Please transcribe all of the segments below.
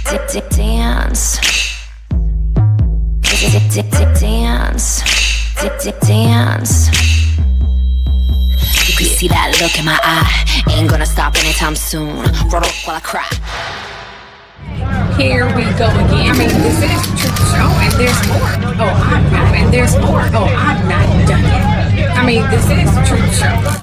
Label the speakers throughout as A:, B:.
A: Dance. Dance. You can see that look in my eye. Ain't gonna stop anytime soon. Roll up while I cry.
B: Here we go again. I mean, this is the truth show, and there's more. And there's more. I'm not done yet. I mean, this is the truth show.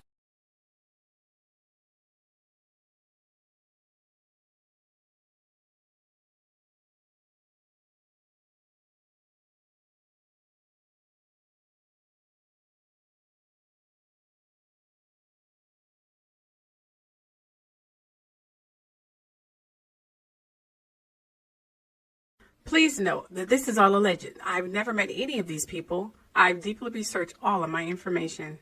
B: Please note that this is all alleged. I've never met any of these people. I've deeply researched all of my information.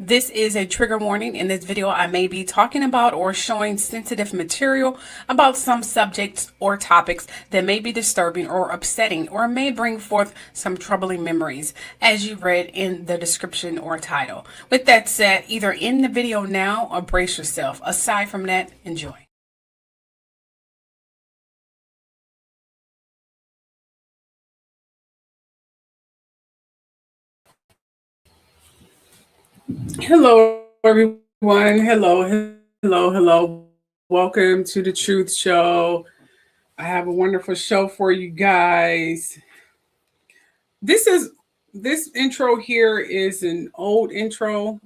B: This is a trigger warning. In this video, I may be talking about or showing sensitive material about some subjects or topics that may be disturbing or upsetting or may bring forth some troubling memories, as you read in the description or title. With that said, either end the video now or brace yourself. Aside from that, enjoy. Hello, everyone. Hello. Welcome to the Truth Show. I have a wonderful show for you guys. This intro here is an old intro.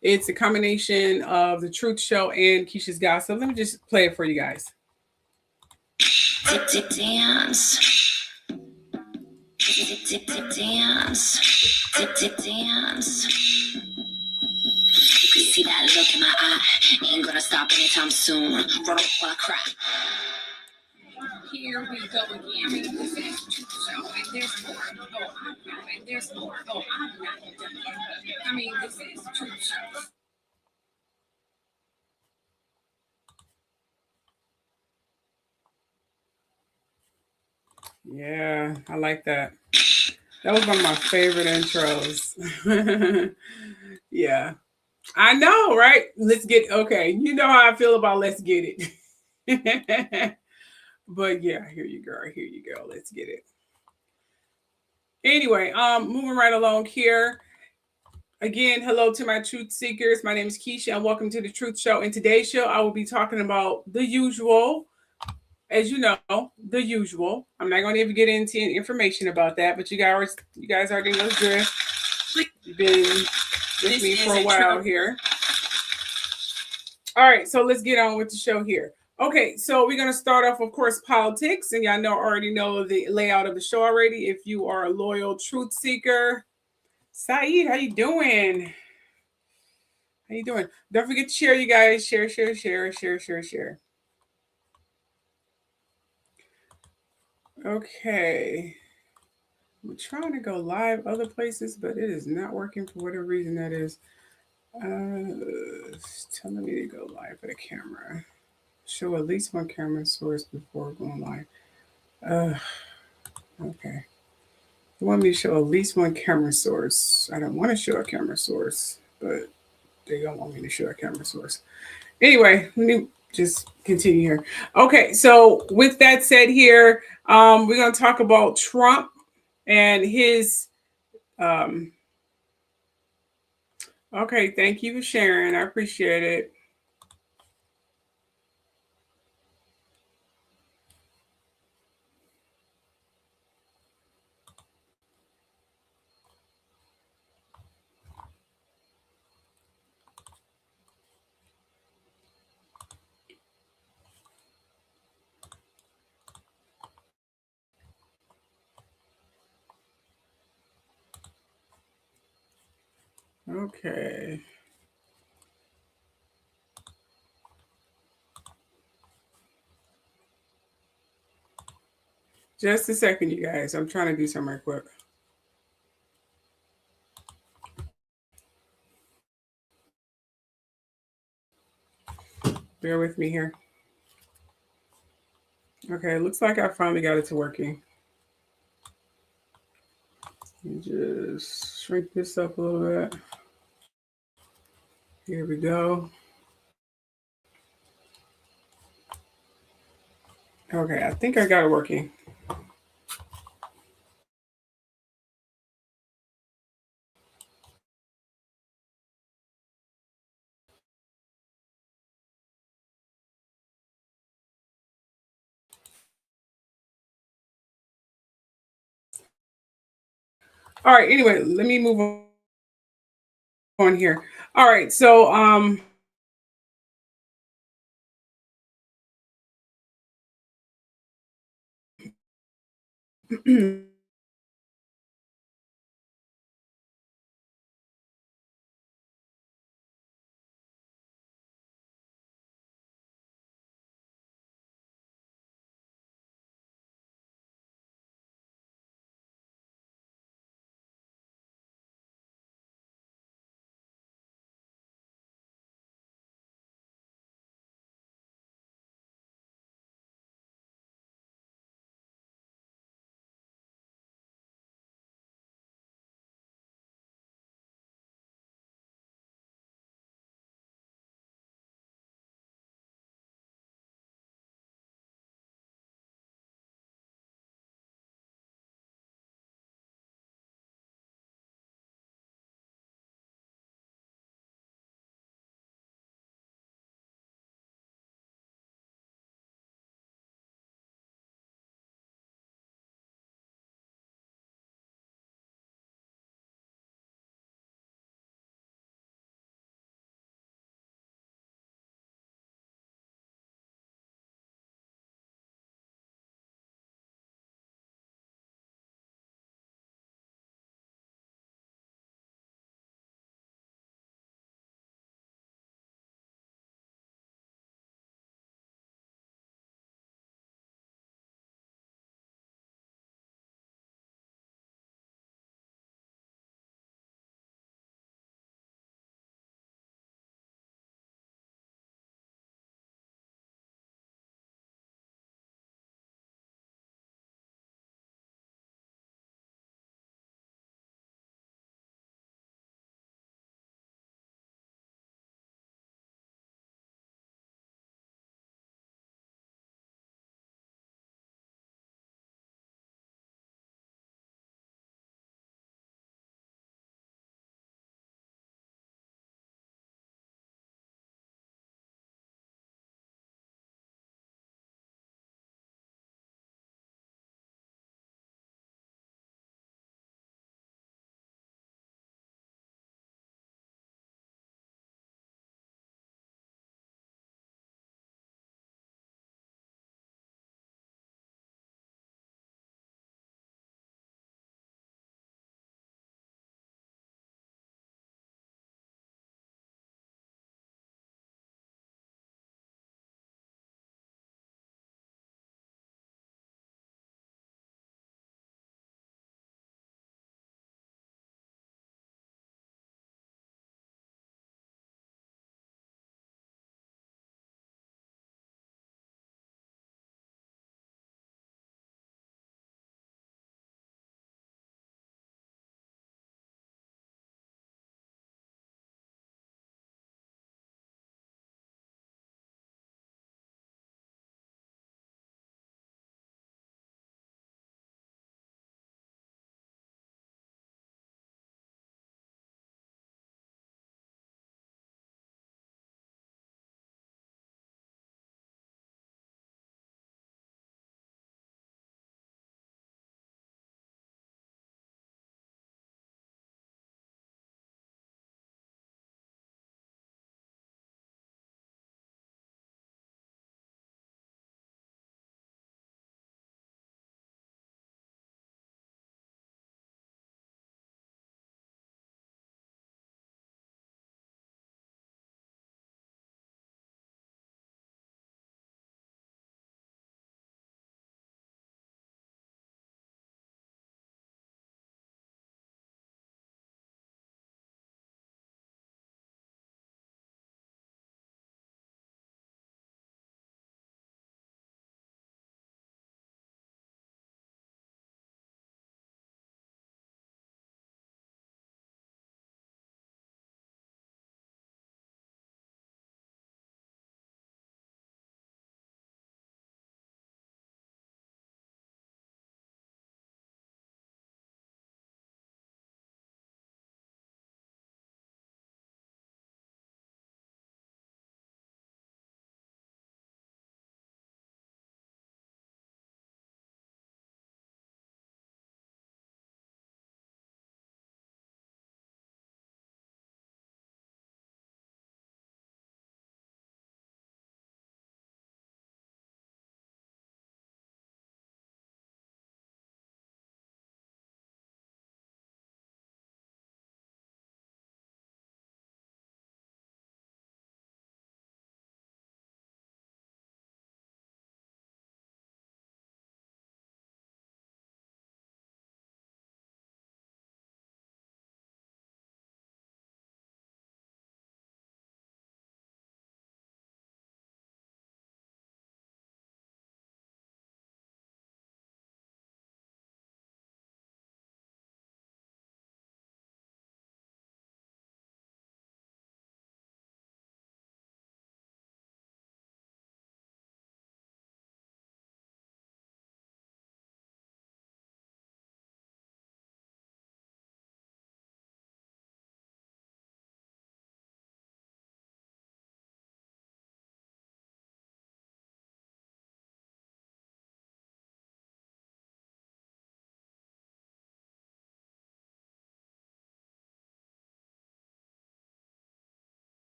B: It's a combination of the Truth Show and Keisha's Gossip. Let me just play it for you guys.
A: Dance. Dance. You can see that look in my eye. Ain't gonna stop anytime soon. Roll up while I cry.
B: Here we go again. I mean, this is the Truth Show, and there's more. I'm not done yet. I mean, this is the Truth Show. Yeah, I like that. That was one of my favorite intros. Yeah. I know, right? Let's get okay. You know how I feel about let's get it. But yeah, here you go. Let's get it. Anyway, moving right along here. Again, hello to my truth seekers. My name is Keisha and welcome to the Truth Show. In today's show, I will be talking about the usual. As you know, the usual. I'm not going to even get into information about that, but you guys already know the drift. You've been with me for a while here. All right, so let's get on with the show here. Okay, so we're going to start off, of course, politics, and y'all already know the layout of the show already. If you are a loyal truth seeker, Saeed, how you doing? Don't forget to share, you guys. Share. Okay. I'm trying to go live other places, but it is not working for whatever reason that is. It's telling me to go live with a camera. Show at least one camera source before going live. Okay. They want me to show at least one camera source. I don't want to show a camera source, but they don't want me to show a camera source. Anyway, let me just continue here. Okay, so with that said here, we're going to talk about Trump and his okay, thank you for sharing. I appreciate it. Okay. Just a second, you guys. I'm trying to do something right quick. Bear with me here. Okay, it looks like I finally got it to working. Just shrink this up a little bit. Here we go. Okay, I think I got it working. All right, anyway, let me move on here. All right, so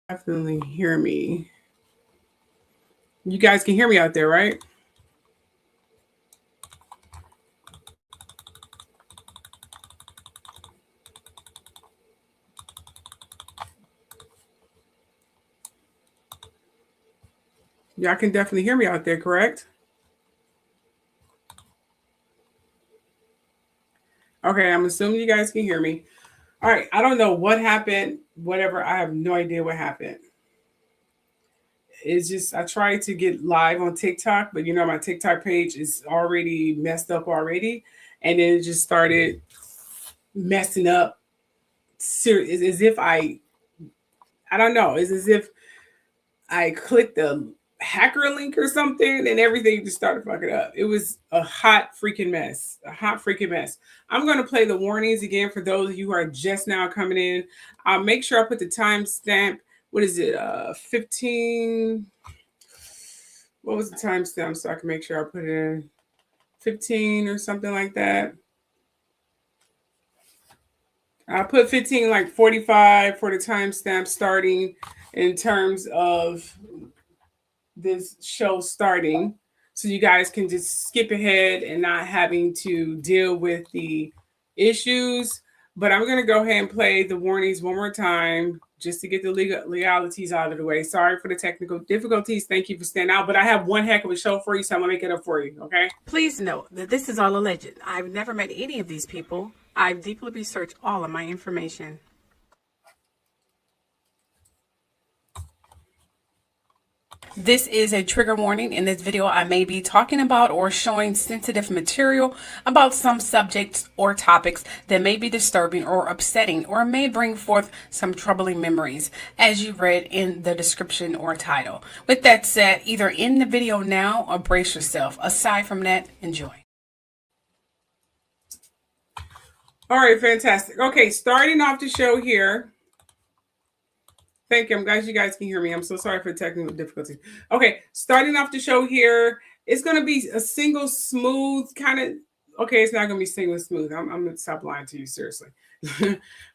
B: Definitely hear me. You guys can hear me out there, right? Y'all can definitely hear me out there, correct? Okay, I'm assuming you guys can hear me. All right, I don't know what happened, whatever. I have no idea what happened. It's just I tried to get live on TikTok, but my TikTok page is already messed up already, and then it just started messing up. It's as if I don't know. It's as if I clicked the hacker link or something, and everything just started fucking up. It was a hot freaking mess. A hot freaking mess. I'm gonna play the warnings again for those of you who are just now coming in. I'll make sure I put the timestamp. What is it? 15. What was the timestamp so I can make sure I put it in 15 or something like that. I put 15 like 45 for the timestamp starting in terms of this show starting. So you guys can just skip ahead and not having to deal with the issues. But I'm going to go ahead and play the warnings one more time just to get the legalities out of the way. Sorry for the technical difficulties. Thank you for staying out. But I have one heck of a show for you, so I'm going to make it up for you, okay?
C: Please note that this is all alleged. I've never met any of these people. I've deeply researched all of my information. This is a trigger warning. In this video, I may be talking about or showing sensitive material about some subjects or topics that may be disturbing or upsetting or may bring forth some troubling memories, as you read in the description or title. With that said, either end the video now or brace yourself. Aside from that, enjoy.
B: All right, fantastic. Okay, starting off the show here. Thank you. I'm glad you guys can hear me. I'm so sorry for technical difficulties. Okay, starting off the show here, it's going to be a single smooth kind of, okay, it's not going to be single smooth. I'm going to stop lying to you, seriously.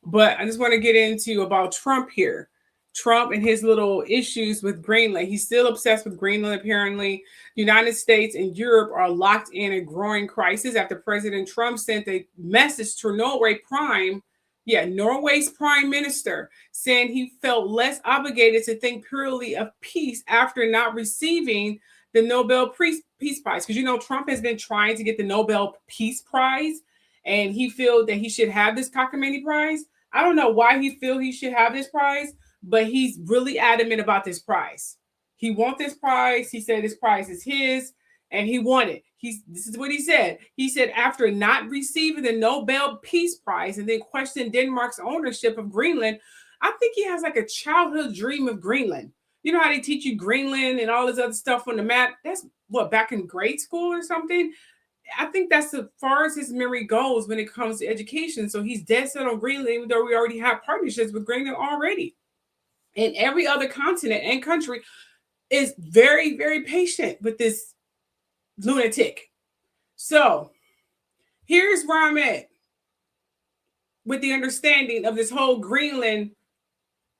B: But I just want to get into about Trump here. Trump and his little issues with Greenland. He's still obsessed with Greenland, apparently. The United States and Europe are locked in a growing crisis after President Trump sent a message to Norway's prime minister, saying he felt less obligated to think purely of peace after not receiving the Nobel Peace Prize. Because, Trump has been trying to get the Nobel Peace Prize, and he feels that he should have this cockamamie prize. I don't know why he feels he should have this prize, but he's really adamant about this prize. He wants this prize. He said this prize is his, and he won it. This is what he said. He said after not receiving the Nobel Peace Prize and then questioned Denmark's ownership of Greenland, I think he has like a childhood dream of Greenland. You know how they teach you Greenland and all this other stuff on the map? That's what, back in grade school or something? I think that's as far as his memory goes when it comes to education. So he's dead set on Greenland, even though we already have partnerships with Greenland already. And every other continent and country is very, very patient with this lunatic. So here's where I'm at with the understanding of this whole Greenland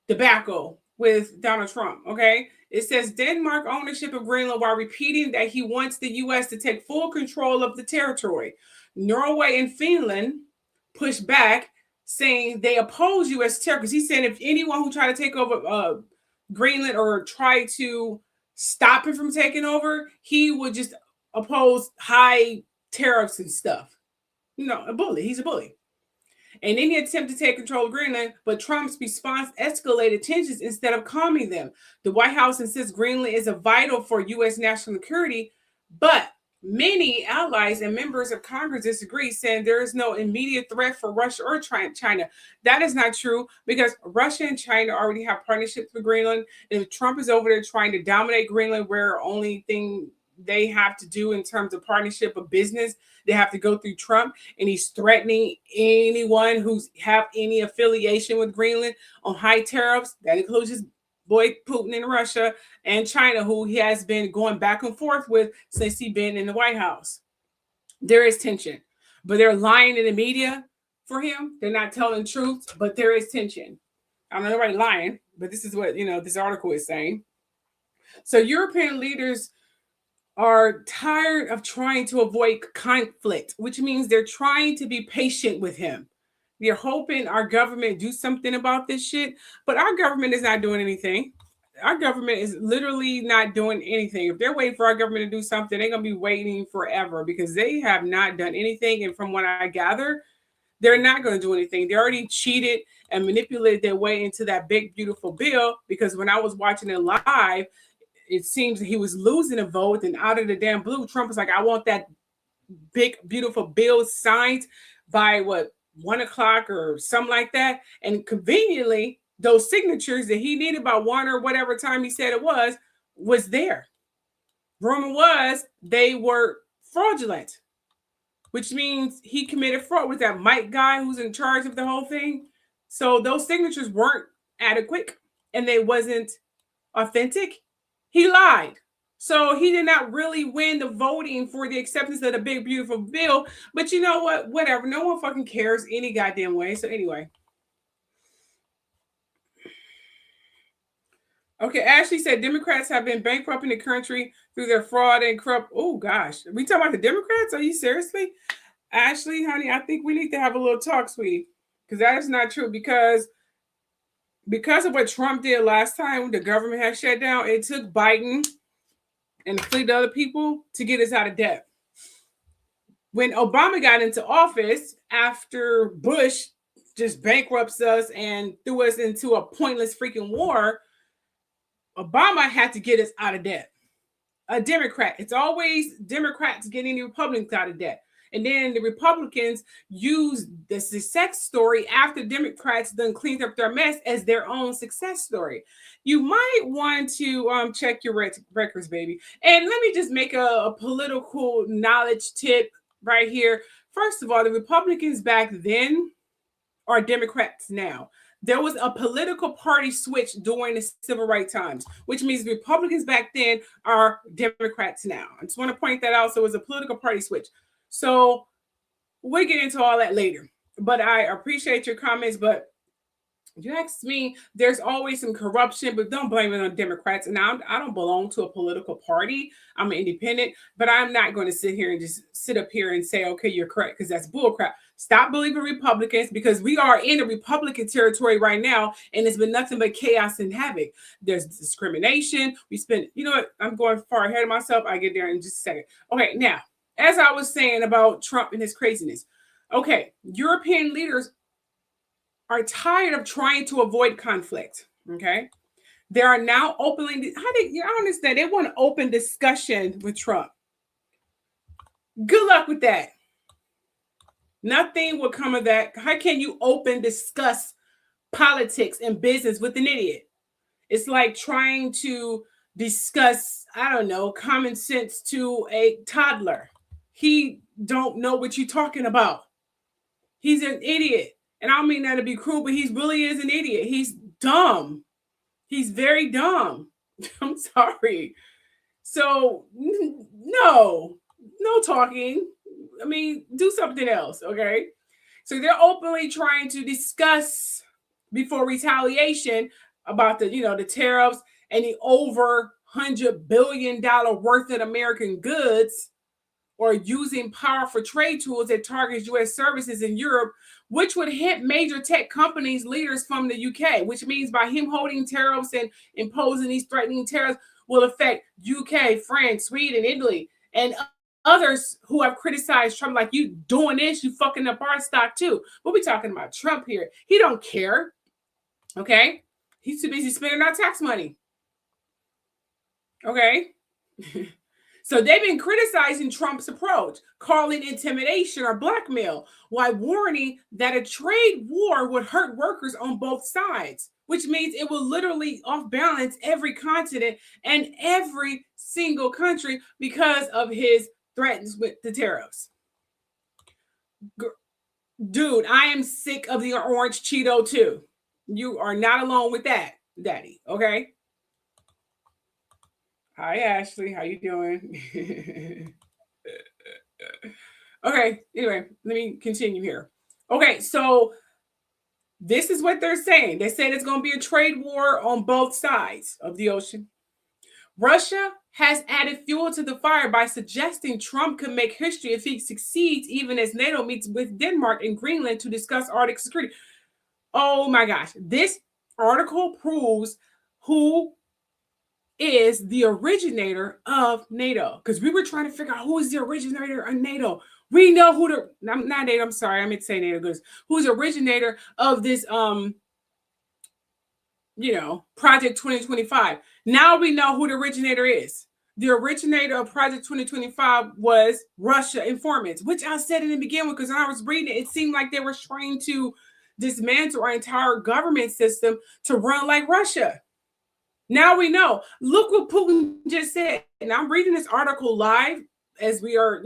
B: debacle with Donald Trump. Okay, it says Denmark ownership of Greenland while repeating that he wants the U.S. to take full control of the territory. Norway and Finland push back, saying they oppose U.S. terror, because he said if anyone who tried to take over Greenland or try to stop him from taking over, he would just oppose high tariffs and stuff. A bully. He's a bully. And then he attempted to take control of Greenland, but Trump's response escalated tensions instead of calming them. The White House insists Greenland is vital for U.S. national security, but many allies and members of Congress disagree, saying there is no immediate threat for Russia or China. That is not true, because Russia and China already have partnerships with Greenland. If Trump is over there trying to dominate Greenland, where only thing they have to do in terms of partnership of business, they have to go through Trump, and he's threatening anyone who's have any affiliation with Greenland on high tariffs. That includes his boy Putin in Russia and China, who he has been going back and forth with since he's been in the White House. There is tension, but they're lying in the media for him. They're not telling the truth, but there is tension. I don't know, nobody lying. but this is what, this article is saying. So European leaders are tired of trying to avoid conflict, which means they're trying to be patient with him. They're hoping our government do something about this shit, but our government is not doing anything. Our government is literally not doing anything. If they're waiting for our government to do something, they're going to be waiting forever because they have not done anything. And from what I gather, they're not going to do anything. They already cheated and manipulated their way into that big, beautiful bill, because when I was watching it live, it seems he was losing a vote, and out of the damn blue, Trump was like, I want that big, beautiful bill signed by 1 o'clock or something like that. And conveniently, those signatures that he needed by 1 or whatever time he said it was there. Rumor was they were fraudulent, which means he committed fraud with that Mike guy who's in charge of the whole thing. So those signatures weren't adequate and they wasn't authentic. He lied. So he did not really win the voting for the acceptance of the big, beautiful bill. But you know what? Whatever. No one fucking cares any goddamn way. So anyway. Okay, Ashley said Democrats have been bankrupting the country through their fraud and corrupt. Oh, gosh. We talking about the Democrats? Are you seriously? Ashley, honey, I think we need to have a little talk, sweetie. Because that is not true. Because of what Trump did last time when the government had shut down, it took Biden and a fleet of other people to get us out of debt. When Obama got into office after Bush just bankrupts us and threw us into a pointless freaking war, Obama had to get us out of debt. A Democrat. It's always Democrats getting the Republicans out of debt. And then the Republicans use the success story after Democrats done cleaned up their mess as their own success story. You might want to check your records, baby. And let me just make a political knowledge tip right here. First of all, the Republicans back then are Democrats now. There was a political party switch during the civil rights times, which means Republicans back then are Democrats now. I just want to point that out. So it was a political party switch. So we'll get into all that later. But I appreciate your comments. But if you ask me, there's always some corruption, but don't blame it on Democrats. And I don't belong to a political party. I'm an independent, but I'm not going to sit here and just sit up here and say, okay, you're correct, because that's bullcrap. Stop believing Republicans, because we are in a Republican territory right now, and it's been nothing but chaos and havoc. There's discrimination. You know what? I'm going far ahead of myself. I get there in just a second. Okay, now, as I was saying about Trump and his craziness. Okay, European leaders are tired of trying to avoid conflict. Okay, they are now opening. I don't understand. They want an open discussion with Trump. Good luck with that. Nothing will come of that. How can you discuss politics and business with an idiot? It's like trying to discuss, I don't know, common sense to a toddler. He don't know what you're talking about. He's an idiot. And I don't mean that to be cruel, but he really is an idiot. He's dumb. He's very dumb. I'm sorry. So no talking. I mean, do something else, okay? So they're openly trying to discuss before retaliation about the tariffs and the over $100 billion worth of American goods, or using powerful trade tools that targets U.S. services in Europe, which would hit major tech companies leaders from the UK, which means by him holding tariffs and imposing these threatening tariffs will affect UK, France, Sweden, Italy, and others who have criticized Trump, like, you doing this, you fucking up our stock too. But we're talking about Trump here. He don't care, okay? He's too busy spending our tax money, okay? So they've been criticizing Trump's approach, calling intimidation or blackmail, while warning that a trade war would hurt workers on both sides, which means it will literally off balance every continent and every single country because of his threats with the tariffs. Dude, I am sick of the orange Cheeto too. You are not alone with that, Daddy, okay? Hi, Ashley. How you doing? Okay, anyway, let me continue here. Okay, so This is what they're saying. They said it's going to be a trade war on both sides of the ocean. Russia has added fuel to the fire by suggesting Trump could make history if he succeeds, even as NATO meets with Denmark and Greenland to discuss Arctic security. Oh my gosh. This article proves who is the originator of NATO. Because we were trying to figure out who is the originator of NATO. We know who the, not NATO, I'm sorry, I meant to say NATO goods. Who's the originator of this, Project 2025. Now we know who the originator is. The originator of Project 2025 was Russia informants, which I said in the beginning because when I was reading it, it seemed like they were trying to dismantle our entire government system to run like Russia. Now we know. Look what Putin just said. And I'm reading this article live as we are,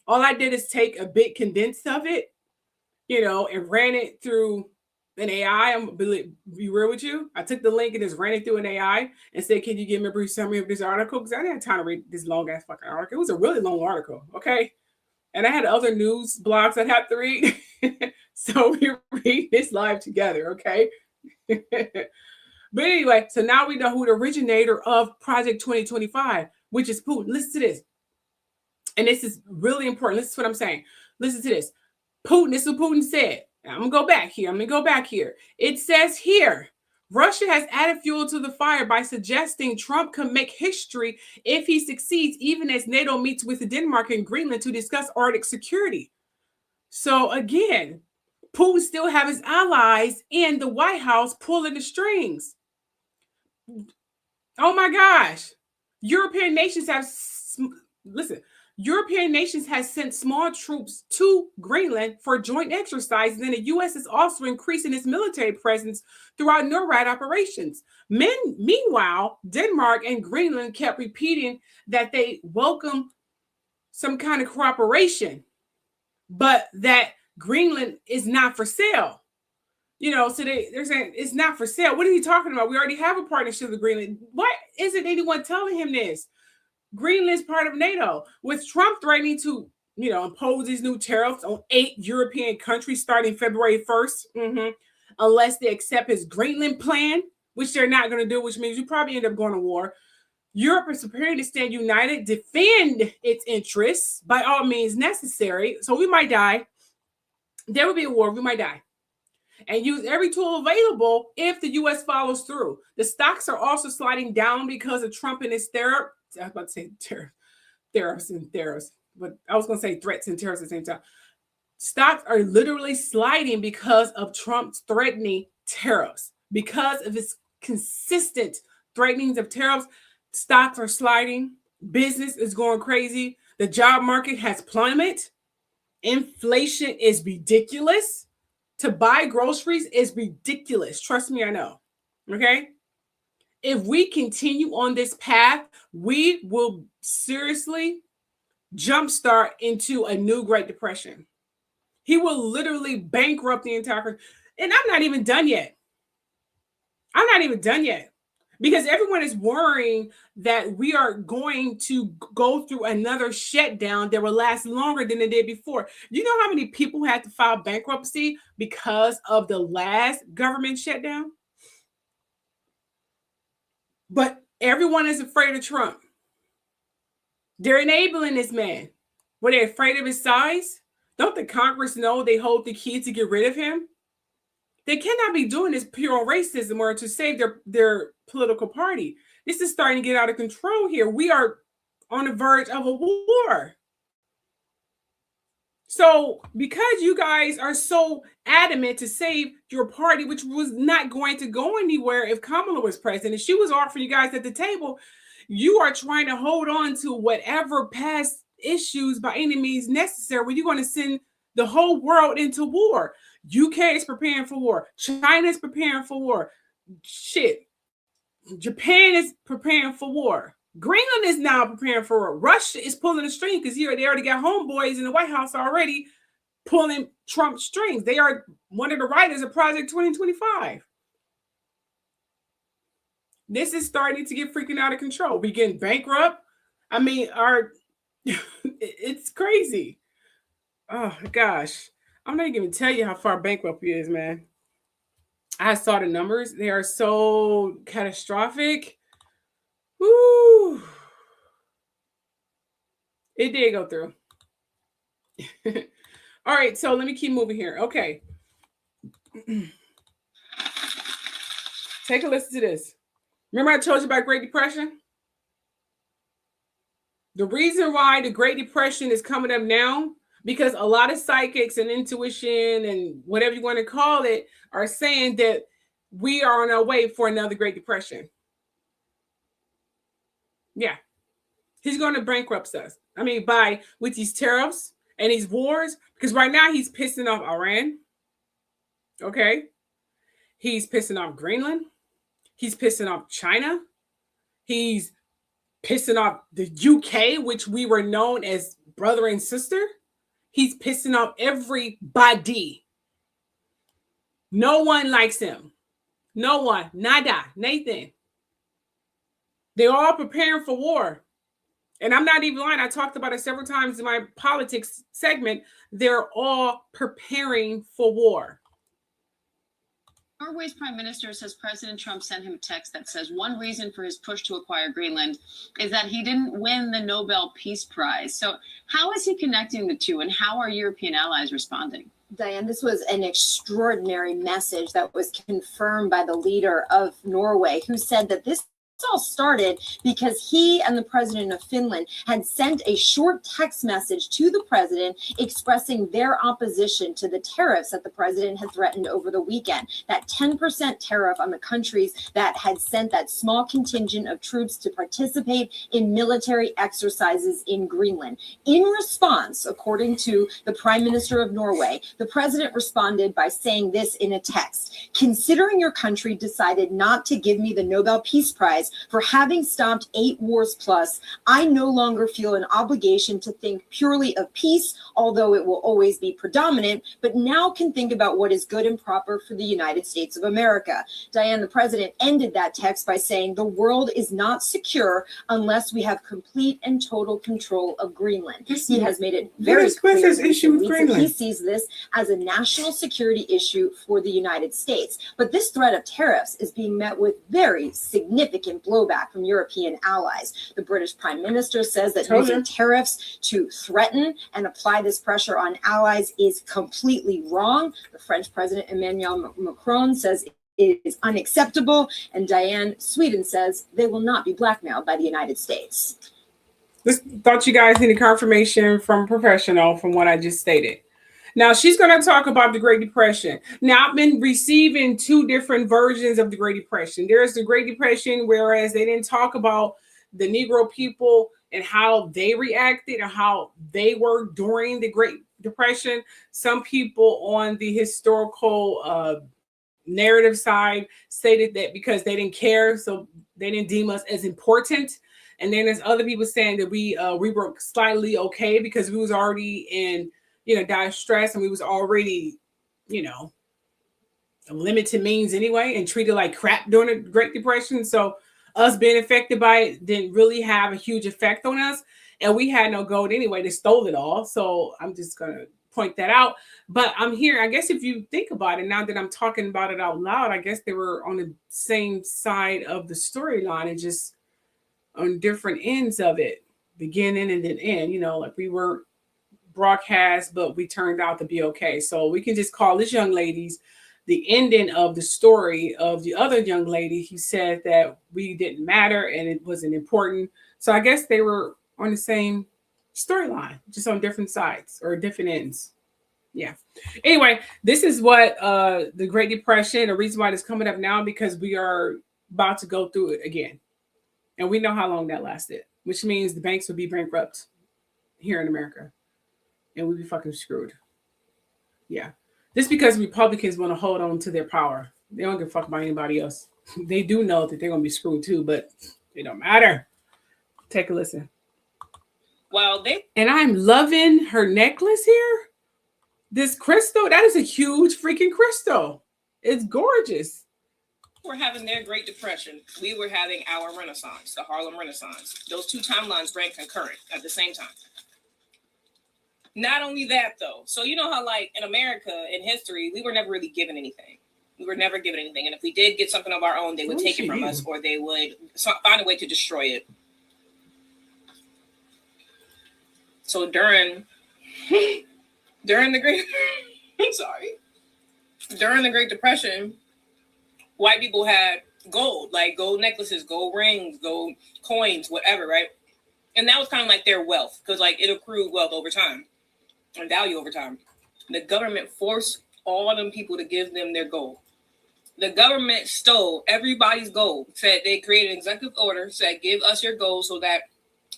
B: all I did is take a bit condensed of it, and ran it through an AI. I'm gonna be real with you. I took the link and just ran it through an AI and said, can you give me a brief summary of this article? Because I didn't have time to read this long ass fucking article. It was a really long article. Okay. And I had other news blogs I'd have to read. So we read this live together. Okay. But anyway, so now we know who the originator of Project 2025, which is Putin. Listen to this. And this is really important. This is what I'm saying. Listen to this. Putin, this is what Putin said. I'm going to go back here. It says here, Russia has added fuel to the fire by suggesting Trump can make history if he succeeds, even as NATO meets with Denmark and Greenland to discuss Arctic security. So again, Putin still have his allies in the White House pulling the strings. Oh my gosh. European nations have sent small troops to Greenland for joint exercises, and the U.S. is also increasing its military presence throughout NORAD operations. Meanwhile, Denmark and Greenland kept repeating that they welcome some kind of cooperation, but that Greenland is not for sale. So they're saying it's not for sale. What are you talking about? We already have a partnership with Greenland. Why isn't anyone telling him this? Greenland's part of NATO. With Trump threatening to, impose these new tariffs on 8 European countries starting February 1st, unless they accept his Greenland plan, which they're not going to do, which means you probably end up going to war. Europe is preparing to stand united, defend its interests by all means necessary. So we might die. There will be a war. We might die. And use every tool available if the U.S. follows through. The stocks are also sliding down because of Trump and his tariffs, but I was going to say threats and tariffs at the same time. Stocks are literally sliding because of Trump's threatening tariffs. Because of his consistent threatenings of tariffs, stocks are sliding. Business is going crazy. The job market has plummeted. Inflation is ridiculous. To buy groceries is ridiculous. Trust me, I know. Okay? If we continue on this path, we will seriously jumpstart into a new Great Depression. He will literally bankrupt the entire country. And I'm not even done yet. Because everyone is worrying that we are going to go through another shutdown that will last longer than it did before. You know how many people had to file bankruptcy because of the last government shutdown? But everyone is afraid of Trump. They're enabling this man. Were they afraid of his size? Don't the Congress know they hold the key to get rid of him? They cannot be doing this pure racism or to save their political party. This is starting to get out of control here. We are on the verge of a war. So because you guys are so adamant to save your party, which was not going to go anywhere if Kamala was president, she was offering you guys at the table, you are trying to hold on to whatever past issues by any means necessary when you're going to send the whole world into war. UK is preparing for war. China is preparing for war. Shit. Japan is preparing for war. Greenland is now preparing for war. Russia is pulling the string because they already got homeboys in the White House already pulling Trump strings. They are one of the writers of Project 2025. This is starting to get freaking out of control. We getting bankrupt. I mean, it's crazy. Oh gosh. I'm not even gonna tell you how far bankrupt he is, man. I saw the numbers. They are so catastrophic. Woo. It did go through. All right, so let me keep moving here. Okay. Take a listen to this. Remember I told you about Great Depression? The reason why the Great Depression is coming up now, because a lot of psychics and intuition and whatever you want to call it are saying that we are on our way for another Great Depression. Yeah. He's going to bankrupt us. I mean, with these tariffs and these wars, because right now he's pissing off Iran. Okay. He's pissing off Greenland. He's pissing off China. He's pissing off the UK, which we were known as brother and sister. He's pissing off everybody. No one likes him. No one. Nada. Nathan. They're all preparing for war. And I'm not even lying. I talked about it several times in my politics segment. They're all preparing for war.
D: Norway's prime minister says President Trump sent him a text that says one reason for his push to acquire Greenland is that he didn't win the Nobel Peace Prize. So how is he connecting the two, and how are European allies responding?
E: Diane, this was an extraordinary message that was confirmed by the leader of Norway, who said that this all started because he and the president of Finland had sent a short text message to the president expressing their opposition to the tariffs that the president had threatened over the weekend. That 10% tariff on the countries that had sent that small contingent of troops to participate in military exercises in Greenland. In response, according to the prime minister of Norway, the president responded by saying this in a text: "Considering your country decided not to give me the Nobel Peace Prize for having stopped 8 wars plus, I no longer feel an obligation to think purely of peace, although it will always be predominant, but now can think about what is good and proper for the United States of America." Diane, the president ended that text by saying, "The world is not secure unless we have complete and total control of Greenland." He has made it very clear that he sees this as a national security issue for the United States. But this threat of tariffs is being met with very significant blowback from European allies. The British Prime Minister says that using tariffs to threaten and apply this pressure on allies is completely wrong. The French President Emmanuel Macron says it is unacceptable. And Diane, Sweden says they will not be blackmailed by the United States.
B: Thought you guys needed confirmation from a professional from what I just stated. Now, she's going to talk about the Great Depression. Now, I've been receiving 2 different versions of the Great Depression. There's the Great Depression, whereas they didn't talk about the Negro people and how they reacted and how they were during the Great Depression. Some people on the historical narrative side stated that because they didn't care, so they didn't deem us as important. And then there's other people saying that we were slightly okay because we was already in dire stress, and we was already, limited means anyway, and treated like crap during the Great Depression. So us being affected by it didn't really have a huge effect on us. And we had no gold anyway. They stole it all. So I'm just going to point that out. But I'm here. I guess if you think about it, now that I'm talking about it out loud, I guess they were on the same side of the storyline and just on different ends of it, beginning and then end, like we weren't broadcast, but we turned out to be okay. So we can just call this young lady's the ending of the story of the other young lady who said that we didn't matter and it wasn't important. So I guess they were on the same storyline, just on different sides or different ends. Yeah. Anyway, this is what the Great Depression, the reason why it's coming up now, because we are about to go through it again. And we know how long that lasted, which means the banks will be bankrupt here in America. And we'd be fucking screwed. Yeah. Just because Republicans want to hold on to their power. They don't give a fuck about anybody else. They do know that they're going to be screwed too, but it don't matter. Take a listen. And I'm loving her necklace here. This crystal, that is a huge freaking crystal. It's gorgeous.
F: We're having their Great Depression. We were having our Renaissance, the Harlem Renaissance. Those 2 timelines ran concurrent at the same time. Not only that, though. So you know how, like, in America, in history, we were never really given anything. We were never given anything. And if we did get something of our own, they would take it from us, or they would find a way to destroy it. So during the Great during the Great Depression, white people had gold, like gold necklaces, gold rings, gold coins, whatever, right? And that was kind of like their wealth, because like it accrued wealth over time and value over time. The government forced all of them people to give them their gold. The government stole everybody's gold. Said they created an executive order, said give us your gold so that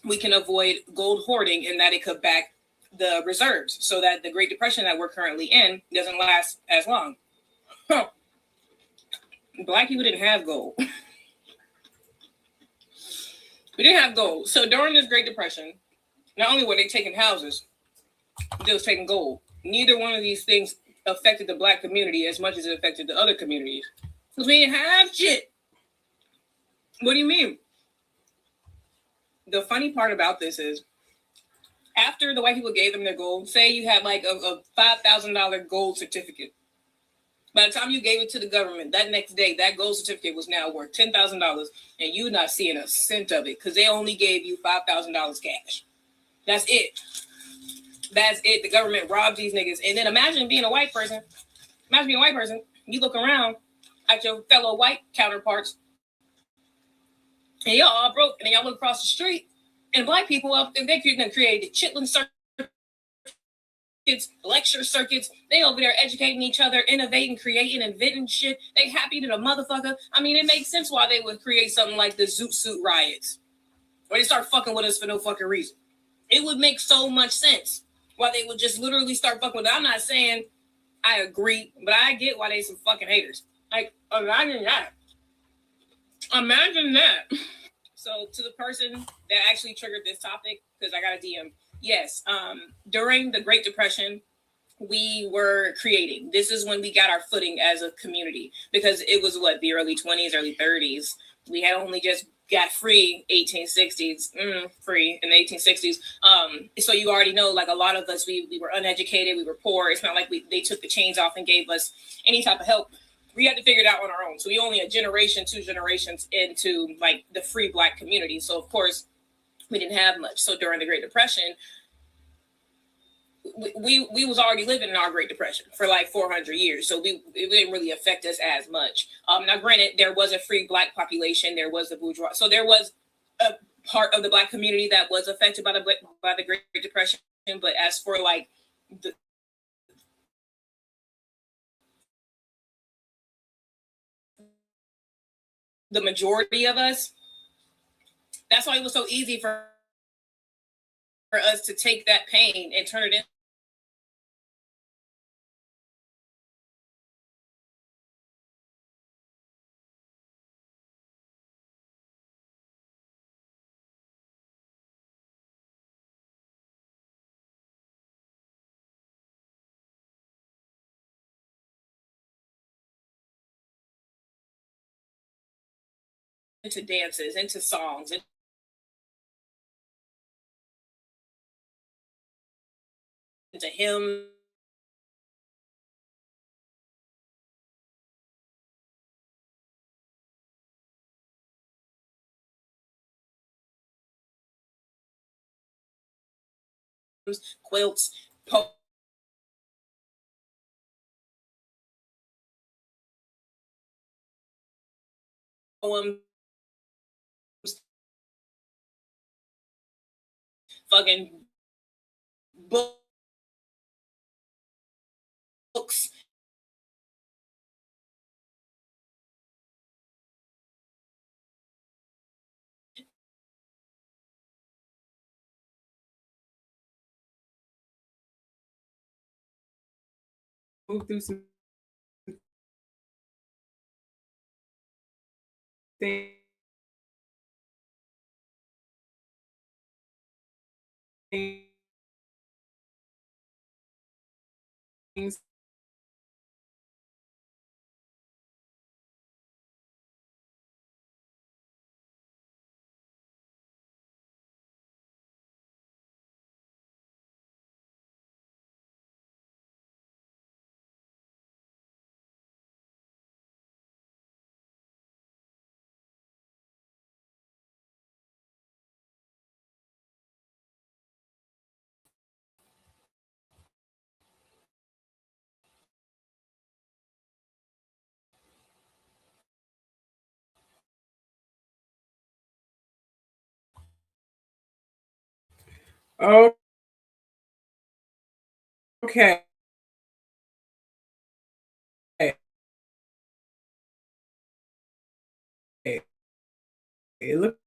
F: we can avoid gold hoarding and that it could back the reserves, so that the Great Depression that we're currently in doesn't last as long. Huh. Black people didn't have gold. We didn't have gold. So during this Great Depression, not only were they taking houses, they was taking gold. Neither one of these things affected the Black community as much as it affected the other communities. Because we didn't have shit. What do you mean? The funny part about this is, after the white people gave them their gold, say you had like a $5,000 gold certificate. By the time you gave it to the government, that next day, that gold certificate was now worth $10,000, and you're not seeing a cent of it because they only gave you $5,000 cash. That's it. That's it. The government robbed these niggas. And then imagine being a white person. Imagine being a white person. You look around at your fellow white counterparts, and y'all all broke. And then y'all look across the street, and Black people up, and they created chitlin circuits, lecture circuits. They over there educating each other, innovating, creating, inventing shit. They happy to the motherfucker. I mean, it makes sense why they would create something like the Zoot Suit riots, where they start fucking with us for no fucking reason. It would make so much sense why they would just literally start fucking with us. I'm not saying I agree, but I get why they some fucking haters. Like, imagine that. Imagine that. So to the person that actually triggered this topic, because I got a DM. Yes, during the Great Depression, we were creating. This is when we got our footing as a community, because it was the early 20s, early 30s. We had only just got free 1860s, free in the 1860s. So you already know, like, a lot of us, we were uneducated, we were poor. It's not like they took the chains off and gave us any type of help. We had to figure it out on our own. So we only a generation, 2 generations into like the free Black community. So of course we didn't have much. So during the Great Depression, we was already living in our Great Depression for like 400 years. So it didn't really affect us as much. Now granted, there was a free Black population. There was the bourgeois. So there was a part of the Black community that was affected by the Great Depression. But as for like the majority of us, that's why it was so easy for us to take that pain and turn it into dances, into songs, into hymns. Quilts, poems, fucking books.
B: Move through some things. Oh, okay. It looks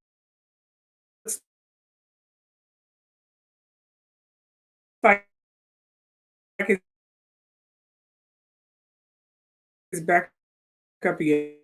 B: like it's back up again.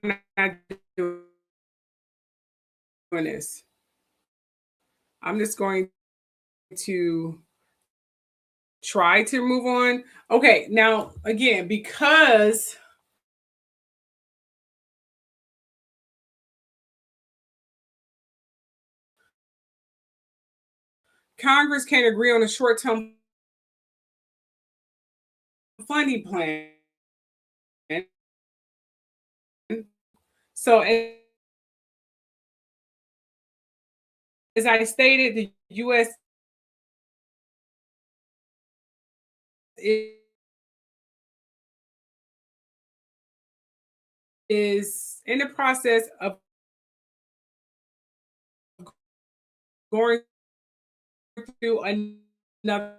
B: I'm not doing this. I'm just going to try to move on. Okay, now again, because Congress can't agree on a short-term funding plan. So as I stated, the U.S. is in the process of going through another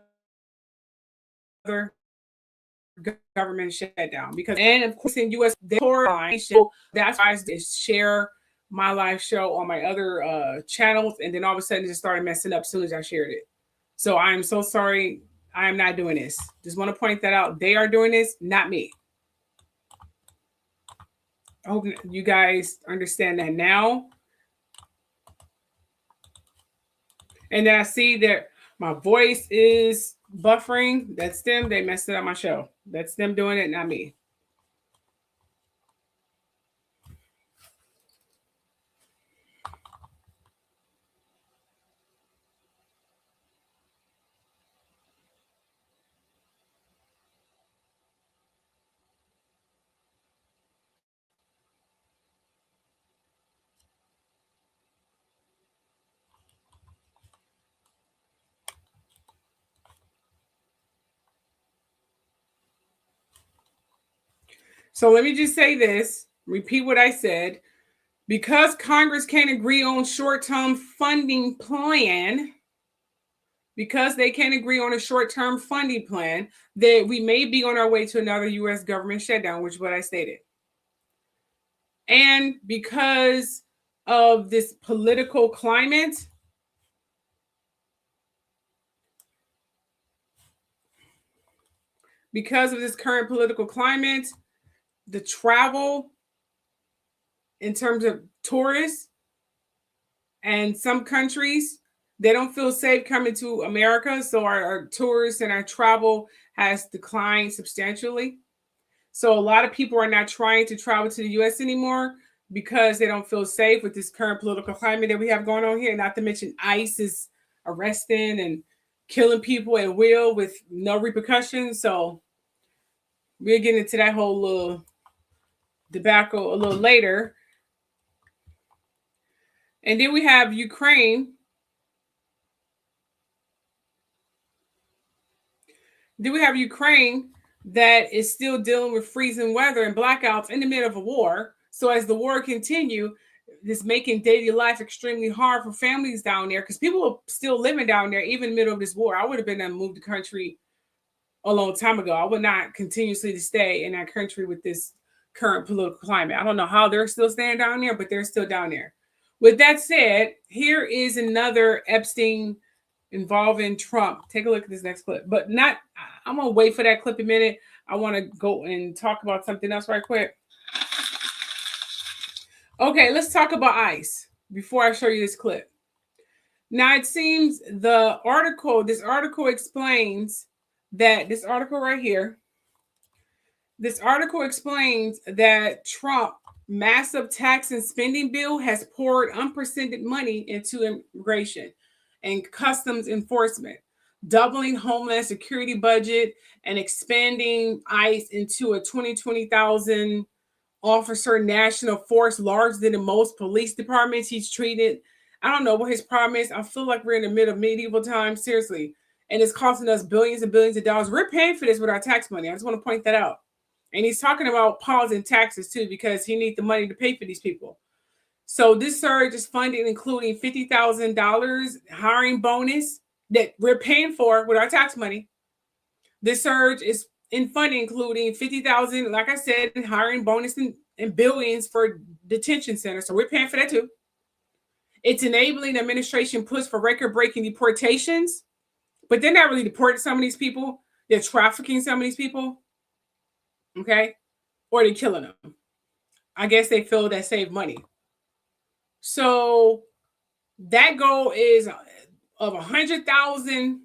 B: government shutdown because, and of course, in U.S. that's why I share my live show on my other channels, and then all of a sudden it just started messing up as soon as I shared it. So I am so sorry. I am not doing this. Just want to point that out. They are doing this, not me. I hope you guys understand that now. And then I see that my voice is buffering. That's them. They messed it up my show. That's them doing it, not me. So let me just say this, repeat what I said. Because Congress can't agree on short-term funding plan, because they can't agree on a short-term funding plan, that we may be on our way to another U.S. government shutdown, which is what I stated. And because of this political climate, because of this current political climate, the travel in terms of tourists and some countries, they don't feel safe coming to America. So our tourists and our travel has declined substantially. So a lot of people are not trying to travel to the U.S. anymore because they don't feel safe with this current political climate that we have going on here. Not to mention ICE is arresting and killing people at will with no repercussions. So we'll get into that whole little debacle a little later. And then we have Ukraine. Then we have Ukraine that is still dealing with freezing weather and blackouts in the middle of a war. So as the war continue, this making daily life extremely hard for families down there because people are still living down there even in the middle of this war. I would have been moved the country a long time ago. I would not continuously to stay in that country with this current political climate. I don't know how they're still staying down there, but they're still down there. With that said, here is another Epstein involving Trump. Take a look at this next clip, but not, I'm gonna wait for that clip a minute. I want to go and talk about something else right quick. Okay, let's talk about ICE before I show you this clip. Now, it seems this article explains that this article right here, this article explains that Trump massive tax and spending bill has poured unprecedented money into immigration and customs enforcement, doubling Homeland Security budget and expanding ICE into a 20,000 officer national force, larger than the most police departments he's treated. I don't know what his problem is. I feel like we're in the middle of medieval times, seriously. And it's costing us billions and billions of dollars. We're paying for this with our tax money. I just want to point that out. And he's talking about pausing taxes too, because he needs the money to pay for these people. So this surge is funded, including $50,000 hiring bonus that we're paying for with our tax money. This surge is in funding, including $50,000, like I said, hiring bonus and billions for detention centers. So we're paying for that too. It's enabling the administration push for record-breaking deportations, but they're not really deporting some of these people. They're trafficking some of these people, okay? Or they're killing them. I guess they feel that save money. So that goal is of 100,000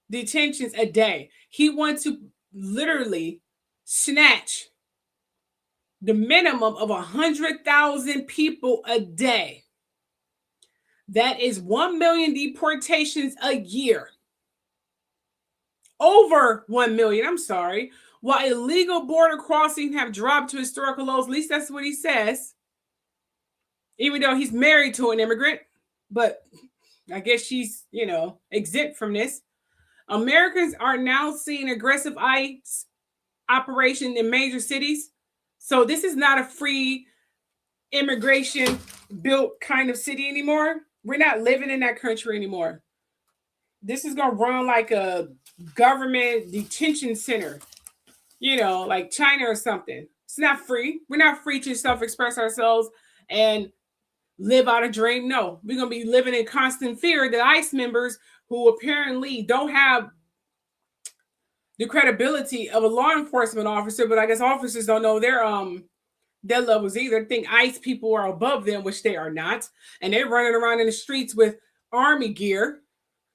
B: detentions a day. He wants to literally snatch the minimum of 100,000 people a day. That is 1 million deportations a year. Over 1 million, I'm sorry. While illegal border crossings have dropped to historical lows, at least that's what he says. Even though he's married to an immigrant, but I guess she's, exempt from this. Americans are now seeing aggressive ICE operation in major cities. So this is not a free immigration built kind of city anymore. We're not living in that country anymore. This is going to run like a government detention center, like China or something. It's not free. We're not free to self-express ourselves and live out a dream. No, we're going to be living in constant fear that ICE members who apparently don't have the credibility of a law enforcement officer, but I guess officers don't know their levels either. They think ICE people are above them, which they are not. And they're running around in the streets with army gear.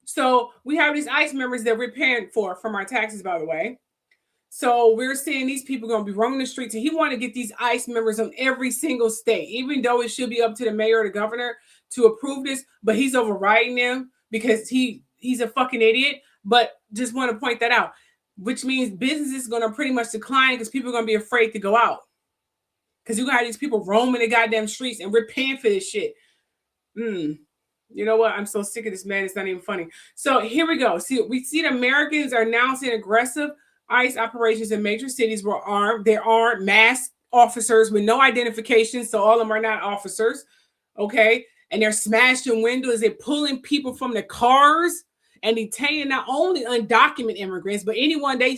B: So we have these ICE members that we're paying for from our taxes, by the way. So we're seeing these people going to be roaming the streets. And he want to get these ICE members on every single state, even though it should be up to the mayor or the governor to approve this. But he's overriding them because he's a fucking idiot. But just want to point that out, which means business is going to pretty much decline because people are going to be afraid to go out. Because you got these people roaming the goddamn streets and we're paying for this shit. You know what? I'm so sick of this, man. It's not even funny. So here we go. We see the Americans are announcing aggressive ICE operations in major cities were armed. There are masked officers with no identification. So all of them are not officers. Okay. And they're smashing windows. They're pulling people from the cars and detaining not only undocumented immigrants, but anyone they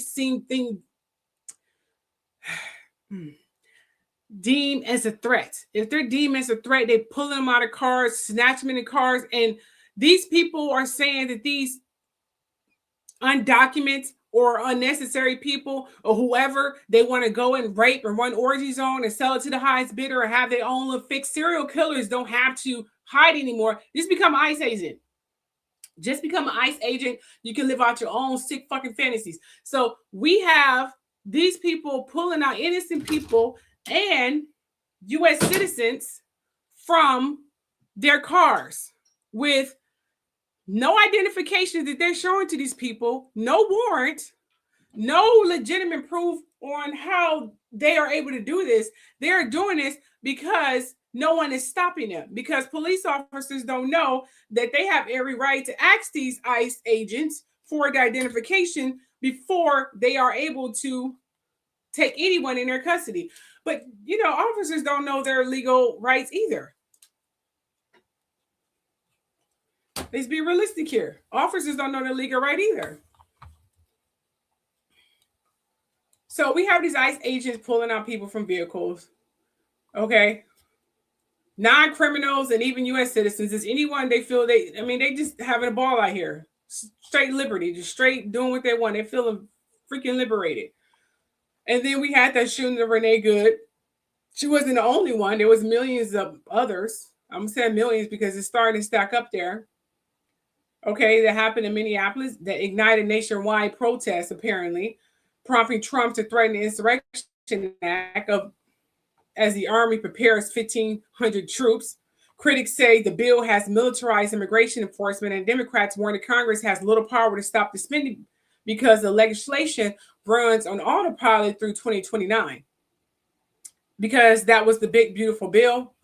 B: deemed as a threat. If they're deemed as a threat, they pull them out of cars, snatch them in the cars. And these people are saying that these undocumented or unnecessary people or whoever they want to go and rape and run orgies on and sell it to the highest bidder or have their own little fix. Serial killers don't have to hide anymore. Just become an ICE agent. Just become an ICE agent. You can live out your own sick fucking fantasies. So we have these people pulling out innocent people and U.S. citizens from their cars with no identification that they're showing to these people, no warrant, no legitimate proof on how they are able to do this. They're doing this because no one is stopping them, because police officers don't know that they have every right to ask these ICE agents for the identification before they are able to take anyone in their custody. But, you know, officers don't know their legal rights either. Let's be realistic here. Officers don't know their legal right either. So we have these ICE agents pulling out people from vehicles. Okay. Non-criminals and even U.S. citizens. Is anyone they feel they just having a ball out here. Straight liberty, just straight doing what they want. They feel freaking liberated. And then we had that shooting of Renee Good. She wasn't the only one. There was millions of others. I'm saying millions because it's starting to stack up there. Okay, that happened in Minneapolis. That ignited nationwide protests, apparently, prompting Trump to threaten the Insurrection Act as the Army prepares 1,500 troops. Critics say the bill has militarized immigration enforcement, and Democrats warn that Congress has little power to stop the spending because the legislation runs on autopilot through 2029. Because that was the big, beautiful bill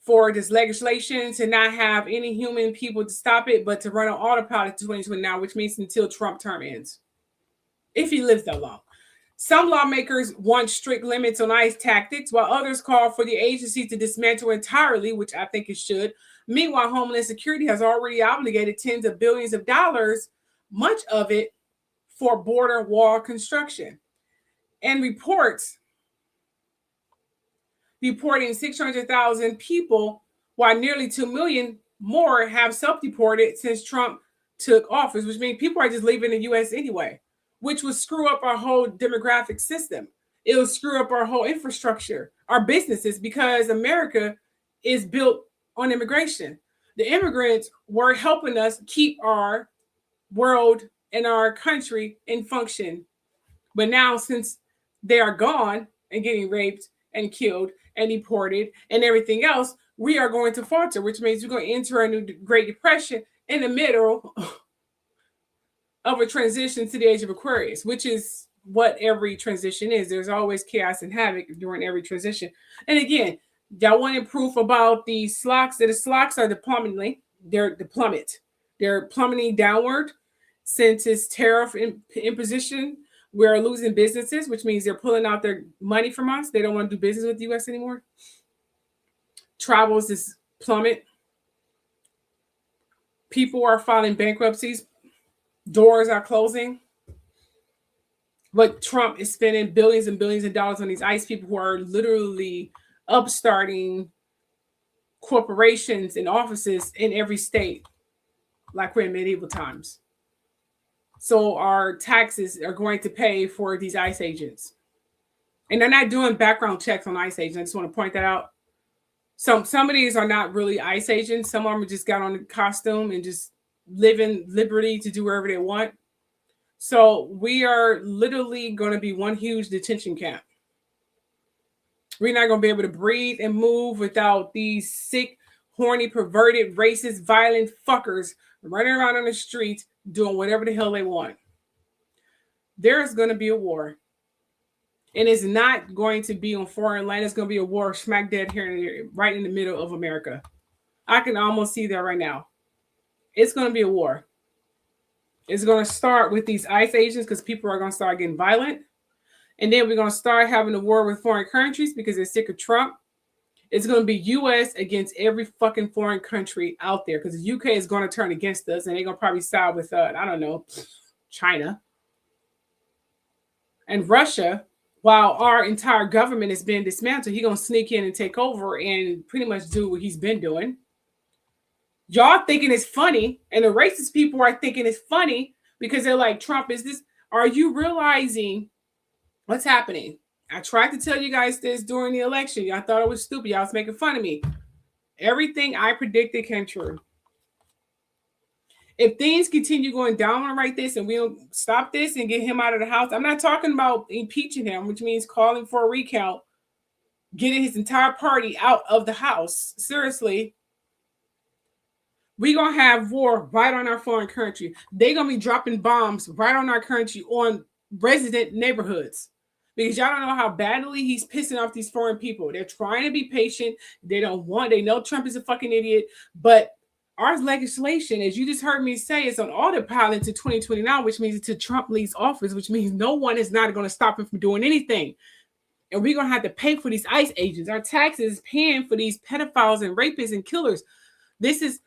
B: for this legislation to not have any human people to stop it, but to run on autopilot to 2029, which means until Trump term ends, if he lives that long. Some lawmakers want strict limits on ICE tactics, while others call for the agency to dismantle entirely, which I think it should. Meanwhile, Homeland Security has already obligated tens of billions of dollars, much of it for border wall construction. And reporting 600,000 people, while nearly 2 million more have self-deported since Trump took office, which means people are just leaving the U.S. anyway, which would screw up our whole demographic system. It will screw up our whole infrastructure, our businesses, because America is built on immigration. The immigrants were helping us keep our world and our country in function. But now, since they are gone and getting raped and killed and deported and everything else, we are going to falter, which means we're going to enter a new Great Depression in the middle of a transition to the age of Aquarius, which is what every transition is. There's always chaos and havoc during every transition. And again, y'all wanted proof about the SLOCs. The SLOCs are They're plummeting downward since its tariff imposition. We're losing businesses, which means they're pulling out their money from us. They don't want to do business with the U.S. anymore. Travels is plummet. People are filing bankruptcies. Doors are closing. But Trump is spending billions and billions of dollars on these ICE people who are literally upstarting corporations and offices in every state, like we're in medieval times. So our taxes are going to pay for these ICE agents. And they're not doing background checks on ICE agents. I just want to point that out. Some of these are not really ICE agents. Some of them just got on the costume and just live in liberty to do whatever they want. So we are literally going to be one huge detention camp. We're not going to be able to breathe and move without these sick, horny, perverted, racist, violent fuckers running around on the streets doing whatever the hell they want. There's going to be a war. And it's not going to be on foreign land. It's going to be a war smack dead here, right in the middle of America. I can almost see that right now. It's going to be a war. It's going to start with these ICE agents because people are going to start getting violent. And then we're going to start having a war with foreign countries because they're sick of Trump. It's going to be U.S. against every fucking foreign country out there because the UK is going to turn against us and they're going to probably side with, China. And Russia, while our entire government is being dismantled, he's going to sneak in and take over and pretty much do what he's been doing. Y'all thinking it's funny, and the racist people are thinking it's funny because they're like, Trump is this. Are you realizing what's happening? I tried to tell you guys this during the election. Y'all thought it was stupid. Y'all was making fun of me. Everything I predicted came true. If things continue going down like this and we don't stop this and get him out of the house, I'm not talking about impeaching him, which means calling for a recount, getting his entire party out of the house. Seriously. We're going to have war right on our foreign country. They're going to be dropping bombs right on our country on resident neighborhoods. Because y'all don't know how badly he's pissing off these foreign people. They're trying to be patient. They know Trump is a fucking idiot. But our legislation, as you just heard me say, is on autopilot to 2029, which means to Trump leaves office, which means no one is not going to stop him from doing anything. And we're going to have to pay for these ICE agents. Our taxes paying for these pedophiles and rapists and killers. This is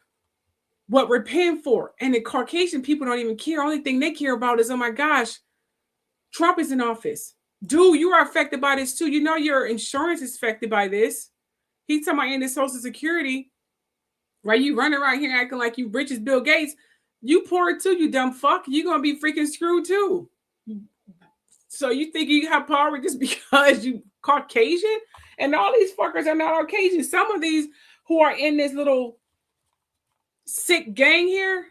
B: what we're paying for. And the Caucasian people don't even care. Only thing they care about is, oh my gosh, Trump is in office. Dude, you are affected by this too. You know your insurance is affected by this. He's talking about ending Social Security. Right? You running around here acting like you rich as Bill Gates. You poor too, you dumb fuck. You're going to be freaking screwed too. So you think you have power just because you Caucasian? And all these fuckers are not Caucasian. Some of these who are in this little sick gang here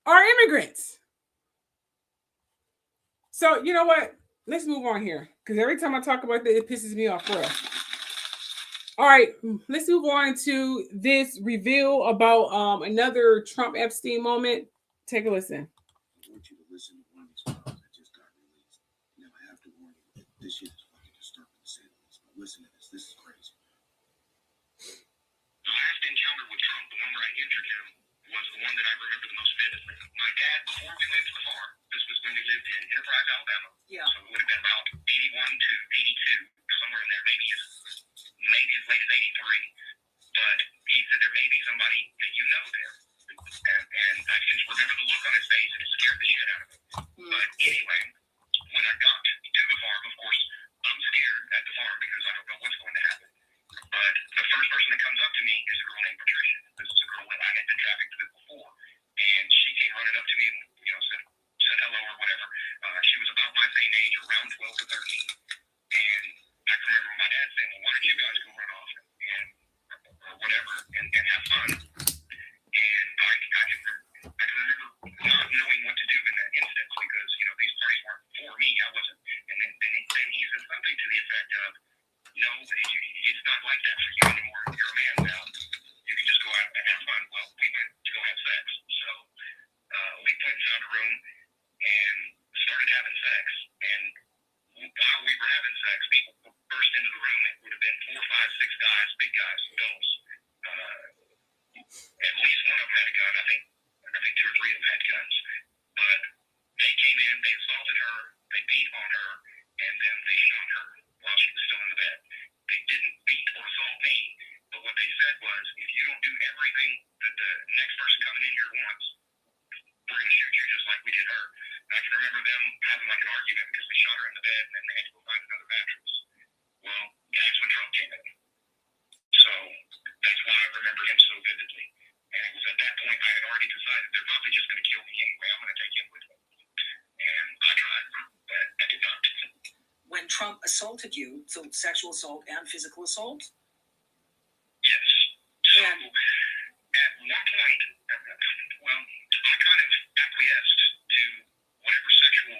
B: are immigrants. So you know what? Let's move on here. Because every time I talk about this, it pisses me off, bro. All right, let's move on to this reveal about another Trump Epstein moment. Take a listen.
G: I want you to listen to one of these files that just got released. Now, I have to warn you, this shit is fucking disturbing to say the least. But listen to this. This is crazy.
H: The last encounter with Trump, the one where I injured him, was the one that I remember the most vividly. My dad, before we went to the farm, this was when we lived in Enterprise, Alabama. Yeah. So it would have been about 81 to 82, somewhere in there, maybe as late as 83. But he said there may be somebody that you know there. And I just remember the look on his face, and it scared the shit out of me. But anyway, when I got to the farm, of course, I'm scared at the farm because I don't know what's going to happen. But the first person that comes up to me is a girl named Patricia. This is a girl that I had been trafficked with before. And she came running up to me and, said hello or whatever. She was about my same age, around 12 to 13. And I can remember my dad saying, well, why don't you guys go run off or whatever and have fun? And I can remember not knowing what to do in that instance because, these parties weren't for me. I wasn't. And then he said something to the effect of, no, it's not like that for you anymore. You're a man now. You can just go out and have fun. Well, we went to go have sex. So we went and found a room and started having sex. And while we were having sex, people burst into the room. It would have been 4, 5, 6 guys, big guys, adults. At least one of them had a gun. I think 2 or 3 of them had guns. But they came in, they assaulted her, they beat on her, and then they shot her while she was still in the bed. They didn't beat or assault me, but what they said was, if you don't do everything that the next person coming in here wants, we're going to shoot you just like we did her. And I can remember them having like an argument because they shot her in the bed and then they had to go find another mattress. Well, that's when Trump came in. So that's why I remember him so vividly. And it was at that point I had already decided they're probably just going to kill me anyway. I'm going to take him with me. And I tried, but I did not.
I: When Trump assaulted you, so sexual assault and physical assault?
H: Yes. So at one point, I kind of acquiesced to whatever sexual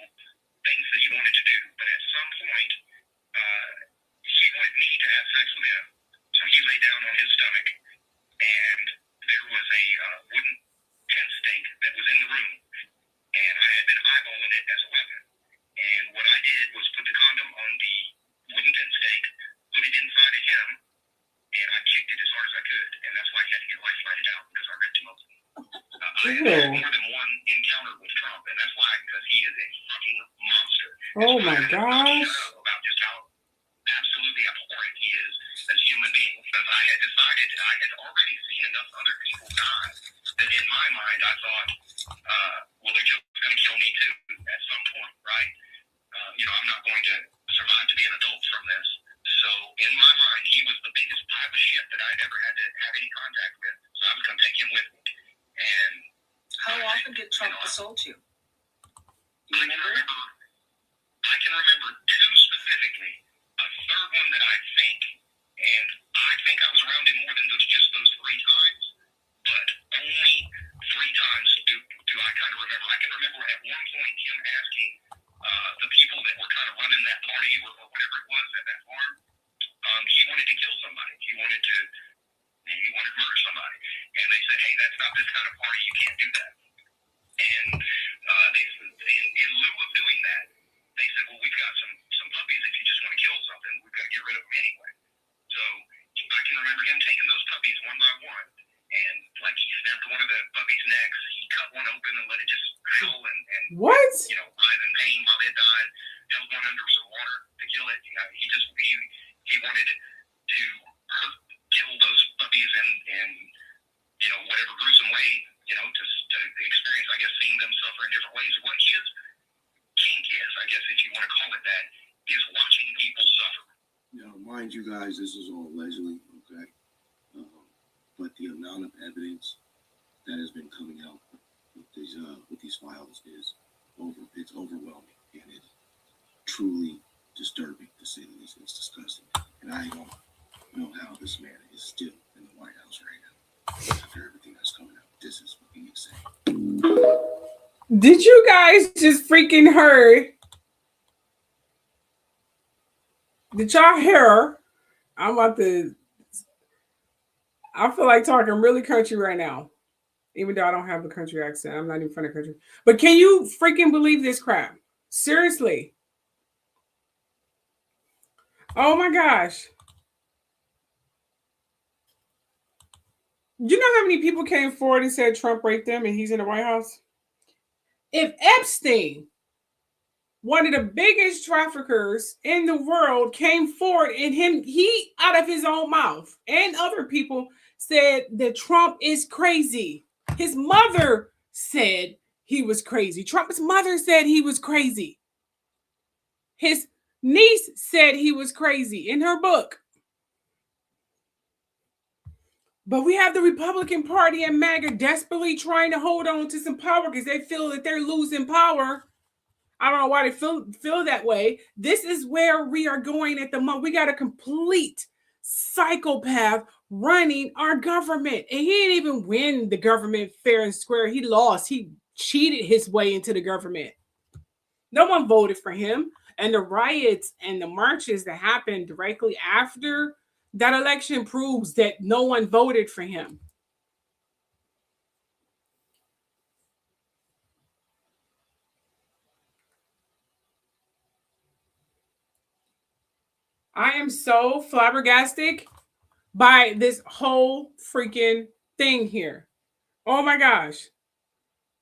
H: things that he wanted to do. But at some point, he wanted me to have sex with him. So he lay down on his stomach, and there was a wooden tent stake that was in the room. And I had been eyeballing it as a weapon. And what I did was put the condom on the wooden tent stake, put it inside of him, and I kicked it as hard as I could. And that's why he had to get life flighted out, because I ripped him open. I had more than one encounter with Trump, and that's why, because he is a fucking monster.
B: Oh my gosh.
H: About just how absolutely abhorrent he is as a human being. Because I had decided, I had already seen enough other people die that in my mind I thought, well, they're just going to kill me too at some point, right? I'm not going to survive to be an adult from this. So in my mind, he was the biggest pile of shit that I'd ever had to have any contact with. So I was going to take him with me. And
I: how often did Trump assault you?
H: I can remember 2 specifically. A third one that I think, and I think I was around him more than just those 3 times, but only 3 times do I kind of remember. I can remember at one point him asking the people that were kind of running that party or whatever it was at that farm, he wanted to kill somebody. He wanted to murder somebody. And they said, hey, that's not this kind of party. You can't do that. And they said, in lieu of doing that, they said, well, we've got some puppies. If you just want to kill something, we've got to get rid of them anyway. So I can remember him taking those puppies one by one. And like he snapped one of and
B: what?
H: you know, live in pain while it died, held one under some water to kill it. You know, he wanted to kill those puppies in you know, whatever gruesome way, you know, to experience, I guess, seeing them suffer in different ways. What his kink is, I guess, if you want to call it that, is watching people suffer.
G: Now, mind you guys, this is all allegedly, okay? But the amount of evidence that has been coming out with these files is it's overwhelming, and it's truly disturbing, to say the least. It's disgusting. And I don't know how this man is still in the White House right now after everything that's coming out. This is fucking insane.
B: Did you guys just freaking heard? Did y'all hear? I feel like talking really country right now, even though I don't have a country accent. I'm not even from the country. But can you freaking believe this crap? Seriously. Oh my gosh. You know how many people came forward and said Trump raped them and he's in the White House? If Epstein, one of the biggest traffickers in the world, came forward and he out of his own mouth and other people said that Trump is crazy. His mother said he was crazy. Trump's mother said he was crazy. His niece said he was crazy in her book. But we have the Republican Party and MAGA desperately trying to hold on to some power because they feel that they're losing power. I don't know why they feel that way. This is where we are going at the moment. We got a complete psychopath running our government. And he didn't even win the government fair and square. He lost. He cheated his way into the government. No one voted for him. And the riots and the marches that happened directly after that election proves that no one voted for him. I am so flabbergasted by this whole freaking thing here. Oh my gosh.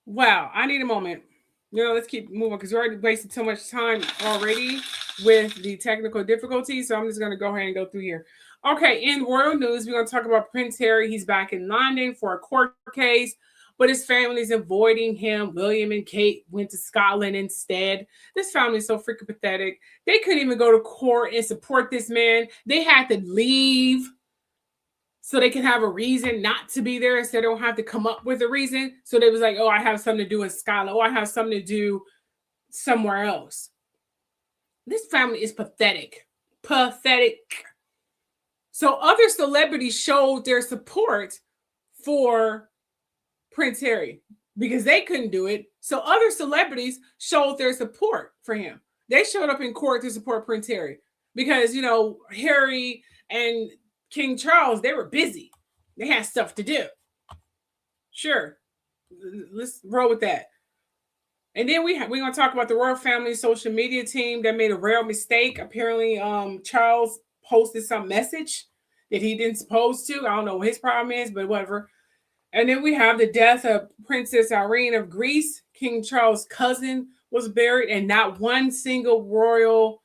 B: Wow. I need a moment. You know, let's keep moving because we already wasted too much time already with the technical difficulties. So I'm just going to go ahead and go through here. Okay, in royal news, we're going to talk about Prince Harry. He's back in London for a court case, but his family's avoiding him. William and Kate went to Scotland instead. This family is so freaking pathetic. They couldn't even go to court and support this man. They had to leave so they can have a reason not to be there, so they don't have to come up with a reason. So they was like, oh, I have something to do in Scotland. Oh, I have something to do somewhere else. This family is pathetic. Pathetic. So other celebrities showed their support for Prince Harry because they couldn't do it. So other celebrities showed their support for him. They showed up in court to support Prince Harry because, you know, Harry and King Charles, they were busy. They had stuff to do. Sure. Let's roll with that. And then we're going to talk about the royal family social media team that made a rare mistake. Apparently, Charles posted some message that he didn't supposed to. I don't know what his problem is, but whatever. And then we have the death of Princess Irene of Greece. King Charles' cousin was buried, and not one single royal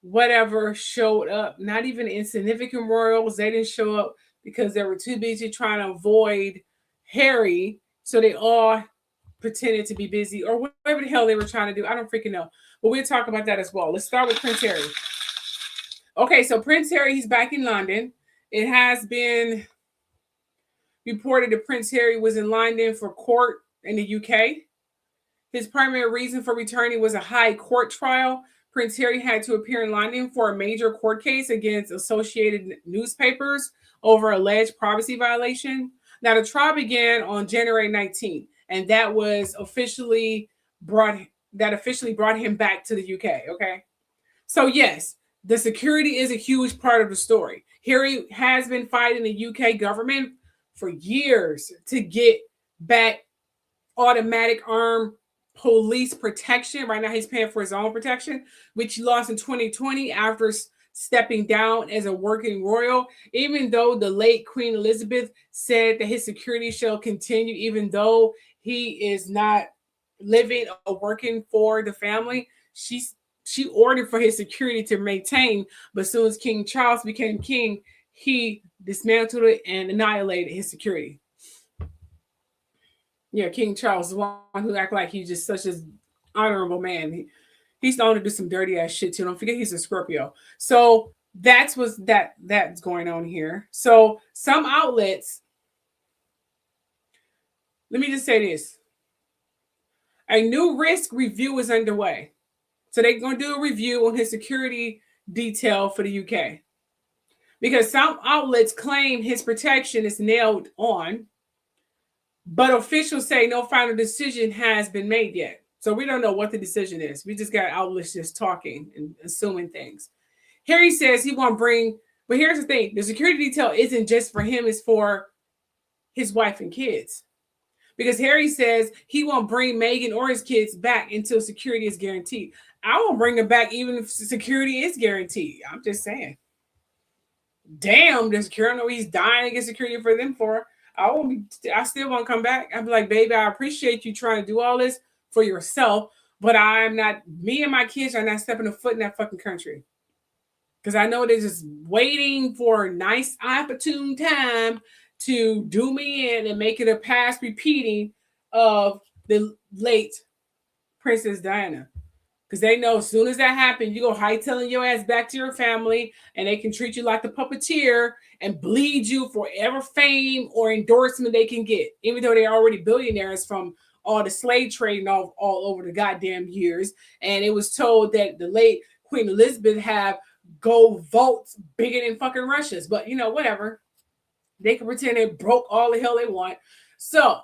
B: whatever showed up. Not even insignificant royals. They didn't show up because they were too busy trying to avoid Harry. So they all pretended to be busy or whatever the hell they were trying to do. I don't freaking know. But we'll talk about that as well. Let's start with Prince Harry. Okay, so Prince Harry, he's back in London. It has been reported that Prince Harry was in London for court in the UK. His primary reason for returning was a high court trial. Prince Harry had to appear in London for a major court case against Associated Newspapers over alleged privacy violation. Now, the trial began on January 19th, and that officially brought him back to the UK, okay? So, yes, the security is a huge part of the story. Harry has been fighting the UK government for years to get back automatic armed police protection. Right now, he's paying for his own protection, which he lost in 2020 after stepping down as a working royal, even though the late Queen Elizabeth said that his security shall continue, even though he is not living or working for the family. She ordered for his security to maintain, but as soon as King Charles became king, he dismantled it and annihilated his security. Yeah, King Charles, the one who act like he's just such an honorable man. He's known to do some dirty ass shit too. Don't forget he's a Scorpio. So that's going on here. So some outlets, let me just say this. A new risk review is underway. So they're going to do a review on his security detail for the UK. Because some outlets claim his protection is nailed on, but officials say no final decision has been made yet. So we don't know what the decision is. We just got outlets just talking and assuming things. Harry says he won't bring, but here's the thing. The security detail isn't just for him, it's for his wife and kids. Because Harry says he won't bring Meghan or his kids back until security is guaranteed. I won't bring them back even if security is guaranteed. I'm just saying. Damn, the security know he's dying to get security for them for. I still won't come back. I'd be like, baby, I appreciate you trying to do all this for yourself, but me and my kids are not stepping a foot in that fucking country. Because I know they're just waiting for a nice opportune time to do me in and make it a past repeating of the late Princess Diana. Because they know as soon as that happens, you go hightailing your ass back to your family and they can treat you like the puppeteer and bleed you for ever fame or endorsement they can get. Even though they're already billionaires from all the slave trading all over the goddamn years. And it was told that the late Queen Elizabeth have gold vaults bigger than fucking Russia's. But, whatever. They can pretend they broke all the hell they want. So,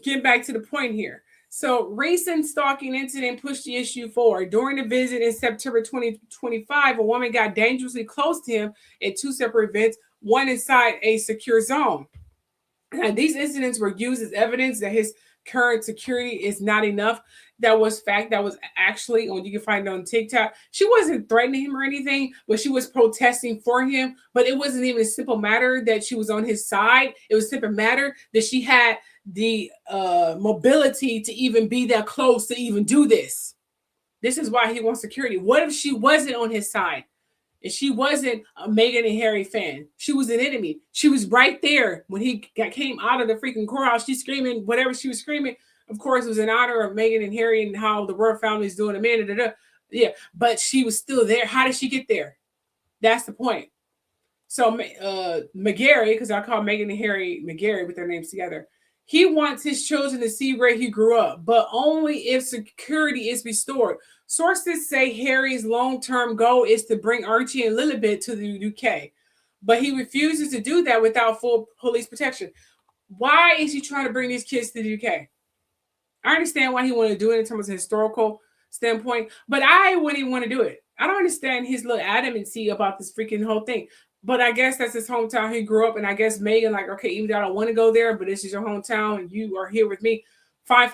B: getting back to the point here. So, recent stalking incident pushed the issue forward. During the visit in September 2025, a woman got dangerously close to him at two separate events, one inside a secure zone. And these incidents were used as evidence that his current security is not enough. That was actually you can find it on TikTok. She wasn't threatening him or anything, but she was protesting for him. But it wasn't even a simple matter that she was on his side. It was a simple matter that she had the mobility to even be that close to even do this. This is why he wants security. What if she wasn't on his side? And she wasn't a Meghan and Harry fan. She was an enemy. She was right there when he came out of the freaking courthouse. She's screaming whatever she was screaming. Of course, it was in honor of Meghan and Harry and how the royal family is doing a man. Yeah, but she was still there. How did she get there? That's the point. So McGarry, because I call Meghan and Harry McGarry with their names together, he wants his children to see where he grew up, but only if security is restored. Sources say Harry's long-term goal is to bring Archie and Lilibet to the UK, but he refuses to do that without full police protection. Why is he trying to bring these kids to the UK? I understand why he wanted to do it in terms of historical standpoint, but I wouldn't even want to do it. I don't understand his little adamancy about this freaking whole thing. But I guess that's his hometown. He grew up, and I guess Meghan, like, okay, even though I don't want to go there, but this is your hometown, and you are here with me. Fine.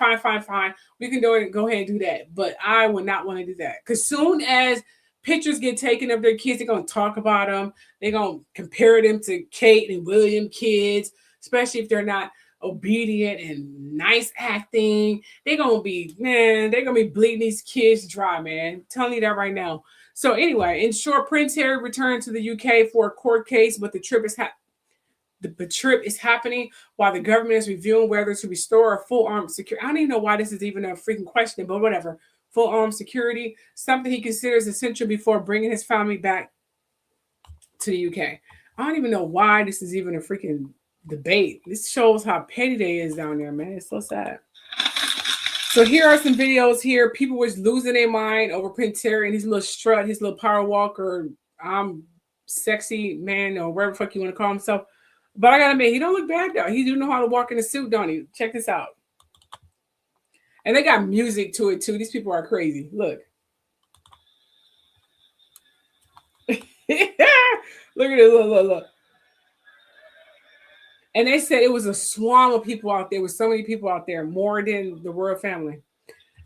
B: We can go ahead and do that. But I would not want to do that. Because soon as pictures get taken of their kids, they're going to talk about them. They're going to compare them to Kate and William kids, especially if they're not obedient and nice acting. They're going to be bleeding these kids dry, man. I'm telling you that right now. So anyway, in short, Prince Harry returned to the UK for a court case, but the trip is happening while the government is reviewing whether to restore a full armed security. I don't even know why this is even a freaking question, but whatever. Full armed security, something he considers essential before bringing his family back to the UK. I don't even know why this is even a freaking debate. This shows how petty they is down there, man. It's so sad. So here are some videos here. People was losing their mind over Prince Harry and his little strut, his little power walk, or sexy man, or whatever the fuck you want to call himself. But I gotta admit, he don't look bad though. He do know how to walk in a suit, don't he? Check this out. And they got music to it too. These people are crazy. Look. Look at it. Look. And they said it was a swarm of people out there. With so many people out there, more than the royal family.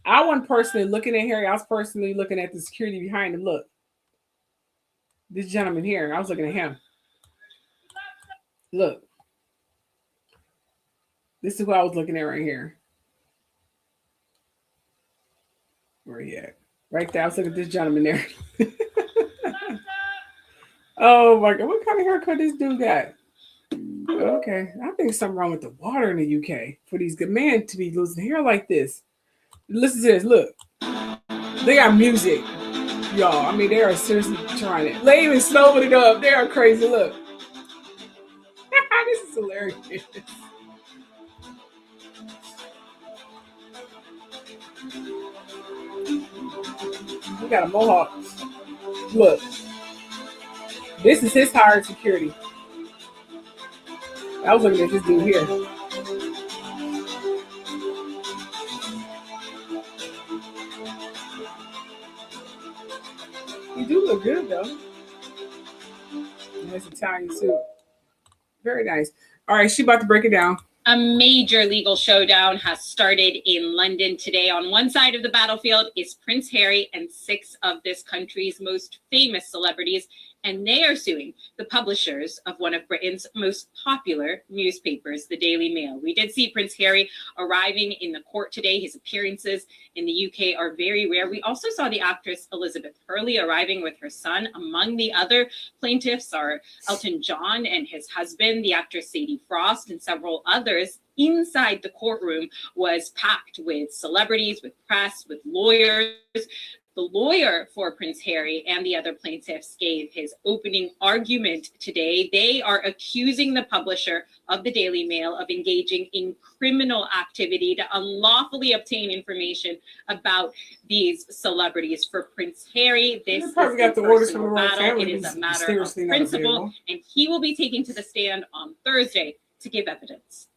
B: I wasn't personally looking at Harry. I was personally looking at the security behind him. Look. This gentleman here. I was looking at him. Look. This is what I was looking at right here. Where he at? Right there. I was looking at this gentleman there. Oh my God. What kind of haircut this dude got? Okay. I think something wrong with the water in the UK for these good men to be losing hair like this. Listen to this. Look. They got music. Y'all. I mean, they are seriously trying it. They even slowed it up. They are crazy. Look. This is hilarious. We got a mohawk. Look. This is his hired security. I was looking at this dude here. You do look good though. Nice Italian suit. Very nice. All right, she about to break it down.
J: A major legal showdown has started in London today. On one side of the battlefield is Prince Harry and 6 of this country's most famous celebrities, and they are suing the publishers of one of Britain's most popular newspapers, the Daily Mail. We did see Prince Harry arriving in the court today. His appearances in the UK are very rare. We also saw the actress Elizabeth Hurley arriving with her son. Among the other plaintiffs are Elton John and his husband, the actress Sadie Frost, and several others. Inside the courtroom was packed with celebrities, with press, with lawyers. The lawyer for Prince Harry and the other plaintiffs gave his opening argument today. They are accusing the publisher of the Daily Mail of engaging in criminal activity to unlawfully obtain information about these celebrities. For Prince Harry, this is a personal battle. It is a matter of principle, and he will be taking to the stand on Thursday to give evidence.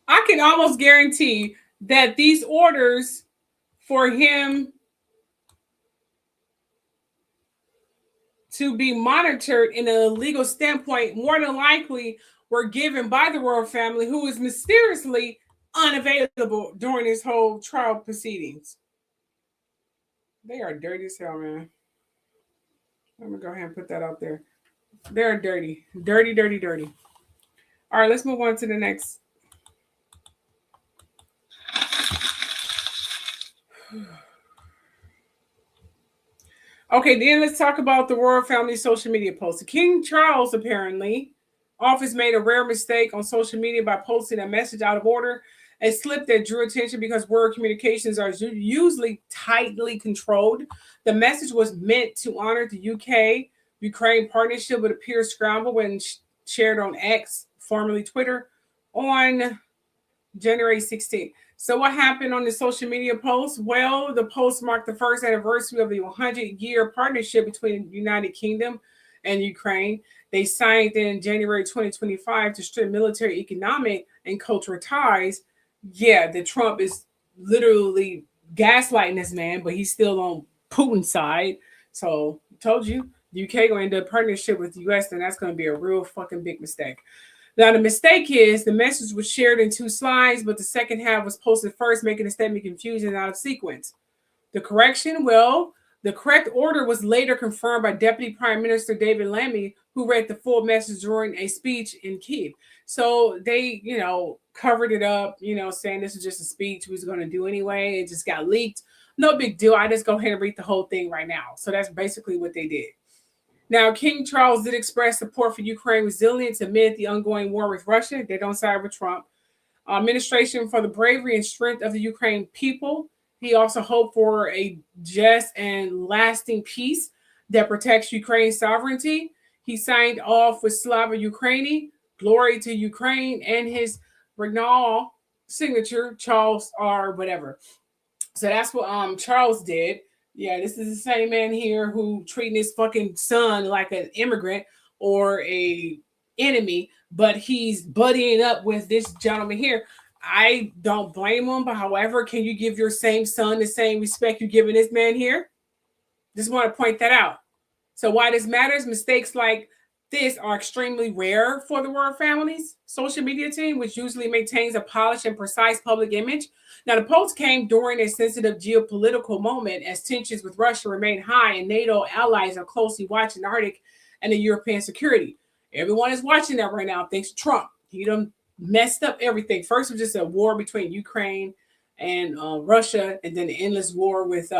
B: I can almost guarantee that these orders for him to be monitored in a legal standpoint more than likely were given by the royal family, who is mysteriously unavailable during this whole trial proceedings. They are dirty as hell, man. I'm gonna go ahead and put that out there. They're dirty. Dirty, dirty, dirty. All right, let's move on to the next. Okay, then let's talk about the royal family social media posts. King Charles, apparently, office made a rare mistake on social media by posting a message out of order, a slip that drew attention because word communications are usually tightly controlled. The message was meant to honor the UK-Ukraine partnership, but appears scrambled when shared on X, formerly Twitter, on January 16th. So what happened on the social media post? Well, the post marked the first anniversary of the 100-year partnership between the United Kingdom and Ukraine. They signed in January 2025 to strengthen military, economic, and cultural ties. Yeah, the Trump is literally gaslighting this man, but he's still on Putin's side. So I told you, the UK going to end up partnership with the US, and that's going to be a real fucking big mistake. Now, the mistake is the message was shared in 2 slides, but the second half was posted first, making the statement confusing and out of sequence. The correction, well, the correct order was later confirmed by Deputy Prime Minister David Lammy, who read the full message during a speech in Kyiv. So they, covered it up, saying this is just a speech we was going to do anyway. It just got leaked. No big deal. I just go ahead and read the whole thing right now. So that's basically what they did. Now, King Charles did express support for Ukraine resilience amid the ongoing war with Russia. They don't side with Trump. Administration for the bravery and strength of the Ukraine people. He also hoped for a just and lasting peace that protects Ukraine's sovereignty. He signed off with Slava Ukraini, glory to Ukraine, and his Regnal signature, Charles R. whatever. So that's what Charles did. Yeah, this is the same man here who treating his fucking son like an immigrant or a enemy, but he's buddying up with this gentleman here. I don't blame him, but however, can you give your same son the same respect you're giving this man here? Just want to point that out. So why this matters, mistakes like this are extremely rare for the royal family's social media team, which usually maintains a polished and precise public image. Now, the post came during a sensitive geopolitical moment as tensions with Russia remain high and NATO allies are closely watching the Arctic and the European security. Everyone is watching that right now thanks to Trump. He done messed up everything. First, it was just a war between Ukraine and Russia, and then the endless war with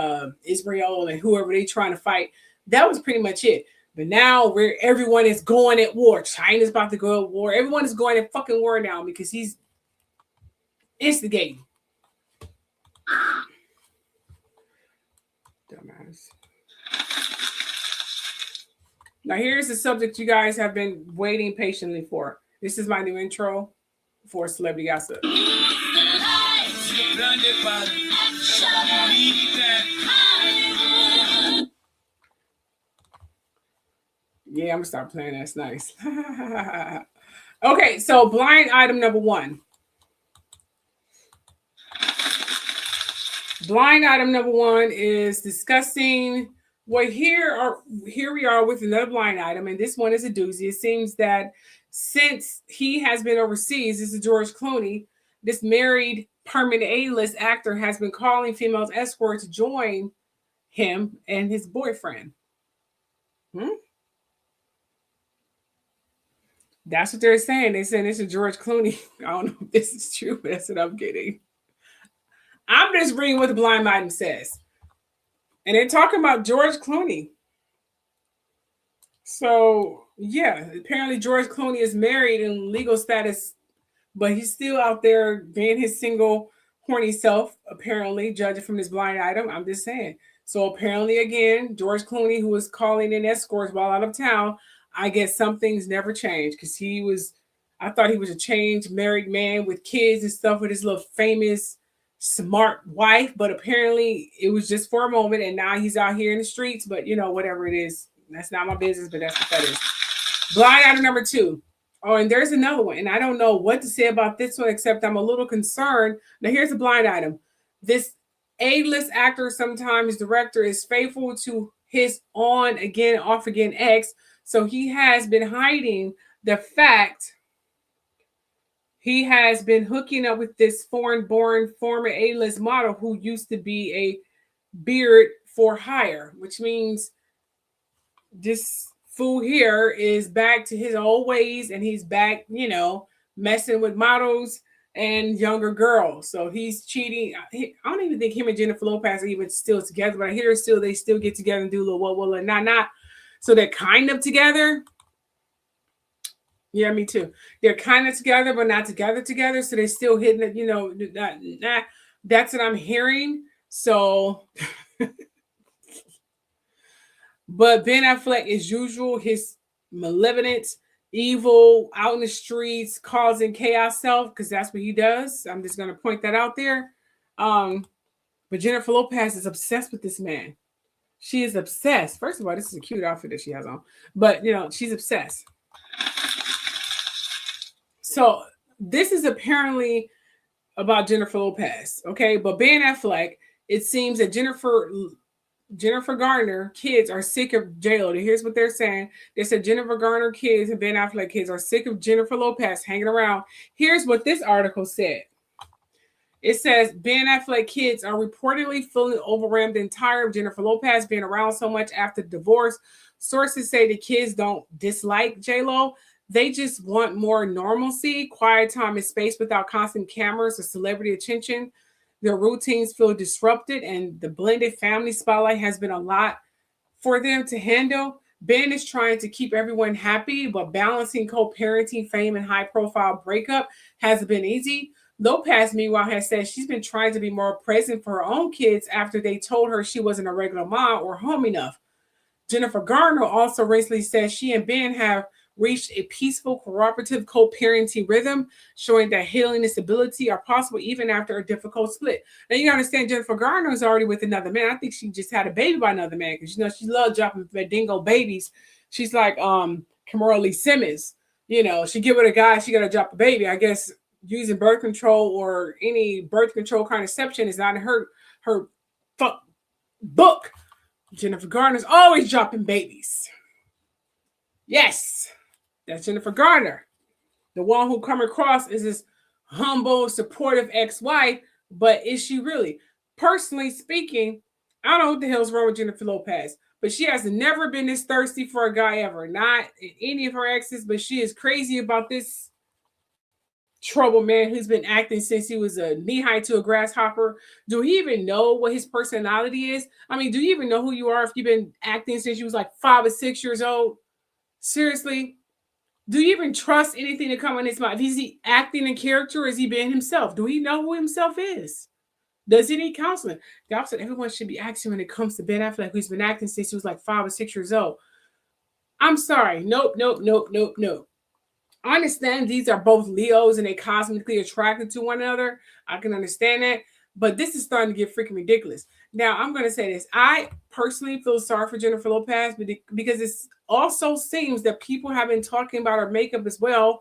B: Israel and whoever they trying to fight. That was pretty much it. But now everyone is going at war. China's about to go at war. Everyone is going at fucking war now because he's instigating. Dumbass. Now here's the subject you guys have been waiting patiently for. This is my new intro for Celebrity Gossip. Yeah, I'm gonna start playing. That's nice. Okay, so blind item number one. Blind item number one is discussing. Well, here we are with another blind item, and this one is a doozy. It seems that since he has been overseas, this is George Clooney, this married permanent A-list actor has been calling female escorts to join him and his boyfriend. That's what they're saying. They're saying this is George Clooney. I don't know if this is true, but that's what I'm getting. I'm just reading what the blind item says. And they're talking about George Clooney. So, yeah, apparently George Clooney is married in legal status, but he's still out there being his single, horny self, apparently, judging from this blind item. I'm just saying. So apparently, again, George Clooney, who was calling in escorts while out of town, I guess some things never changed because I thought he was a changed married man with kids and stuff with his little famous, smart wife, but apparently it was just for a moment, and now he's out here in the streets, but whatever it is, that's not my business, but that's what that is. Blind item number two. Oh, and there's another one, and I don't know what to say about this one, except I'm a little concerned. Now, here's the blind item. This A-list actor, sometimes director, is faithful to his on-again, off-again ex, so he has been hiding the fact he has been hooking up with this foreign-born former A-list model who used to be a beard for hire, which means this fool here is back to his old ways, and he's back, messing with models and younger girls. So he's cheating. I don't even think him and Jennifer Lopez are even still together, but I hear they still get together and do a little what, not. So they're kind of together. Yeah, me too. They're kind of together, but not together. So they're still hitting it, that's what I'm hearing. So, but Ben Affleck, as usual, his malevolent, evil, out in the streets, causing chaos self, because that's what he does. I'm just going to point that out there. But Jennifer Lopez is obsessed with this man. She is obsessed. First of all, this is a cute outfit that she has on, but she's obsessed. So this is apparently about Jennifer Lopez, okay? But Ben Affleck, it seems that Jennifer Garner kids are sick of J-Lo. Here's what they're saying. They said Jennifer Garner kids and Ben Affleck kids are sick of Jennifer Lopez hanging around. Here's what this article said. It says Ben Affleck kids are reportedly feeling overwhelmed and tired of Jennifer Lopez being around so much after the divorce. Sources say the kids don't dislike J-Lo. They just want more normalcy, quiet time and space without constant cameras or celebrity attention. Their routines feel disrupted, and the blended family spotlight has been a lot for them to handle. Ben is trying to keep everyone happy, but balancing co-parenting, fame, and high-profile breakup hasn't been easy. Lopez, meanwhile, has said she's been trying to be more present for her own kids after they told her she wasn't a regular mom or home enough. Jennifer Garner also recently said she and Ben have reached a peaceful, cooperative co-parenting rhythm, showing that healing and stability are possible even after a difficult split. Now, you understand Jennifer Garner is already with another man. I think she just had a baby by another man because, she loves dropping dingo babies. She's like Kimora Lee Simmons. She get with a guy, she got to drop a baby. I guess using birth control or any birth control contraception is not in her book. Jennifer Garner's always dropping babies. Yes. That's Jennifer Garner, the one who come across as this humble, supportive ex-wife, but is she really? Personally speaking, I don't know what the hell's wrong with Jennifer Lopez, but she has never been this thirsty for a guy ever. Not any of her exes, but she is crazy about this troubled man who's been acting since he was a knee-high to a grasshopper. Do he even know what his personality is? I mean, do you even know who you are if you've been acting since you was like 5 or 6 years old? Seriously? Do you even trust anything to come in his mouth? Is he acting in character or is he being himself? Do he know who himself is? Does he need counseling? The opposite, everyone should be acting when it comes to Ben Affleck, who's been acting since he was like 5 or 6 years old. I'm sorry. Nope. I understand these are both Leos and they cosmically attracted to one another. I can understand that. But this is starting to get freaking ridiculous. Now, I'm going to say this. I personally feel sorry for Jennifer Lopez because it also seems that people have been talking about her makeup as well.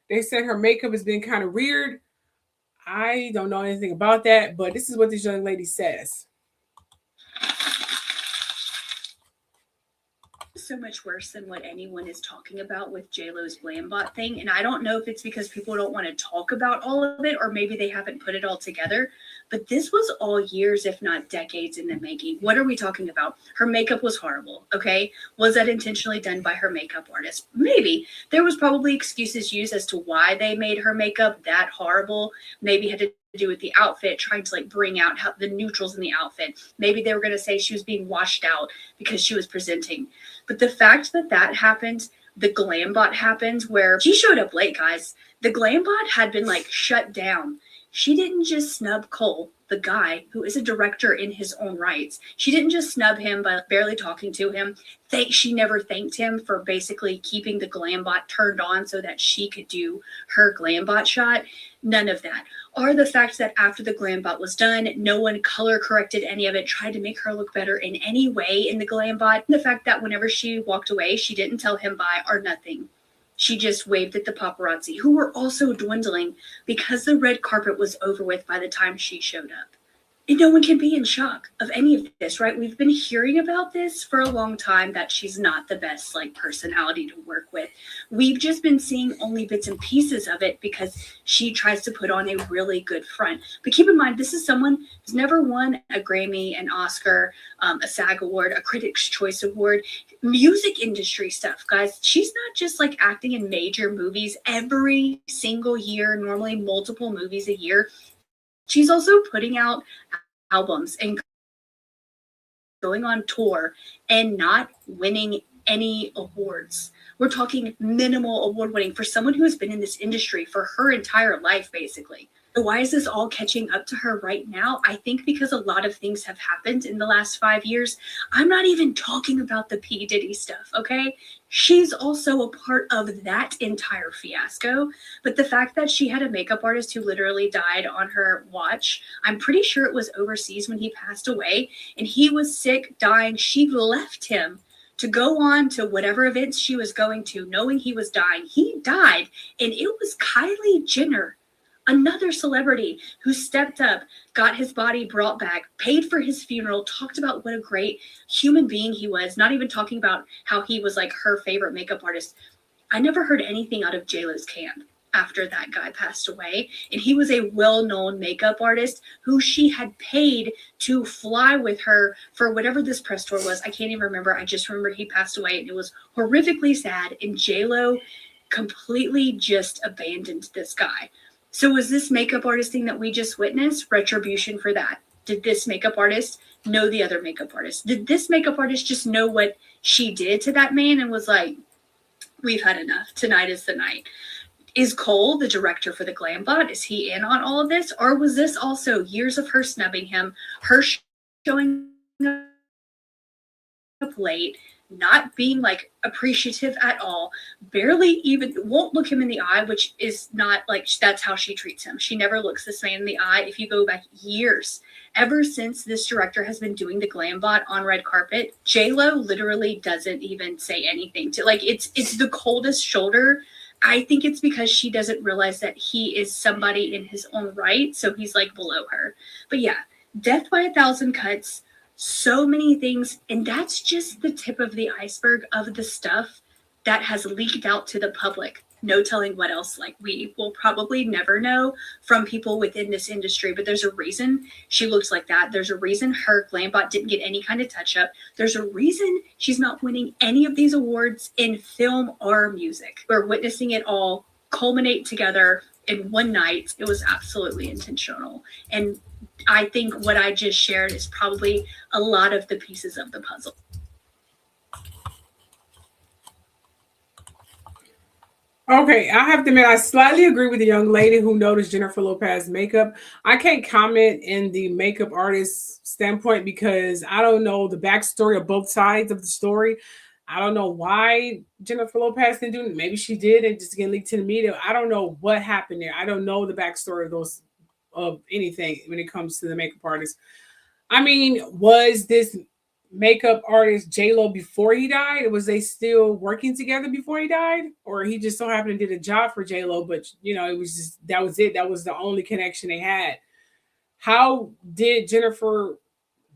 B: They said her makeup has been kind of weird. I don't know anything about that, but this is what this young lady says.
K: So much worse than what anyone is talking about with JLo's Glambot thing. And I don't know if it's because people don't want to talk about all of it or maybe they haven't put it all together. But this was all years, if not decades in the making. What are we talking about? Her makeup was horrible, okay? Was that intentionally done by her makeup artist? Maybe. There was probably excuses used as to why they made her makeup that horrible. Maybe had to do with the outfit, trying to like bring out the neutrals in the outfit. Maybe they were going to say she was being washed out because she was presenting. But the fact that that happened, the Glambot happened where she showed up late, guys. The Glambot had been like shut down. She didn't just snub Cole, the guy who is a director in his own rights. She didn't just snub him by barely talking to him. She never thanked him for basically keeping the Glambot turned on so that she could do her Glambot shot. None of that. Or the fact that after the Glambot was done, no one color corrected any of it, tried to make her look better in any way in the Glambot. The fact that whenever she walked away, she didn't tell him bye or nothing. She just waved at the paparazzi, who were also dwindling because the red carpet was over with by the time she showed up. And no one can be in shock of any of this, right? We've been hearing about this for a long time, that she's not the best personality to work with. We've just been seeing only bits and pieces of it because she tries to put on a really good front. But keep in mind, this is someone who's never won a Grammy, an Oscar, a SAG award, a Critics' Choice Award, music industry stuff, guys. She's not just acting in major movies every single year, normally multiple movies a year. She's also putting out albums and going on tour and not winning any awards. We're talking minimal award winning for someone who has been in this industry for her entire life, basically. So why is this all catching up to her right now? I think because a lot of things have happened in the last 5 years. I'm not even talking about the P. Diddy stuff, okay? She's also a part of that entire fiasco. But the fact that she had a makeup artist who literally died on her watch, I'm pretty sure it was overseas when he passed away, and he was sick, dying. She left him to go on to whatever events she was going to, knowing he was dying. He died, and it was Kylie Jenner, another celebrity who stepped up, got his body brought back, paid for his funeral, talked about what a great human being he was, not even talking about how he was her favorite makeup artist. I never heard anything out of JLo's camp after that guy passed away. And he was a well-known makeup artist who she had paid to fly with her for whatever this press tour was. I can't even remember. I just remember he passed away and it was horrifically sad. And JLo completely just abandoned this guy. So was this makeup artist thing that we just witnessed retribution for that? Did this makeup artist know the other makeup artist? Did this makeup artist just know what she did to that man and was like, we've had enough. Tonight is the night. Is Cole, the director for the Glambot, is he in on all of this? Or was this also years of her snubbing him, her showing up late, not being appreciative at all, barely even won't look him in the eye, which is not that's how she treats him. She never looks this man in the eye. If you go back years, ever since this director has been doing the Glambot on red carpet, JLo literally doesn't even say anything to it's the coldest shoulder. I think it's because she doesn't realize that he is somebody in his own right. So he's below her. But yeah, death by 1,000 cuts. So many things, and that's just the tip of the iceberg of the stuff that has leaked out to the public. No telling what else. We will probably never know from people within this industry, but there's a reason she looks like that. There's a reason her Glambot didn't get any kind of touch up. There's a reason she's not winning any of these awards in film or music. We're witnessing it all culminate together in one night. It was absolutely intentional. And I think what I just shared is probably a lot of the pieces of the puzzle.
B: Okay, I have to admit, I slightly agree with the young lady who noticed Jennifer Lopez's makeup. I can't comment in the makeup artist standpoint because I don't know the backstory of both sides of the story. I don't know why Jennifer Lopez didn't do it. Maybe she did and just get leaked to the media. I don't know what happened there. I don't know the backstory of anything when it comes to the makeup artist. I mean, was this makeup artist J-Lo before he died? Was they still working together before he died? Or he just so happened to did a job for J-Lo, but it was just, that was it. That was the only connection they had. How did Jennifer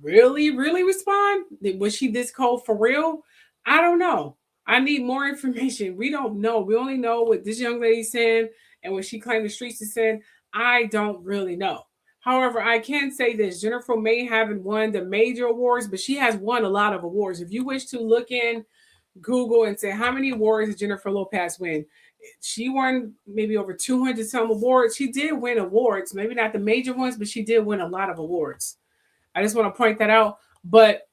B: really respond? Was she this cold for real? I don't know. I need more information. We don't know. We only know what this young lady said and what she claimed the streets had said. I don't really know. However, I can say this. Jennifer may haven't won the major awards, but she has won a lot of awards. If you wish to look in Google and say, how many awards did Jennifer Lopez win? She won maybe over 200 some awards. She did win awards, maybe not the major ones, but she did win a lot of awards. I just want to point that out. But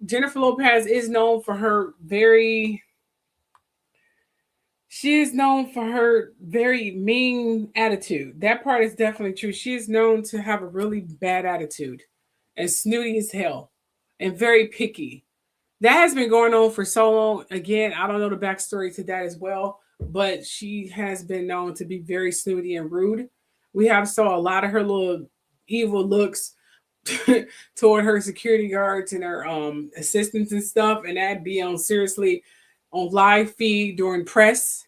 B: Jennifer Lopez is known for her very mean attitude. That part is definitely true. She is known to have a really bad attitude and snooty as hell and very picky. That has been going on for so long. Again, I don't know the backstory to that as well, but she has been known to be very snooty and rude. We have saw a lot of her little evil looks toward her security guards and her assistants and stuff, and that'd be on live feed during press.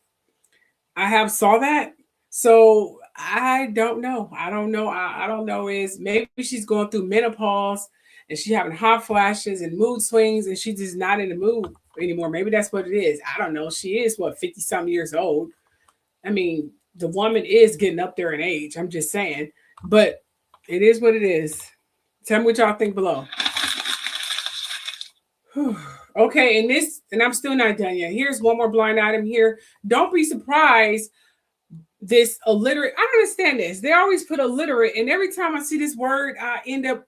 B: I have saw that. So I don't know. I don't know is maybe she's going through menopause and she's having hot flashes and mood swings and she's just not in the mood anymore. Maybe that's what it is. I don't know. She is 50 some years old. I mean, the woman is getting up there in age. I'm just saying, but it is what it is. Tell me what y'all think below. Okay, and I'm still not done yet. Here's one more blind item here. Don't be surprised. This illiterate, I don't understand this. They always put illiterate, and every time I see this word, I end up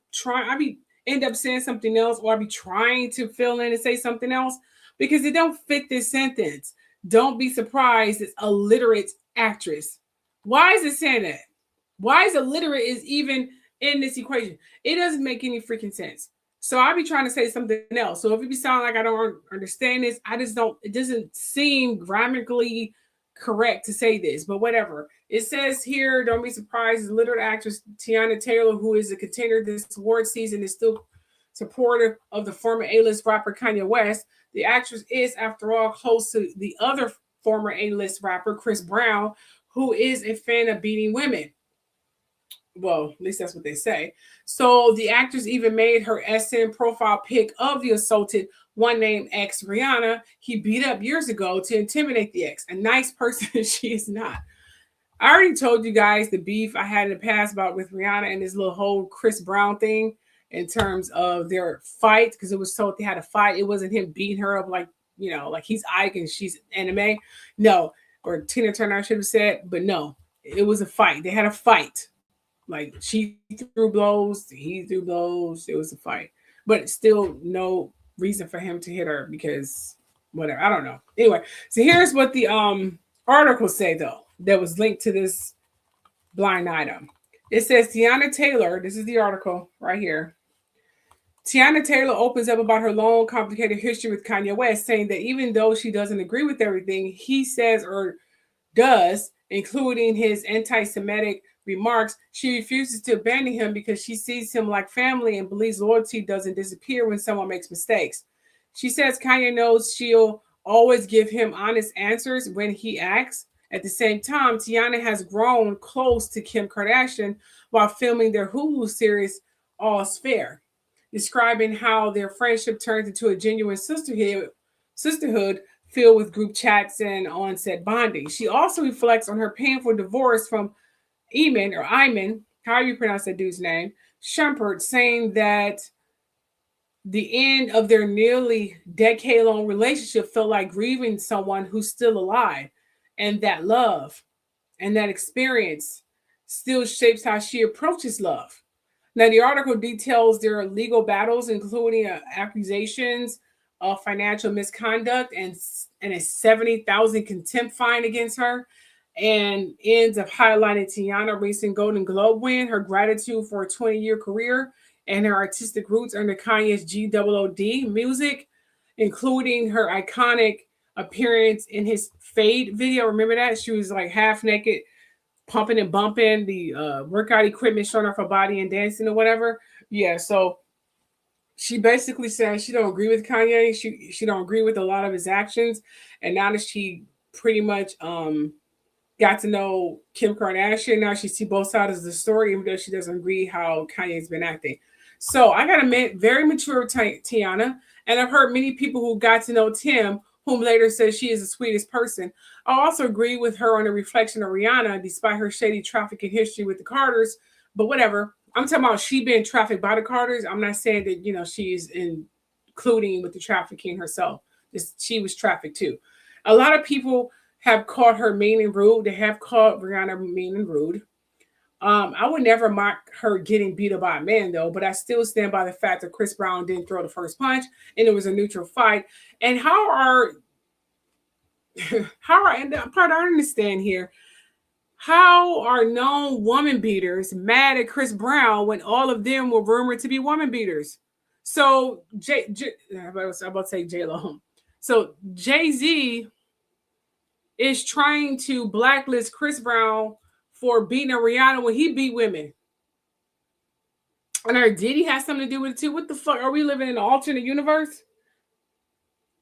B: saying something else, or I be trying to fill in and say something else because it don't fit this sentence. Don't be surprised. It's illiterate actress. Why is it saying that? Why is illiterate is even in this equation? It doesn't make any freaking sense. So I'll be trying to say something else. So if it be sound like I don't understand this, it doesn't seem grammatically correct to say this, but whatever. It says here, don't be surprised, illiterate actress Tayana Taylor, who is a contender this award season, is still supportive of the former A-list rapper Kanye West. The actress is, after all, close to the other former A-list rapper, Chris Brown, who is a fan of beating women. Well, at least that's what they say. So the actress even made her SN profile pic of the assaulted one named ex Rihanna he beat up years ago to intimidate the ex. A nice person she is not. I already told you guys the beef I had in the past about with Rihanna and this little whole Chris Brown thing in terms of their fight, because it was told they had a fight. It wasn't him beating her up like he's Ike and she's anime. No, or Tina Turner should have said, but no, it was a fight. They had a fight. Like she threw blows, he threw blows. It was a fight, but still no reason for him to hit her because whatever. I don't know. Anyway, so here's what the article say though that was linked to this blind item. It says Tayana Taylor. This is the article right here. Tayana Taylor opens up about her long, complicated history with Kanye West, saying that even though she doesn't agree with everything he says or does, including his anti-Semitic remarks, she refuses to abandon him because she sees him like family and believes loyalty doesn't disappear when someone makes mistakes. She says Kanye knows she'll always give him honest answers when he asks. At the same time, Tayana has grown close to Kim Kardashian while filming their Hulu series All's Fair, describing how their friendship turned into a genuine sisterhood filled with group chats and on-set bonding. She also reflects on her painful divorce from Iman, however you pronounce that dude's name, Shumpert, saying that the end of their nearly decade-long relationship felt like grieving someone who's still alive, and that love and that experience still shapes how she approaches love. Now, the article details their legal battles, including accusations of financial misconduct and a 70,000 contempt fine against her, and ends up highlighting Tayana's recent Golden Globe win, her gratitude for a 20-year career, and her artistic roots under Kanye's GOOD music, including her iconic appearance in his Fade video. Remember that? She was like half naked, pumping and bumping the workout equipment, showing off her body and dancing or whatever. Yeah, so she basically said she don't agree with Kanye. She don't agree with a lot of his actions. And now that she pretty much got to know Kim Kardashian, now she see both sides of the story, even though she doesn't agree how Kanye's been acting. So I got a very mature Tayana, and I've heard many people who got to know Tim, whom later said she is the sweetest person. I also agree with her on the reflection of Rihanna, despite her shady trafficking history with the Carters. But whatever. I'm talking about she being trafficked by the Carters. I'm not saying that, you know, she's including with the trafficking herself. She was trafficked too. A lot of people have called her mean and rude. They have called Rihanna mean and rude. I would never mock her getting beat up by a man, though, but I still stand by the fact that Chris Brown didn't throw the first punch and it was a neutral fight. And and the part I understand here, how are known woman beaters mad at Chris Brown when all of them were rumored to be woman beaters? So I was about to say J-Lo. So Jay-Z is trying to blacklist Chris Brown for beating Rihanna when he beat women. And our Diddy has something to do with it too. What the fuck? Are we living in an alternate universe?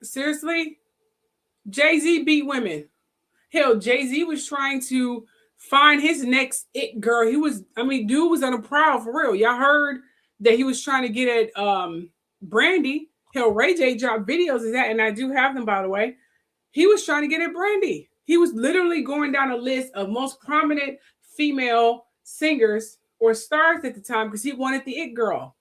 B: Seriously? Jay-Z beat women. Hell, Jay-Z was trying to find his next it girl. Dude was on a prowl for real. Y'all heard that he was trying to get at Brandy. Hell, Ray J dropped videos of that, and I do have them, by the way. He was trying to get at Brandy. He was literally going down a list of most prominent female singers or stars at the time because he wanted the it girl.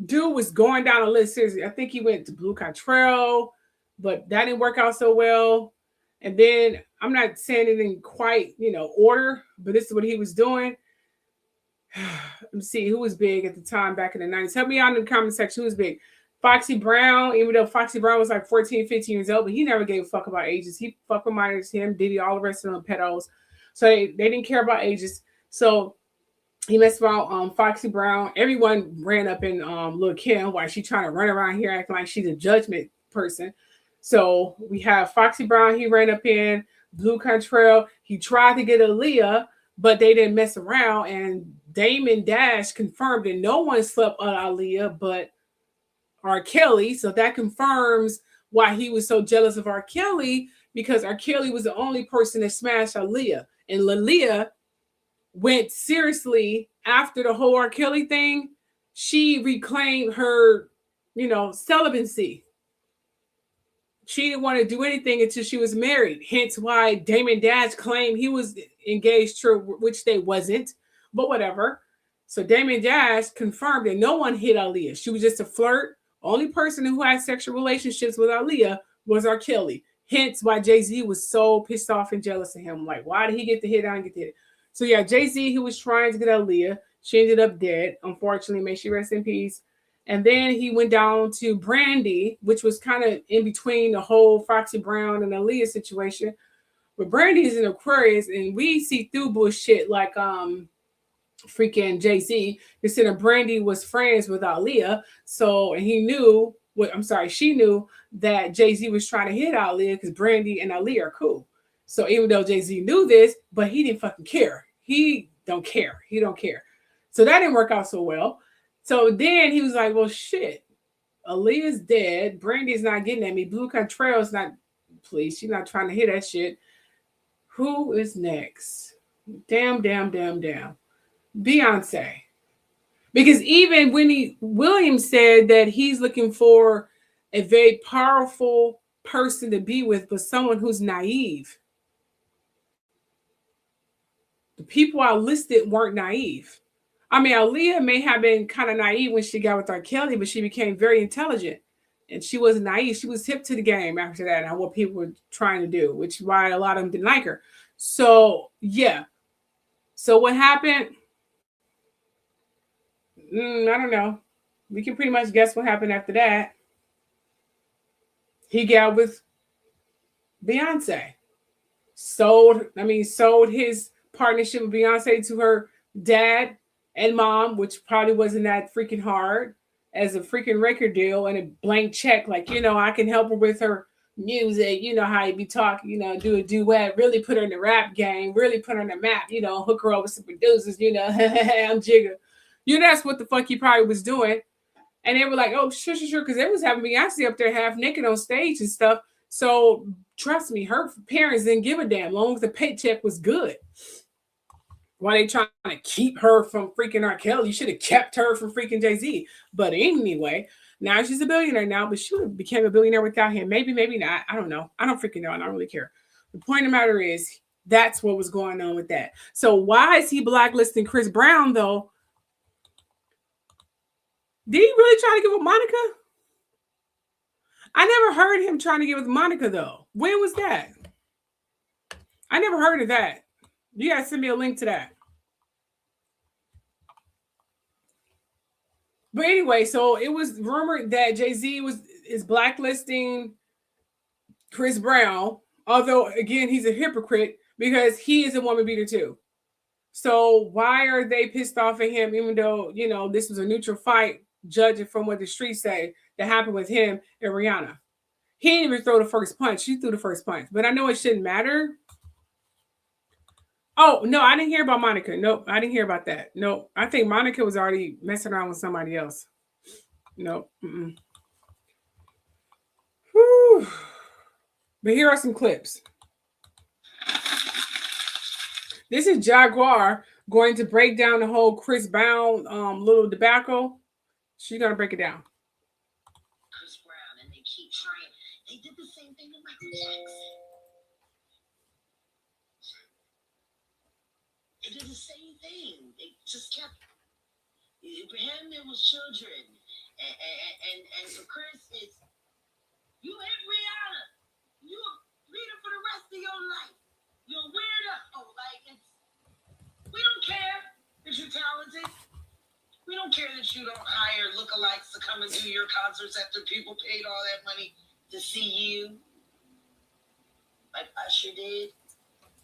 B: Dude was going down a list, seriously. I think he went to Blue Control, but that didn't work out so well. And then I'm not saying it in quite, order, but this is what he was doing. Let me see who was big at the time back in the 90s. Help me out in the comment section. Who was big? Foxy Brown, even though Foxy Brown was like 14, 15 years old, but he never gave a fuck about ages. He fucked with minors, him, Diddy, all the rest of them pedos. So they didn't care about ages. So he messed around Foxy Brown. Everyone ran up in Lil' Kim while she trying to run around here acting like she's a judgment person. So we have Foxy Brown, he ran up in Blue Control. He tried to get Aaliyah, but they didn't mess around. And Damon Dash confirmed that no one slept on Aaliyah but R. Kelly. So that confirms why he was so jealous of R. Kelly, because R. Kelly was the only person that smashed Aaliyah. And Aaliyah went seriously after the whole R. Kelly thing. She reclaimed her, celibacy. She didn't want to do anything until she was married. Hence why Damon Dash claimed he was engaged to her, which they wasn't, but whatever. So Damon Dash confirmed that no one hit Aaliyah. She was just a flirt. Only person who had sexual relationships with Aaliyah was R. Kelly. Hence why Jay-Z was so pissed off and jealous of him. Like, why did he get the hit? I didn't get the hit. So yeah, Jay-Z, he was trying to get Aaliyah. She ended up dead, unfortunately. May she rest in peace. And then he went down to Brandy, which was kind of in between the whole Foxy Brown and Aaliyah situation. But Brandy is an Aquarius, and we see through bullshit like freaking Jay-Z. Considering Brandy was friends with Aaliyah, and she knew that Jay-Z was trying to hit Aaliyah because Brandy and Aaliyah are cool. So even though Jay-Z knew this, but he didn't fucking care. He don't care. So that didn't work out so well. So then he was like, well, shit, Aaliyah's dead. Brandy's not getting at me. Blue Control's not, please, she's not trying to hit that shit. Who is next? Damn. Beyonce. Because even Wendy Williams said that he's looking for a very powerful person to be with, but someone who's naive. The people I listed weren't naive. I mean, Aaliyah may have been kind of naive when she got with R. Kelly, but she became very intelligent. And she wasn't naive. She was hip to the game after that and what people were trying to do, which is why a lot of them didn't like her. So yeah. So what happened? I don't know. We can pretty much guess what happened after that. He got with Beyonce. Sold his partnership with Beyonce to her dad and mom, which probably wasn't that freaking hard, as a freaking record deal and a blank check. Like, I can help her with her music. You know how you be talking, do a duet, really put her in the rap game, really put her on the map, hook her up with some producers, I'm Jigga. That's what the fuck he probably was doing. And they were like, oh, sure, because they was having Beyonce up there half naked on stage and stuff. So trust me, her parents didn't give a damn, long as the paycheck was good. Why they trying to keep her from freaking R. Kelly? You should have kept her from freaking Jay-Z. But anyway, now she's a billionaire now, but she would have became a billionaire without him. Maybe not. I don't know. I don't freaking know. I don't really care. The point of the matter is, that's what was going on with that. So why is he blacklisting Chris Brown, though? Did he really try to get with Monica? I never heard him trying to get with Monica, though. When was that? I never heard of that. You guys send me a link to that. But anyway, so it was rumored that Jay-Z is blacklisting Chris Brown, although, again, he's a hypocrite because he is a woman beater, too. So why are they pissed off at him, even though, this was a neutral fight, judging from what the streets say that happened with him and Rihanna? He didn't even throw the first punch. She threw the first punch. But I know it shouldn't matter. Oh, no, I didn't hear about Monica. Nope, I didn't hear about that. Nope. I think Monica was already messing around with somebody else. Nope. Whew. But here are some clips. This is Jaguar going to break down the whole Chris Brown little debacle. She's going to break it down.
L: Chris Brown, and they keep trying. They did the same thing to Michael Jackson. They did the same thing. They just kept. For him, it was children, and for Chris, it's you hit Rihanna. You a leader for the rest of your life. You're a weirdo. Like we don't care that you're talented. We don't care that you don't hire lookalikes to come and do your concerts after people paid all that money to see you, like Usher did.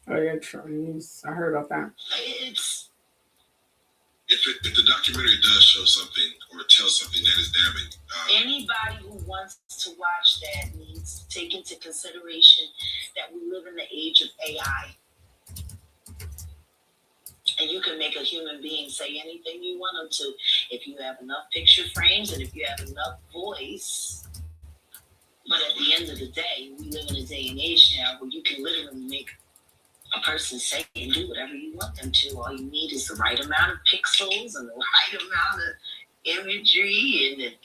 B: Oh yeah, Chinese. I heard about that.
L: It's
G: if the documentary does show something or tell something that is damning,
L: anybody who wants to watch that needs to take into consideration that we live in the age of AI. And you can make a human being say anything you want them to if you have enough picture frames and if you have enough voice. But at the end of the day, we live in a day and age now where you can literally make a person say and do whatever you want them to. All you need is the right amount of pixels and the right amount of imagery, and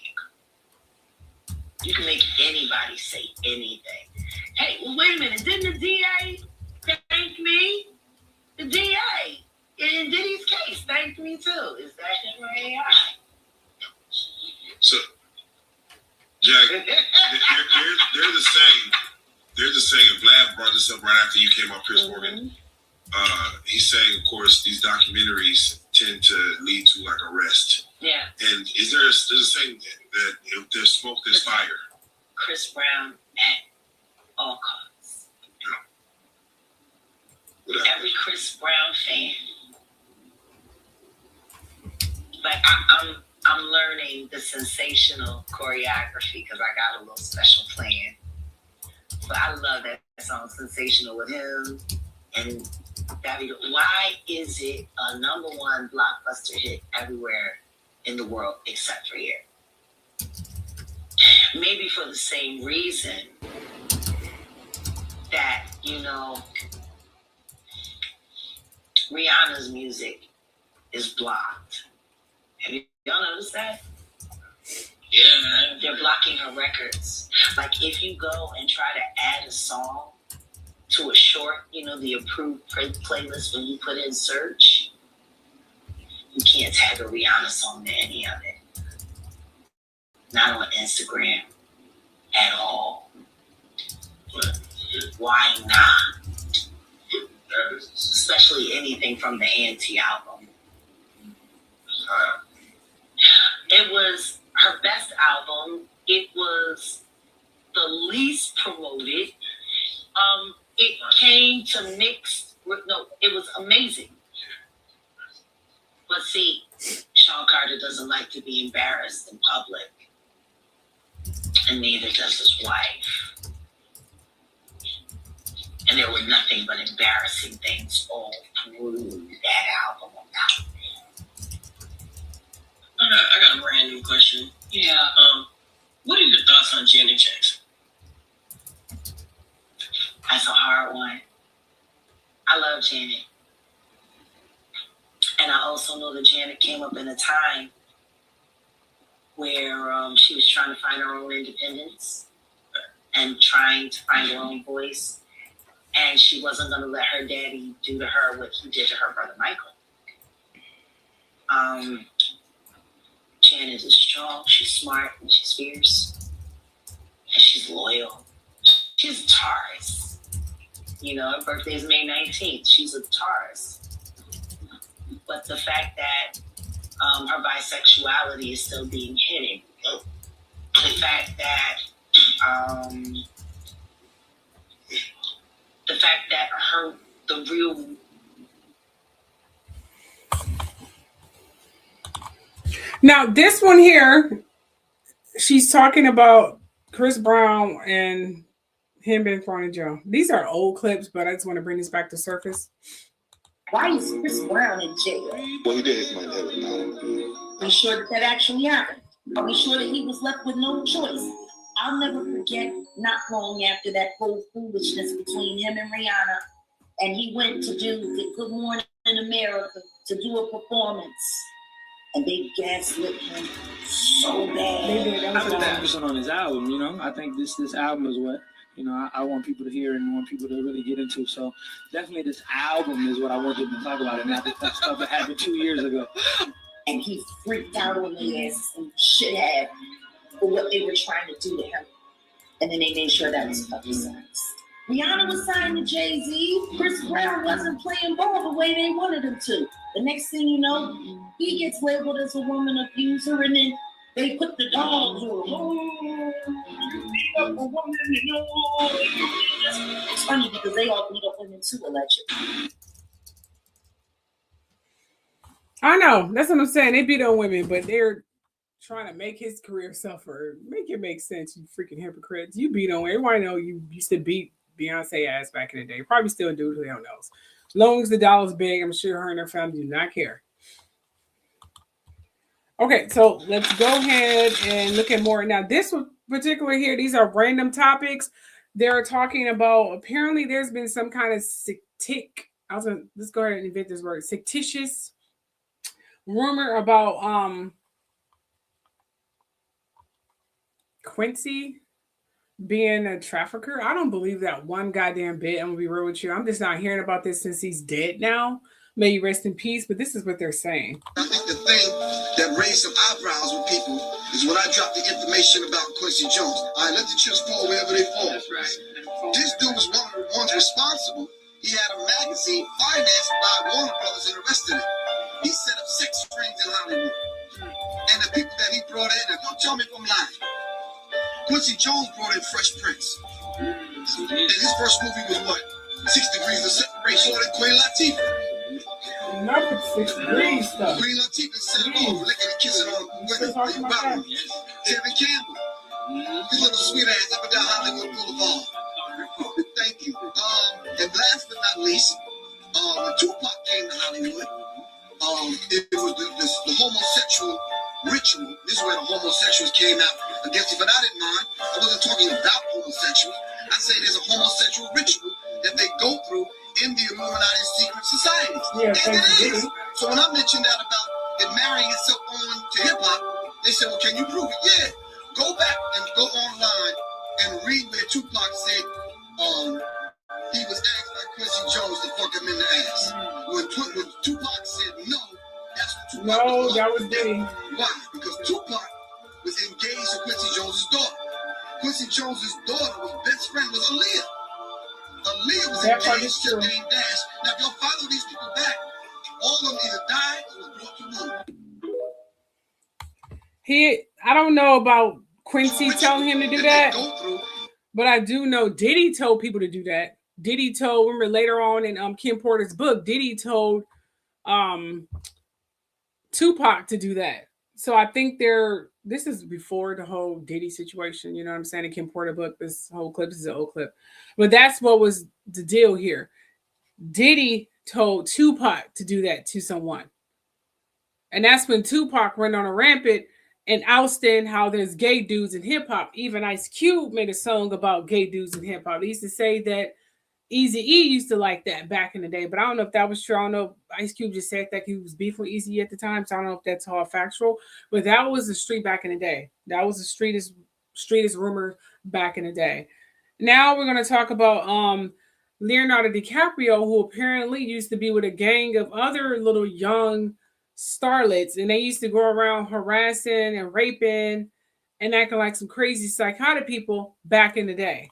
L: you can make anybody say anything. Hey, well, wait a minute. Didn't the DA thank me? The DA in Diddy's case thanked me too. Is that him or AI?
G: So, Jack, they're the same. They're the same. Vlad brought this up right after you came off Chris Morgan. He's saying, of course, these documentaries tend to lead to like arrest.
L: Yeah.
G: And there's a saying that if there's smoke, there's fire.
L: Chris Brown at all costs.
G: Yeah.
L: Every Chris Brown fan. Like I'm learning the sensational choreography because I got a little special plan. But I love that song, Sensational, with him and David. Why is it a number one blockbuster hit everywhere in the world except for here? Maybe for the same reason that, Rihanna's music is blocked. Have y'all noticed that?
G: Yeah.
L: They're blocking her records. Like if you go and try to add a song to a short, the approved playlist when you put in search, you can't tag a Rihanna song to any of it. Not on Instagram at all. Why not? especially anything from the Auntie album. It was her best album. It was the least promoted. It came to mixed. No, it was amazing. But see, Sean Carter doesn't like to be embarrassed in public, and neither does his wife. And there were nothing but embarrassing things all through that album.
I: I got a random question.
L: Yeah.
I: What are your thoughts on Janet Jackson?
L: That's a hard one. I love Janet. And I also know that Janet came up in a time where she was trying to find her own independence and trying to find her own voice. And she wasn't going to let her daddy do to her what he did to her brother Michael. Janet is strong, she's smart, and she's fierce. And she's loyal. She's a Taurus. You know, her birthday is May 19th. She's a Taurus. But the fact that her bisexuality is still being hidden. The fact that the real.
B: Now, this one here, she's talking about Chris Brown and him being thrown in jail. These are old clips, but I just want to bring this back to surface.
M: Why is Chris Brown in jail?
G: Well, he did hit somebody in the head with a
M: Are we sure that actually happened? Are we sure that he was left with no choice? I'll never forget, not long after that whole foolishness between him and Rihanna, and he went to do the Good Morning in America to do a performance, and they gaslit him so bad.
N: I put that emphasis on his album, you know. I think this album is what, you know, I want people to hear and want people to really get into. So definitely this album is what I want people to talk about, and not that stuff that happened 2 years ago.
M: And he freaked out on their asses and should have for what they were trying to do to him. And then they made sure that was publicized. Rihanna was signed to Jay-Z. Chris Brown wasn't playing ball the way they wanted him to. The next thing you know, he gets labeled as a woman abuser, and then they put the dogs on. Oh, you beat up a woman, you know. It's funny because they all beat up women too, allegedly.
B: I know. That's what I'm saying. They beat on women, but they're trying to make his career suffer. Make it make sense, you freaking hypocrites. You beat on women. Everybody know you used to beat Beyonce ass back in the day. Probably still do, who the hell knows. As long as the dollar's big, I'm sure her and her family do not care. Okay, so let's go ahead and look at more. Now, this one particular here, these are random topics. They're talking about, apparently there's been some kind of let's go ahead and invent this word, fictitious rumor about Quincy being a trafficker. I don't believe that one goddamn bit. I'm gonna be real with you. I'm just not hearing about this since he's dead now. May you rest in peace, but this is what they're saying.
G: I think the thing that raised some eyebrows with people is when I dropped the information about Quincy Jones. I let the chips fall wherever they fall.
N: That's right.
G: This dude was one of the ones responsible. He had a magazine financed by Warner Brothers and the rest of it. He set up 6 rings in Hollywood. And the people that he brought in, and don't tell me if I'm lying, Quincy Jones brought in Fresh Prince. And his first movie was what? 6 Degrees of Separation with Queen Latifah.
B: Not the 6 degrees stuff.
G: Queen Latifah set it off, licking and kissing on women. Kevin Campbell. His little sweet ass up and down Hollywood Boulevard. Thank you. And last but not least, when Tupac came to Hollywood, it was the homosexual ritual. This is where the homosexuals came out against it, but I didn't mind. I wasn't talking about homosexuals. I say there's a homosexual ritual that they go through in the Illuminati secret societies.
B: Yeah,
G: and it is. So when I mentioned that about it marrying itself on to hip hop, they said, well, can you prove it? Yeah. Go back and go online and read where Tupac said he was asked by Quincy Jones to fuck him in the ass. When Tupac said no, that's what Tupac was.
B: That was Diddy.
G: Why? Because Tupac was engaged to Quincy Jones' daughter. Quincy Jones' daughter was best friend with Aaliyah. Aaliyah was engaged to Dame Dash. Now, if y'all follow these people back, all of them either died or was brought to ruin.
B: I don't know about Quincy telling him to do that, but I do know Diddy told people to do that. Diddy told, remember later on in Kim Porter's book, Diddy told Tupac to do that. So I think this is before the whole Diddy situation, you know what I'm saying? In Kim Porter book, this whole clip, this is an old clip. But that's what was the deal here. Diddy told Tupac to do that to someone. And that's when Tupac went on a rampant and ousting how there's gay dudes in hip hop. Even Ice Cube made a song about gay dudes in hip hop. He used to say that Eazy-E used to like that back in the day, but I don't know if that was true. I don't know. Ice Cube just said that he was beefing with Eazy-E at the time, so I don't know if that's all factual. But that was the street back in the day. That was the streetest rumor back in the day. Now we're going to talk about Leonardo DiCaprio, who apparently used to be with a gang of other little young starlets, and they used to go around harassing and raping and acting like some crazy psychotic people back in the day.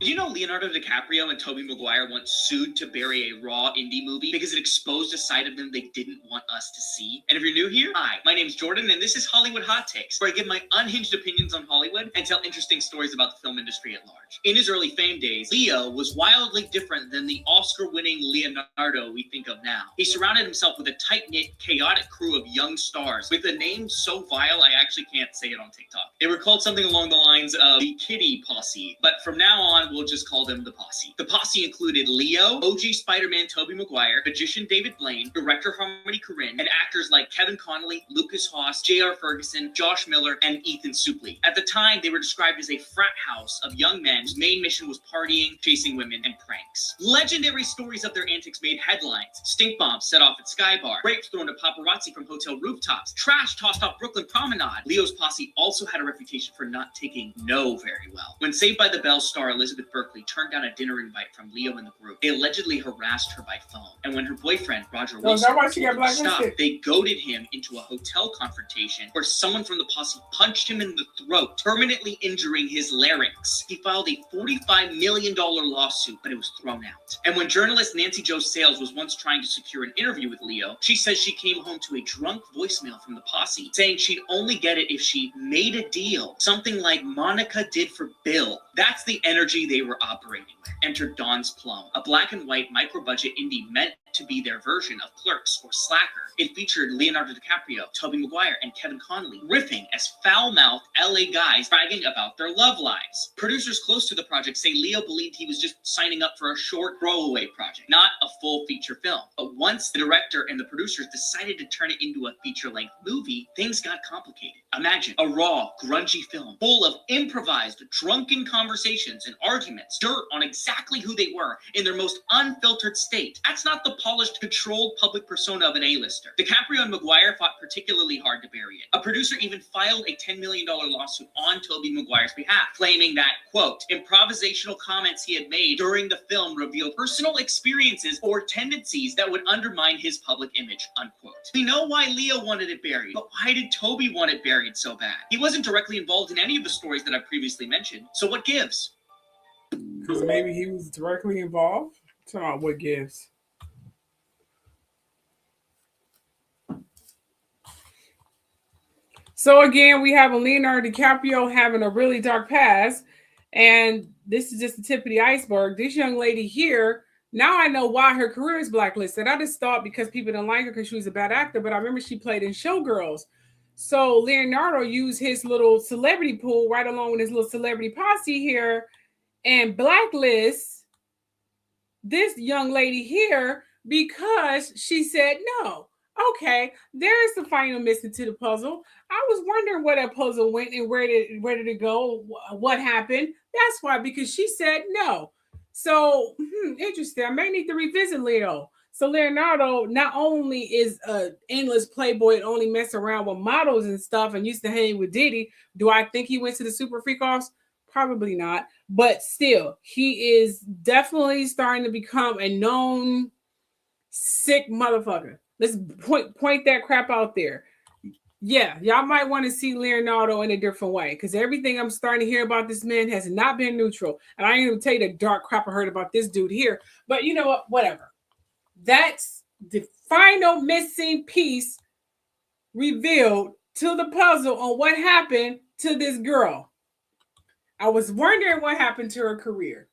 O: Did you know Leonardo DiCaprio and Tobey Maguire once sued to bury a raw indie movie because it exposed a side of them they didn't want us to see? And if you're new here, hi, my name's Jordan, and this is Hollywood Hot Takes, where I give my unhinged opinions on Hollywood and tell interesting stories about the film industry at large. In his early fame days, Leo was wildly different than the Oscar-winning Leonardo we think of now. He surrounded himself with a tight-knit, chaotic crew of young stars with a name so vile I actually can't say it on TikTok. They were called something along the lines of the Kitty Posse, but from now on, we'll just call them the Posse. The Posse included Leo, OG Spider-Man Tobey Maguire, magician David Blaine, director Harmony Korine, and actors like Kevin Connolly, Lucas Haas, J.R. Ferguson, Josh Miller, and Ethan Suplee. At the time, they were described as a frat house of young men whose main mission was partying, chasing women, and pranks. Legendary stories of their antics made headlines. Stink bombs set off at Sky Bar, rapes thrown to paparazzi from hotel rooftops, trash tossed off Brooklyn Promenade. Leo's posse also had a reputation for not taking no very well. When Saved by the Bell star Elizabeth Berkley turned down a dinner invite from Leo and the group, they allegedly harassed her by phone. And when her boyfriend, Roger Wilson, stopped, they goaded him into a hotel confrontation where someone from the posse punched him in the throat, permanently injuring his larynx. He filed a $45 million lawsuit, but it was thrown out. And when journalist Nancy Jo Sales was once trying to secure an interview with Leo, she says she came home to a drunk voicemail from the posse saying she'd only get it if she made a deal, something like Monica did for Bill. That's the energy they were operating with. Enter Dawn's Plum, a black and white micro-budget indie meant to be their version of Clerks or Slacker. It featured Leonardo DiCaprio, Tobey Maguire, and Kevin Connolly riffing as foul-mouthed LA guys bragging about their love lives. Producers close to the project say Leo believed he was just signing up for a short throwaway project, not a full feature film. But once the director and the producers decided to turn it into a feature-length movie, things got complicated. Imagine a raw, grungy film full of improvised, drunken conversations and arguments, dirt on exactly who they were in their most unfiltered state. That's not the polished, controlled public persona of an A-lister. DiCaprio and Maguire fought particularly hard to bury it. A producer even filed a $10 million lawsuit on Tobey Maguire's behalf, claiming that, quote, improvisational comments he had made during the film revealed personal experiences or tendencies that would undermine his public image, unquote. We know why Leo wanted it buried, but why did Tobey want it buried so bad? He wasn't directly involved in any of the stories that I previously mentioned, so what gives?
B: Because maybe he was directly involved? Talking about what gives. So again, we have a Leonardo DiCaprio having a really dark past, and this is just the tip of the iceberg. This young lady here, now I know why her career is blacklisted. I just thought because people didn't like her because she was a bad actor, but I remember she played in Showgirls. So Leonardo used his little celebrity pool right along with his little celebrity posse here and blacklist this young lady here because she said no. Okay, there's the final missing to the puzzle. I was wondering where that puzzle went and where did it go? What happened? That's why, because she said no. So interesting. I may need to revisit Leo. So Leonardo not only is an endless playboy and only mess around with models and stuff and used to hang with Diddy. Do I think he went to the Super Freak-Offs? Probably not. But still, he is definitely starting to become a known sick motherfucker. Let's point that crap out there. Yeah, y'all might want to see Leonardo in a different way because everything I'm starting to hear about this man has not been neutral. And I ain't even tell you the dark crap I heard about this dude here. But you know what? Whatever. That's the final missing piece revealed to the puzzle on what happened to this girl. I was wondering what happened to her career.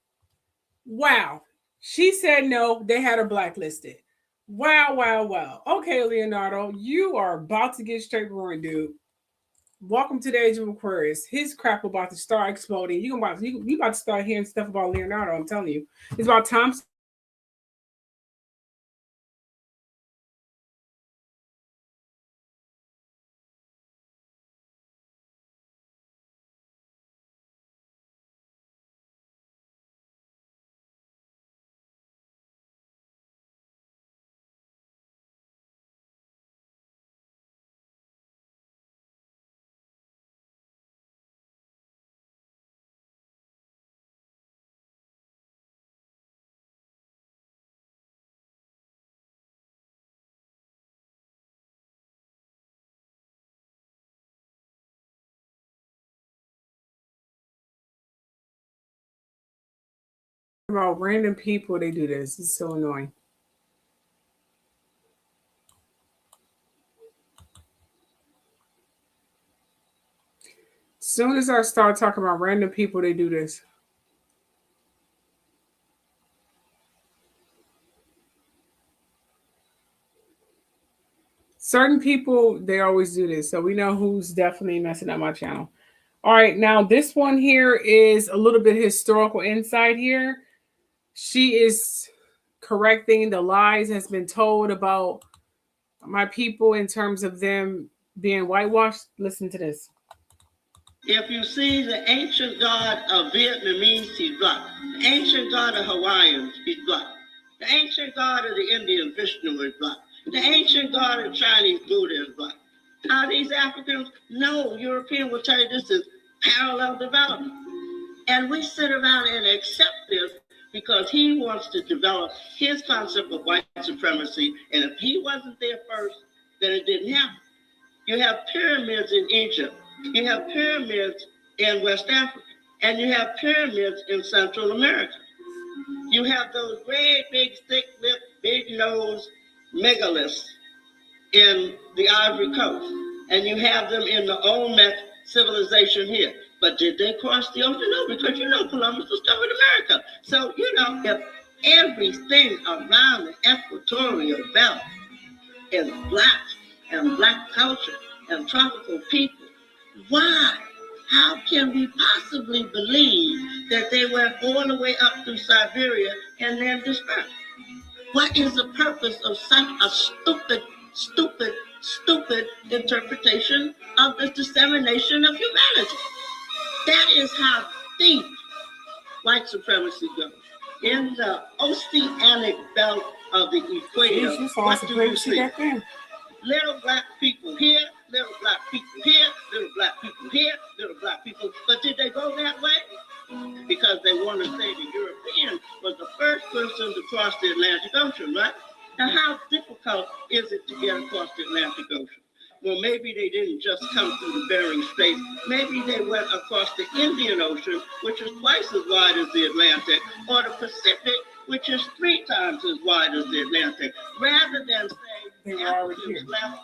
B: Wow. She said no, they had her blacklisted. Wow, wow, wow. Okay, Leonardo, you are about to get straight going, dude. Welcome to the Age of Aquarius. His crap about to start exploding. You about to start hearing stuff about Leonardo, I'm telling you. It's about time. About random people, they do this. It's so annoying. Soon as I start talking about random people, they do this. Certain people, they always do this. So we know who's definitely messing up my channel. All right, now this one here is a little bit historical insight here. She is correcting the lies has been told about my people in terms of them being whitewashed. Listen to this.
P: If you see the ancient god of Vietnamese, he's black. The ancient god of Hawaiians, he's black. The ancient god of the Indian, Vishnu, is black. The ancient god of Chinese, Buddha, is black. Are these Africans? No, European will tell you this is parallel development. And we sit around and accept this because he wants to develop his concept of white supremacy. And if he wasn't there first, then it didn't happen. You have pyramids in Egypt. You have pyramids in West Africa. And you have pyramids in Central America. You have those great, big, thick-lipped, big-nosed megaliths in the Ivory Coast. And you have them in the Olmec civilization here. But did they cross the ocean? No, because Columbus discovered America. So, if everything around the equatorial belt is black and black culture and tropical people, why? How can we possibly believe that they went all the way up through Siberia and then dispersed? What is the purpose of such a stupid interpretation of the dissemination of humanity? That is how deep white supremacy goes. In the oceanic belt of the equator, what do you see? Little black people here, little black people here, little black people here, little black people. But did they go that way? Because they want to say the European was the first person to cross the Atlantic Ocean, right? Now, how difficult is it to get across the Atlantic Ocean? Well, maybe they didn't just come through the Bering Strait. Maybe they went across the Indian Ocean, which is twice as wide as the Atlantic, or the Pacific, which is 3 times as wide as the Atlantic, rather than say Africans left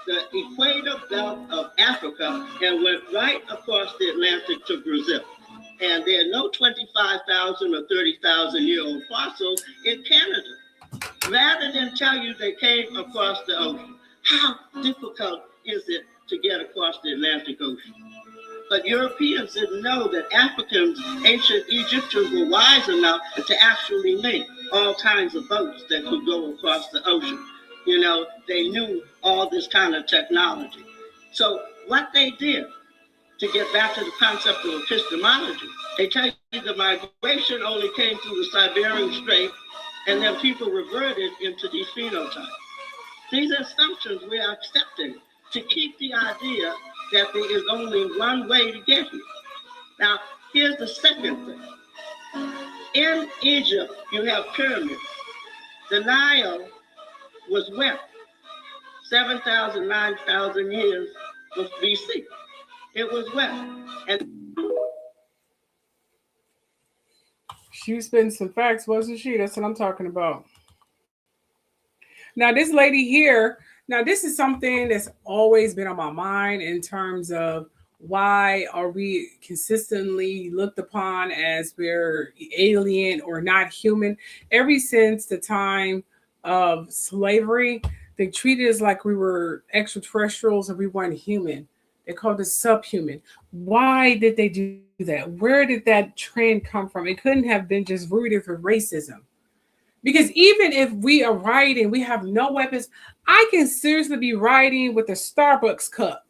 P: the equator belt of Africa and went right across the Atlantic to Brazil. And there are no 25,000 or 30,000-year-old fossils in Canada. Rather than tell you they came across the ocean, how difficult is it to get across the Atlantic Ocean? But Europeans didn't know that Africans, ancient Egyptians, were wise enough to actually make all kinds of boats that could go across the ocean. They knew all this kind of technology. So what they did, to get back to the concept of epistemology, they tell you the migration only came through the Siberian Strait, and then people reverted into these phenotypes. These assumptions we are accepting to keep the idea that there is only one way to get here. Now, here's the second thing. In Egypt, you have pyramids. The Nile was wet 7,000, 9,000 years of BC. It was wet. And
B: she was spitting some facts, wasn't she? That's what I'm talking about. Now, this lady here, now this is something that's always been on my mind in terms of why are we consistently looked upon as we're alien or not human? Ever since the time of slavery, they treated us like we were extraterrestrials and we weren't human. They called us subhuman. Why did they do that? Where did that trend come from? It couldn't have been just rooted for racism. Because even if we are riding, we have no weapons. I can seriously be riding with a Starbucks cup.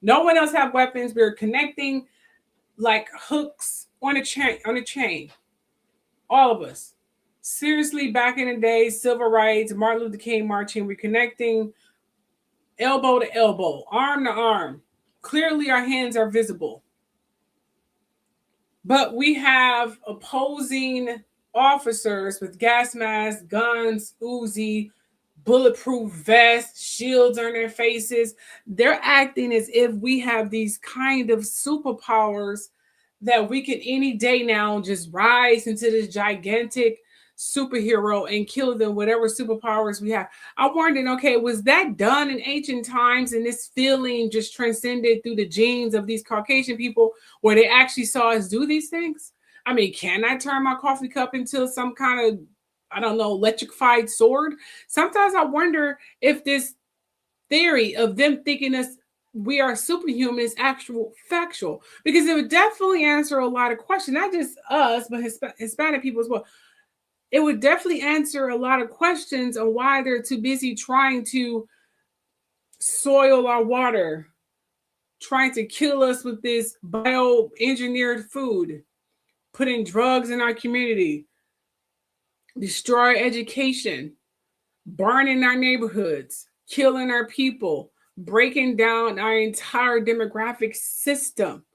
B: No one else have weapons. We're connecting like hooks on a chain. All of us. Seriously, back in the day, civil rights, Martin Luther King marching, we're connecting elbow to elbow, arm to arm. Clearly, our hands are visible. But we have opposing officers with gas masks, guns, Uzi, bulletproof vests, shields on their faces. They're acting as if we have these kind of superpowers that we can any day now just rise into this gigantic superhero and kill them, whatever superpowers we have. I'm wondering, okay, was that done in ancient times and this feeling just transcended through the genes of these Caucasian people where they actually saw us do these things? I mean, can I turn my coffee cup into some kind of, I don't know, electrified sword? Sometimes I wonder if this theory of them thinking us we are superhuman is actual factual, because it would definitely answer a lot of questions, not just us, but Hispanic people as well. It would definitely answer a lot of questions on why they're too busy trying to soil our water, trying to kill us with this bioengineered food, putting drugs in our community, destroy education, burning our neighborhoods, killing our people, breaking down our entire demographic system.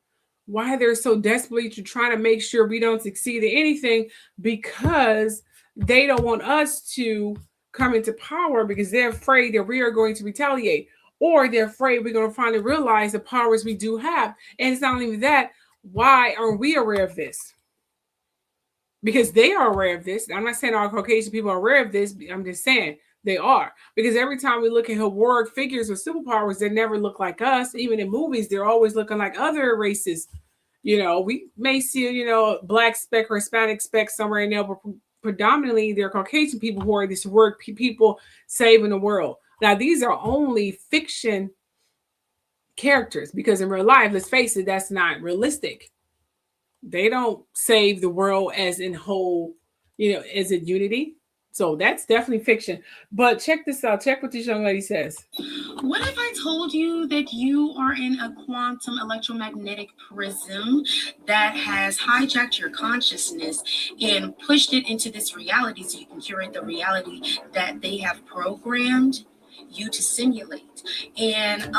B: Why they're so desperately trying to make sure we don't succeed at anything, because they don't want us to come into power because they're afraid that we are going to retaliate, or they're afraid we're going to finally realize the powers we do have. And it's not only that, why aren't we aware of this? Because they are aware of this. I'm not saying all Caucasian people are aware of this. I'm just saying they are. Because every time we look at heroic figures with superpowers, they never look like us. Even in movies, they're always looking like other races. You know, we may see, you know, black speck or Hispanic speck somewhere in there, but predominantly they're Caucasian people who are these heroic people saving the world. Now, these are only fiction characters, because in real life, let's face it, that's not realistic. They don't save the world as in whole, you know, as a unity. So that's definitely fiction. But check this out. Check what this young lady says.
C: What if I told you that you are in a quantum electromagnetic prism that has hijacked your consciousness and pushed it into this reality so you can curate the reality that they have programmed you to simulate? And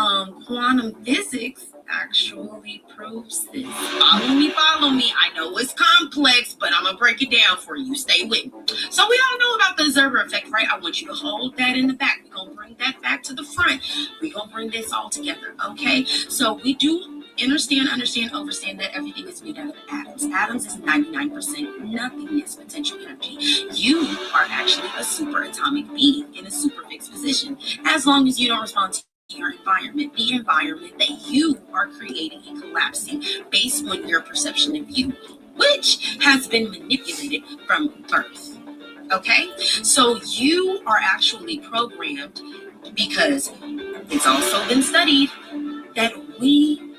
C: quantum physics actually proves this. Follow me. I know it's complex, but I'm gonna break it down for you. Stay with me. So we all know about the observer effect, right? I want you to hold that in the back. We're gonna bring that back to the front. We're gonna bring this all together, okay? So we do understand that everything is made out of atoms. Atoms is 99% nothingness, potential energy. You are actually a super atomic being in a super fixed position, as long as you don't respond to your environment, the environment that you are creating and collapsing based on your perception of you, which has been manipulated from birth. Okay? So you are actually programmed, because it's also been studied that we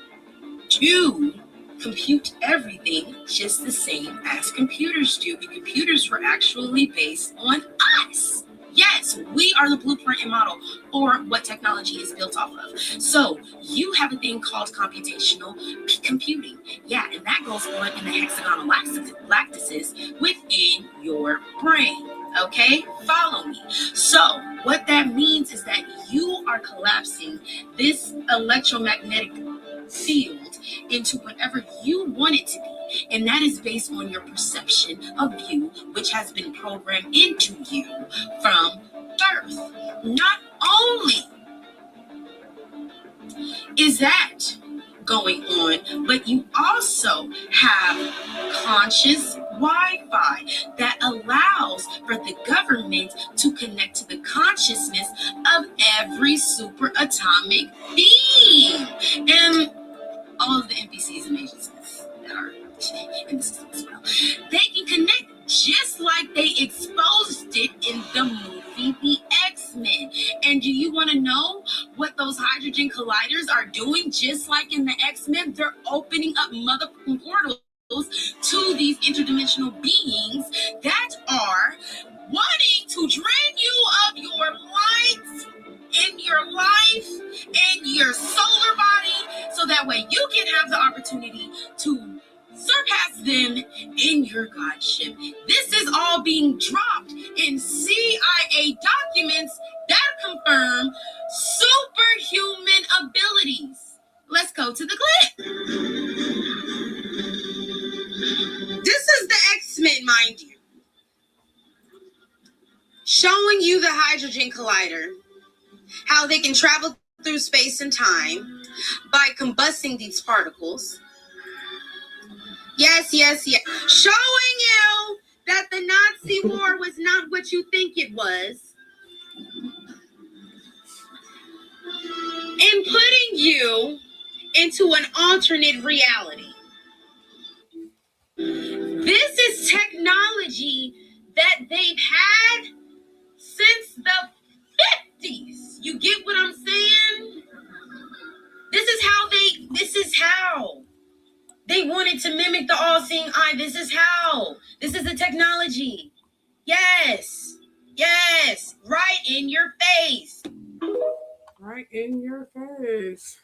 C: do compute everything just the same as computers do. The computers were actually based on us. Yes, we are the blueprint and model for what technology is built off of. So you have a thing called computational computing. Yeah, and that goes on in the hexagonal lattices within your brain. Okay, follow me. So what that means is that you are collapsing this electromagnetic field into whatever you want it to be. And that is based on your perception of you, which has been programmed into you from birth. Not only is that going on, but you also have conscious
Q: Wi-Fi that allows for the government to connect to the consciousness of every superatomic being and all of the NPCs and agencies that are in the system as well. They can connect just like they exposed it in the movie The X-Men. And do you want to know what those hydrogen colliders are doing? Just like in the X-Men, they're opening up motherfucking portals to these interdimensional beings that are wanting to drain you of your light in your life and your solar body, so that way you can have the opportunity to surpass them in your godship. This is all being dropped in CIA documents that confirm superhuman abilities. Let's go to the clip. This is the X-Men, mind you, showing you the hydrogen collider, how they can travel through space and time by combusting these particles. Yes. Showing you that the Nazi war was not what you think it was. And putting you into an alternate reality. This is technology that they've had since the 50s. You get what I'm saying? This is how they wanted to mimic the all-seeing eye. This is the technology. Yes, right in your face.
B: Right in your face.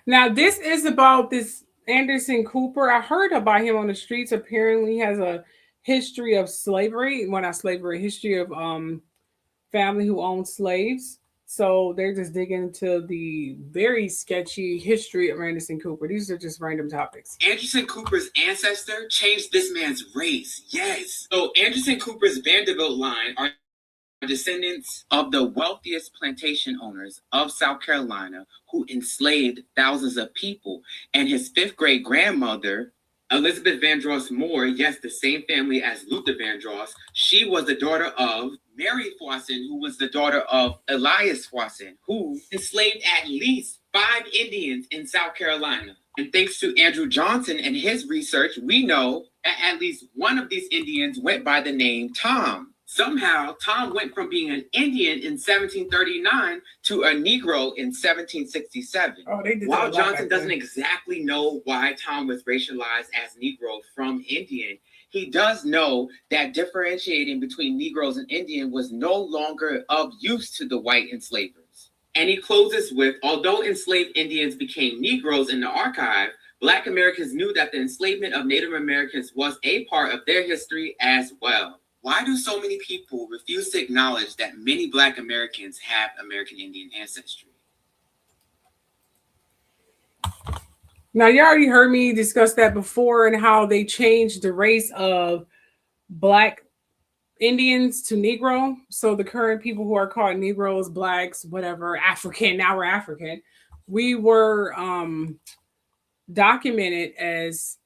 B: Now, this is about this Anderson Cooper. I heard about him on the streets. Apparently, he has a history of slavery. Well, not slavery, history of family who owned slaves. So they're just digging into the very sketchy history of Anderson Cooper. These are just random topics.
R: Anderson Cooper's ancestor changed this man's race. Yes. So Anderson Cooper's Vanderbilt line are descendants of the wealthiest plantation owners of South Carolina who enslaved thousands of people. And his fifth great grandmother, Elizabeth Vandross Moore, yes, the same family as Luther Vandross, she was the daughter of Mary Fawcett, who was the daughter of Elias Fawcett, who enslaved at least 5 Indians in South Carolina. And thanks to Andrew Johnson and his research, we know that at least one of these Indians went by the name Tom. Somehow, Tom went from being an Indian in 1739 to a Negro in 1767. While Johnson doesn't exactly know why Tom was racialized as Negro from Indian, he does know that differentiating between Negroes and Indian was no longer of use to the white enslavers. And he closes with, although enslaved Indians became Negroes in the archive, Black Americans knew that the enslavement of Native Americans was a part of their history as well. Why do so many people refuse to acknowledge that many Black Americans have American Indian ancestry?
B: Now, you already heard me discuss that before and how they changed the race of Black Indians to Negro. So the current people who are called Negroes, Blacks, whatever, African, now we're African. We were documented as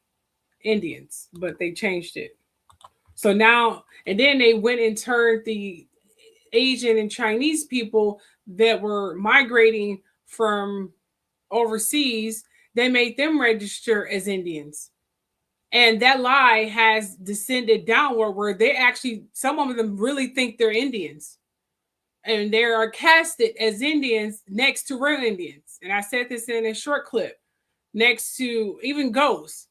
B: Indians, but they changed it. So now, and then they went and turned the Asian and Chinese people that were migrating from overseas, they made them register as Indians. And that lie has descended downward where they actually, some of them really think they're Indians. And they are casted as Indians next to real Indians. And I said this in a short clip, next to even Ghost.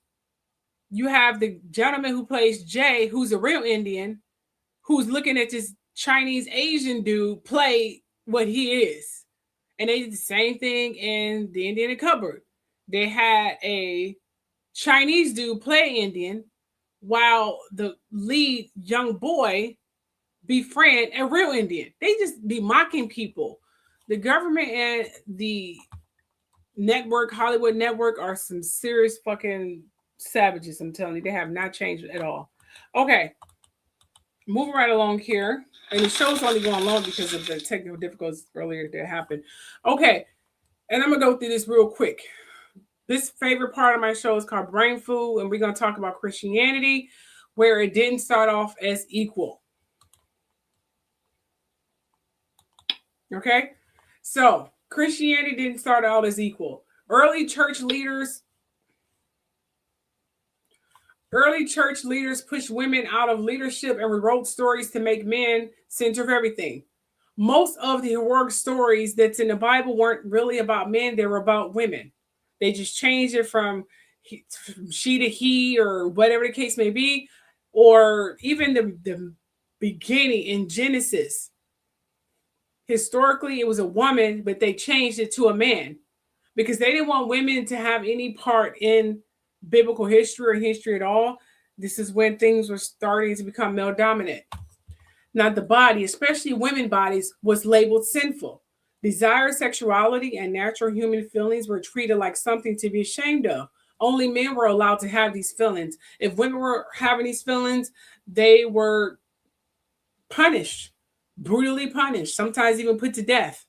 B: You have the gentleman who plays Jay, who's a real Indian, who's looking at this Chinese Asian dude play what he is. And they did the same thing in The Indian Cupboard. They had a Chinese dude play Indian while the lead young boy befriend a real Indian. They just be mocking people. The government and the network, Hollywood network, are some serious fucking savages. I'm telling you, they have not changed at all. Okay, moving right along here. And the show's only going long because of the technical difficulties earlier that happened. Okay, and I'm gonna go through this real quick. This favorite part of my show is called Brain Food, and we're going to talk about Christianity, where it didn't start off as equal. Okay? So, Christianity didn't start out as equal. Early church leaders pushed women out of leadership and rewrote stories to make men center of everything. Most of the heroic stories that's in the Bible weren't really about men, they were about women. They just changed it from she to he, or whatever the case may be. Or even the beginning in Genesis. Historically, it was a woman, but they changed it to a man because they didn't want women to have any part in biblical history or history at all. This is when things were starting to become male dominant. Now, the body, especially women's bodies, was labeled sinful. Desire, sexuality, and natural human feelings were treated like something to be ashamed of. Only men were allowed to have these feelings. If women were having these feelings, they were punished, brutally punished, sometimes even put to death.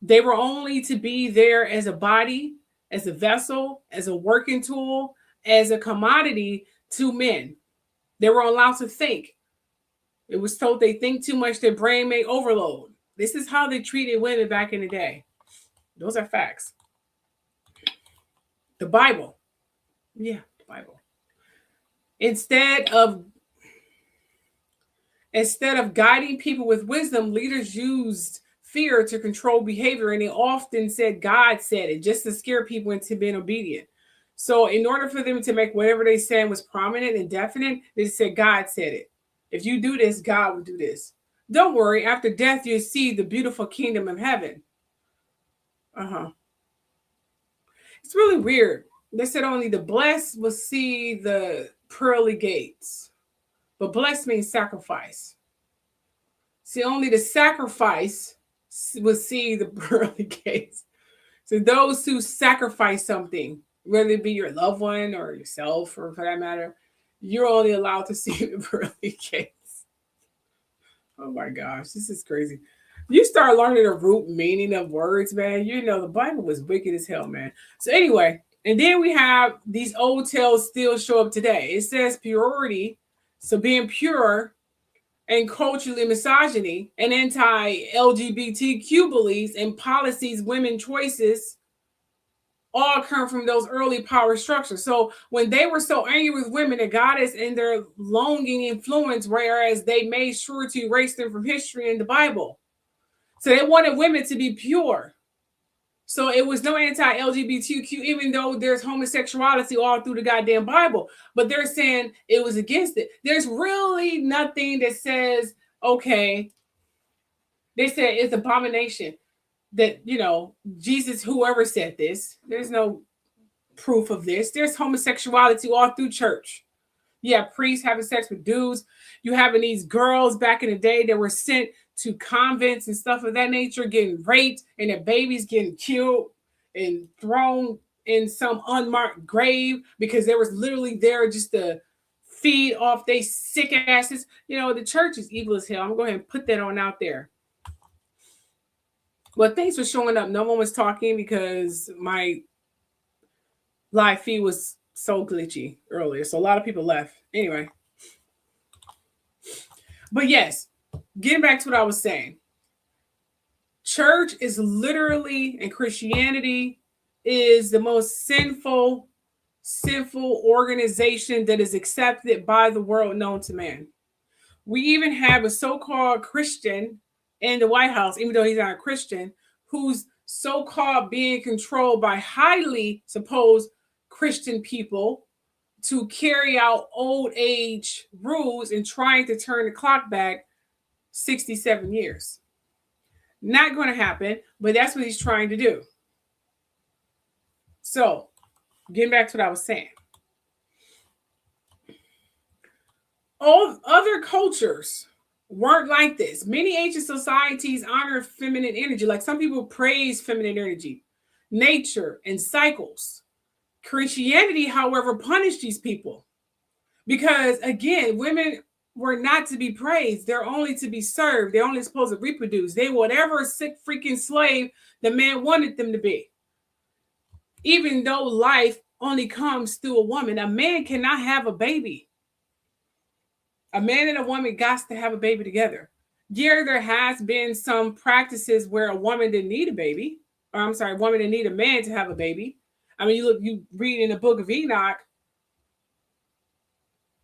B: They were only to be there as a body, as a vessel, as a working tool, as a commodity to men. They were allowed to think. It was told they think too much, their brain may overload. This is how they treated women back in the day. Those are facts. The Bible. Yeah, the Bible. Instead of guiding people with wisdom, leaders used fear to control behavior, and they often said God said it just to scare people into being obedient. So in order for them to make whatever they said was prominent and definite, they said God said it. If you do this, God will do this. Don't worry, after death, you'll see the beautiful kingdom of heaven. It's really weird. They said only the blessed will see the pearly gates. But blessed means sacrifice. See, only the sacrifice will see the pearly gates. So those who sacrifice something, whether it be your loved one or yourself, or for that matter, you're only allowed to see the pearly gates. Oh my gosh, this is crazy. You start learning the root meaning of words, man. You know, the Bible was wicked as hell, man. So anyway, and then we have these old tales still show up today. It says purity, so being pure, and culturally misogyny and anti-LGBTQ beliefs and policies, women choices, all come from those early power structures. So when they were so angry with women, the goddess and their longing influence, whereas they made sure to erase them from history in the Bible. So they wanted women to be pure. So it was no anti-LGBTQ, even though there's homosexuality all through the goddamn Bible. But they're saying it was against it. There's really nothing that says, okay, they said it's abomination. That, you know, Jesus, whoever said this, there's no proof of this. There's homosexuality all through church. You have priests having sex with dudes. You having these girls back in the day that were sent to convents and stuff of that nature, getting raped, and their babies getting killed and thrown in some unmarked grave because they was literally there just to feed off they sick asses. You know, the church is evil as hell. I'm going to go ahead and put that on out there. Well, thanks for showing up. No one was talking because my live feed was so glitchy earlier. So a lot of people left. Anyway. But yes, getting back to what I was saying. Church is literally, and Christianity is the most sinful organization that is accepted by the world known to man. We even have a so-called Christian in the White House, even though he's not a Christian, who's so-called being controlled by highly supposed Christian people to carry out old age rules and trying to turn the clock back 67 years. Not going to happen, but that's what he's trying to do. So, getting back to what I was saying. All other cultures weren't like this. Many ancient societies honor feminine energy. Like some people praise feminine energy, nature, and cycles. Christianity, however, punished these people because, again, women were not to be praised. They're only to be served. They're only supposed to reproduce. They whatever sick freaking slave the man wanted them to be. even though life only comes through a woman, a man cannot have a baby. A man and a woman got to have a baby together. Yeah, there has been some practices where a woman didn't need a baby. Or I'm sorry, a woman didn't need a man to have a baby. I mean, you read in the book of Enoch,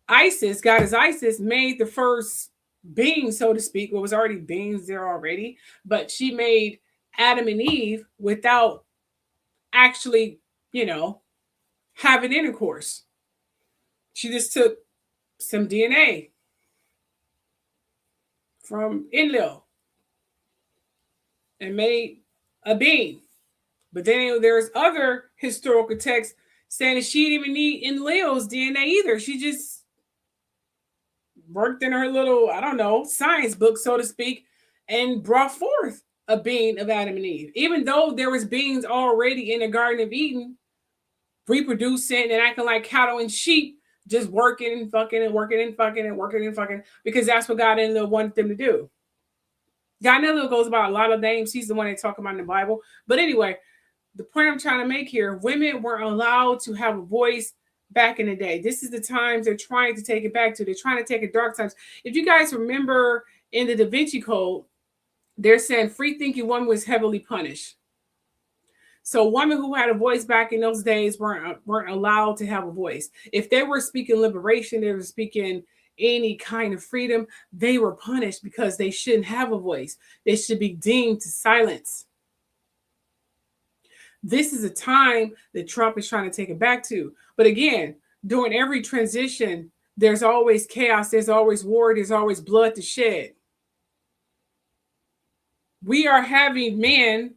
B: goddess Isis made the first being, so to speak. Well, was already beings there already, but she made Adam and Eve without actually, having intercourse. She just took some DNA from Enlil and made a being. But then there's other historical texts saying that she didn't even need Enlil's DNA either. She just worked in her little, I don't know, science book, so to speak, and brought forth a being of Adam and Eve. Even though there was beings already in the Garden of Eden, reproducing and acting like cattle and sheep, just working and fucking and working and fucking and working and fucking, because that's what God and Enlil wanted them to do. God and Enlil goes by a lot of names. He's the one they talk about in the Bible. But anyway, the point I'm trying to make here, women weren't allowed to have a voice back in the day. This is the times they're trying to take it back to. They're trying to take it dark times. If you guys remember in the Da Vinci Code, they're saying free thinking woman was heavily punished. So women who had a voice back in those days weren't allowed to have a voice. If they were speaking liberation, they were speaking any kind of freedom, they were punished because they shouldn't have a voice. They should be deemed to silence. This is a time that Trump is trying to take it back to. But again, during every transition, there's always chaos, there's always war, there's always blood to shed. We are having men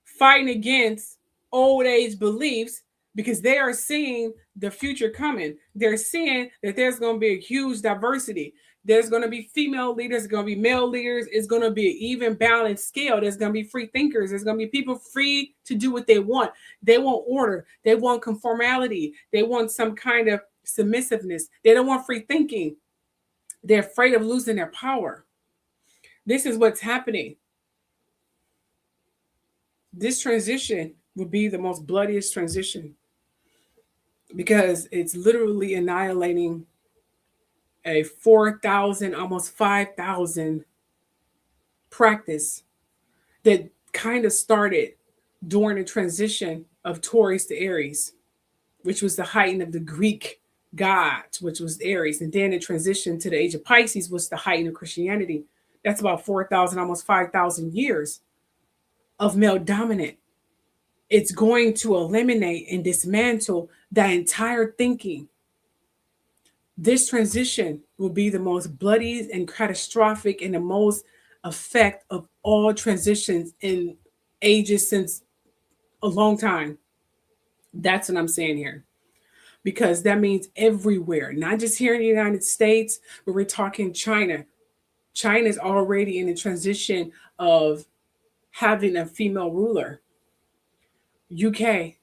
B: fighting against old age beliefs because they are seeing the future coming. They're seeing that there's going to be a huge diversity. There's going to be female leaders, there's going to be male leaders. It's going to be an even balanced scale. There's going to be free thinkers. There's going to be people free to do what they want. They want order. They want conformality. They want some kind of submissiveness. They don't want free thinking. They're afraid of losing their power. This is what's happening. This transition would be the most bloodiest transition because it's literally annihilating a 4,000, almost 5,000 practice that kind of started during the transition of Taurus to Aries, which was the height of the Greek gods, which was Aries. And then it transitioned to the age of Pisces, which was the height of Christianity. That's about 4,000, almost 5,000 years of male dominant. It's going to eliminate and dismantle that entire thinking. This transition will be the most bloody and catastrophic and the most effect of all transitions in ages since a long time. That's what I'm saying here. Because that means everywhere, not just here in the United States, but we're talking China. China is already in the transition of having a female ruler. UK,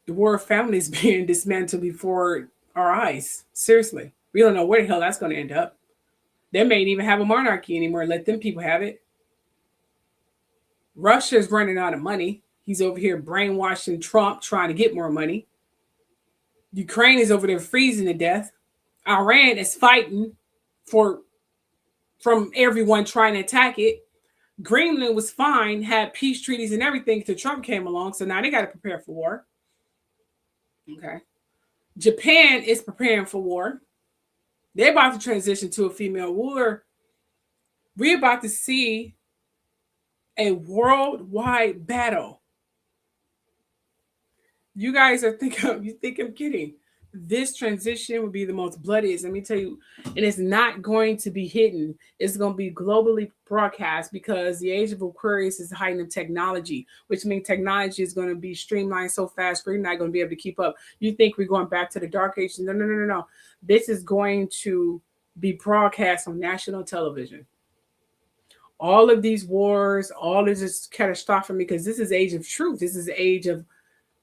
B: the war of family is being dismantled before our eyes. Seriously. We don't know where the hell that's going to end up. They may even have a monarchy anymore. Let them people have it. Russia is running out of money. He's over here brainwashing Trump, trying to get more money. Ukraine is over there freezing to death. Iran is fighting from everyone trying to attack it. Greenland was fine, had peace treaties and everything until Trump came along. So now they got to prepare for war. Okay. Japan is preparing for war. They're about to transition to a female ruler. We're about to see a worldwide battle. You guys are you think I'm kidding. This transition will be the most bloodiest. Let me tell you, and it's not going to be hidden. It's going to be globally broadcast because the age of Aquarius is the height of technology, which means technology is going to be streamlined so fast we're not going to be able to keep up. You think we're going back to the dark ages? No. This is going to be broadcast on national television. All of these wars, all of this catastrophic, because this is age of truth. This is the age of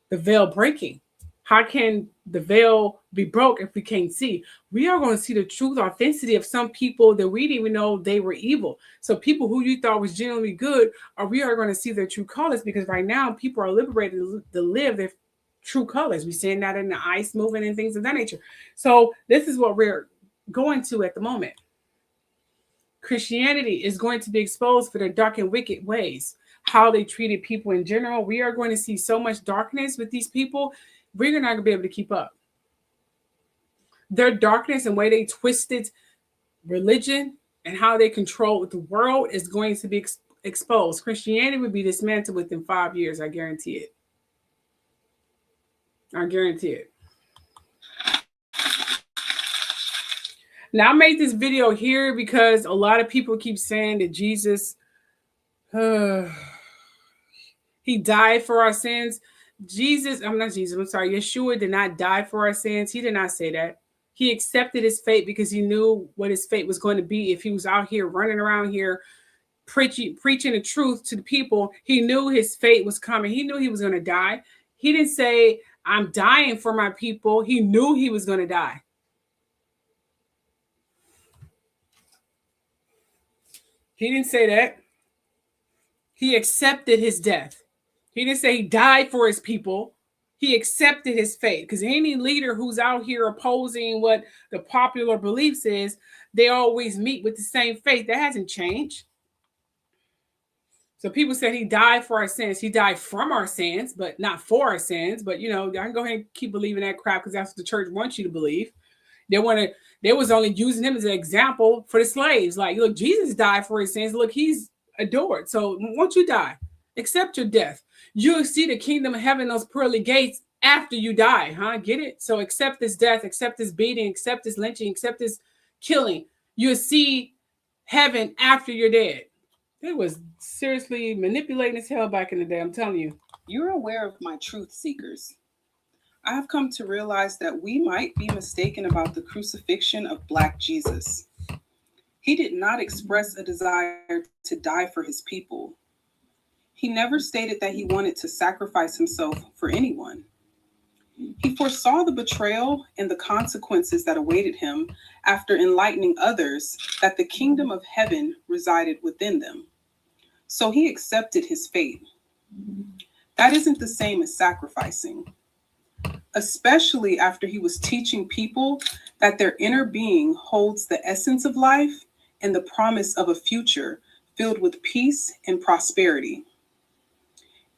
B: the veil breaking. How can the veil be broke if we can't see? We are going to see the truth, authenticity of some people that we didn't even know they were evil. So people who you thought was genuinely good, or we are going to see their true colors, because right now people are liberated to live their true colors. We're seeing that in the ice movement and things of that nature. So this is what we're going to at the moment. Christianity is going to be exposed for their dark and wicked ways, how they treated people in general. We are going to see so much darkness with these people. We're not going to be able to keep up. Their darkness and way they twisted religion and how they control the world is going to be exposed. Christianity would be dismantled within 5 years. I guarantee it. I guarantee it. Now, I made this video here because a lot of people keep saying that Jesus, he died for our sins. Yeshua did not die for our sins. He did not say that. He accepted his fate because he knew what his fate was going to be. If he was out here running around here preaching the truth to the people, he knew his fate was coming. He knew he was going to die. He didn't say, I'm dying for my people. He knew he was going to die. He didn't say that. He accepted his death. He didn't say he died for his people. He accepted his fate. Because any leader who's out here opposing what the popular beliefs is, they always meet with the same faith. That hasn't changed. So people said he died for our sins. He died from our sins, but not for our sins. But, you know, I can go ahead and keep believing that crap because that's what the church wants you to believe. They was only using him as an example for the slaves. Like, look, Jesus died for his sins. Look, he's adored. So once you die, accept your death. You'll see the kingdom of heaven, those pearly gates, after you die. Get it? So accept this death, accept this beating, accept this lynching, accept this killing. You'll see heaven after you're dead. It was seriously manipulating as hell back in the day, I'm telling you.
S: You're aware of my truth seekers. I have come to realize that we might be mistaken about the crucifixion of Black Jesus. He did not express a desire to die for his people. He never stated that he wanted to sacrifice himself for anyone. He foresaw the betrayal and the consequences that awaited him after enlightening others that the kingdom of heaven resided within them. So he accepted his fate. That isn't the same as sacrificing, especially after he was teaching people that their inner being holds the essence of life and the promise of a future filled with peace and prosperity.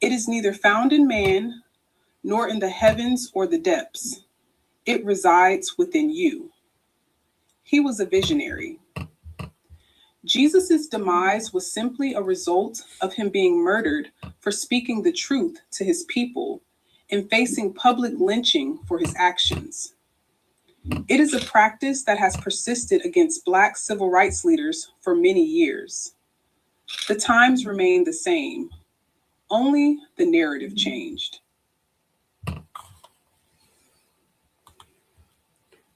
S: It is neither found in man, nor in the heavens or the depths. It resides within you. He was a visionary. Jesus' demise was simply a result of him being murdered for speaking the truth to his people and facing public lynching for his actions. It is a practice that has persisted against Black civil rights leaders for many years. The times remain the same. Only the narrative changed.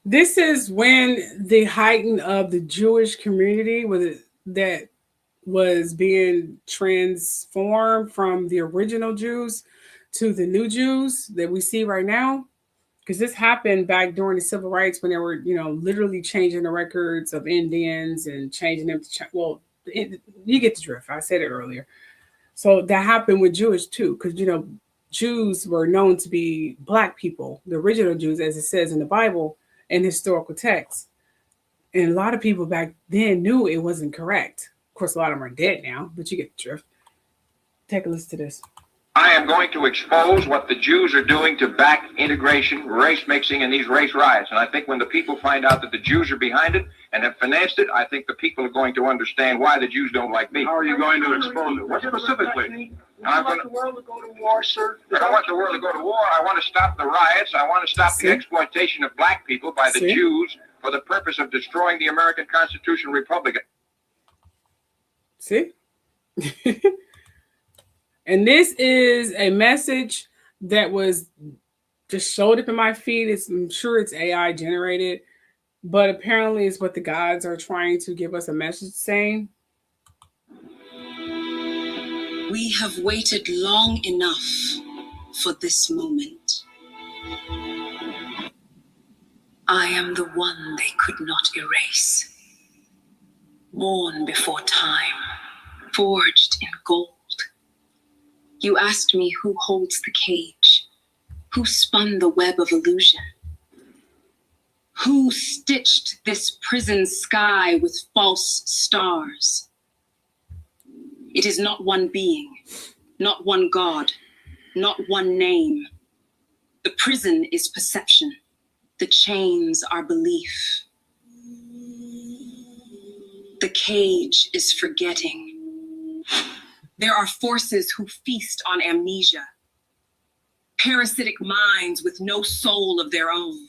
B: This is when the heighten of the Jewish community that was being transformed from the original Jews to the new Jews that we see right now. Because this happened back during the civil rights when they were, literally changing the records of Indians and changing them to, you get the drift. I said it earlier. So that happened with Jewish too, because, Jews were known to be Black people, the original Jews, as it says in the Bible and historical texts. And a lot of people back then knew it wasn't correct. Of course, a lot of them are dead now, but you get the drift. Take a listen to this.
T: I am going to expose what the Jews are doing to back integration, race mixing, and these race riots. And I think when the people find out that the Jews are behind it and have financed it, I think the people are going to understand why the Jews don't like me.
U: How are you going to expose it? What specifically?
T: I want the world to go to war, sir. I don't want the world to go to war. I want to stop the riots. I want to stop the exploitation of Black people by the Jews for the purpose of destroying the American Constitutional Republic.
B: See? And this is a message that was just showed up in my feed. I'm sure it's AI generated, but apparently it's what the gods are trying to give us a message saying.
Q: We have waited long enough for this moment. I am the one they could not erase. Born before time, forged in gold. You asked me who holds the cage, who spun the web of illusion, who stitched this prison sky with false stars. It is not one being, not one God, not one name. The prison is perception. The chains are belief. The cage is forgetting. There are forces who feast on amnesia. Parasitic minds with no soul of their own.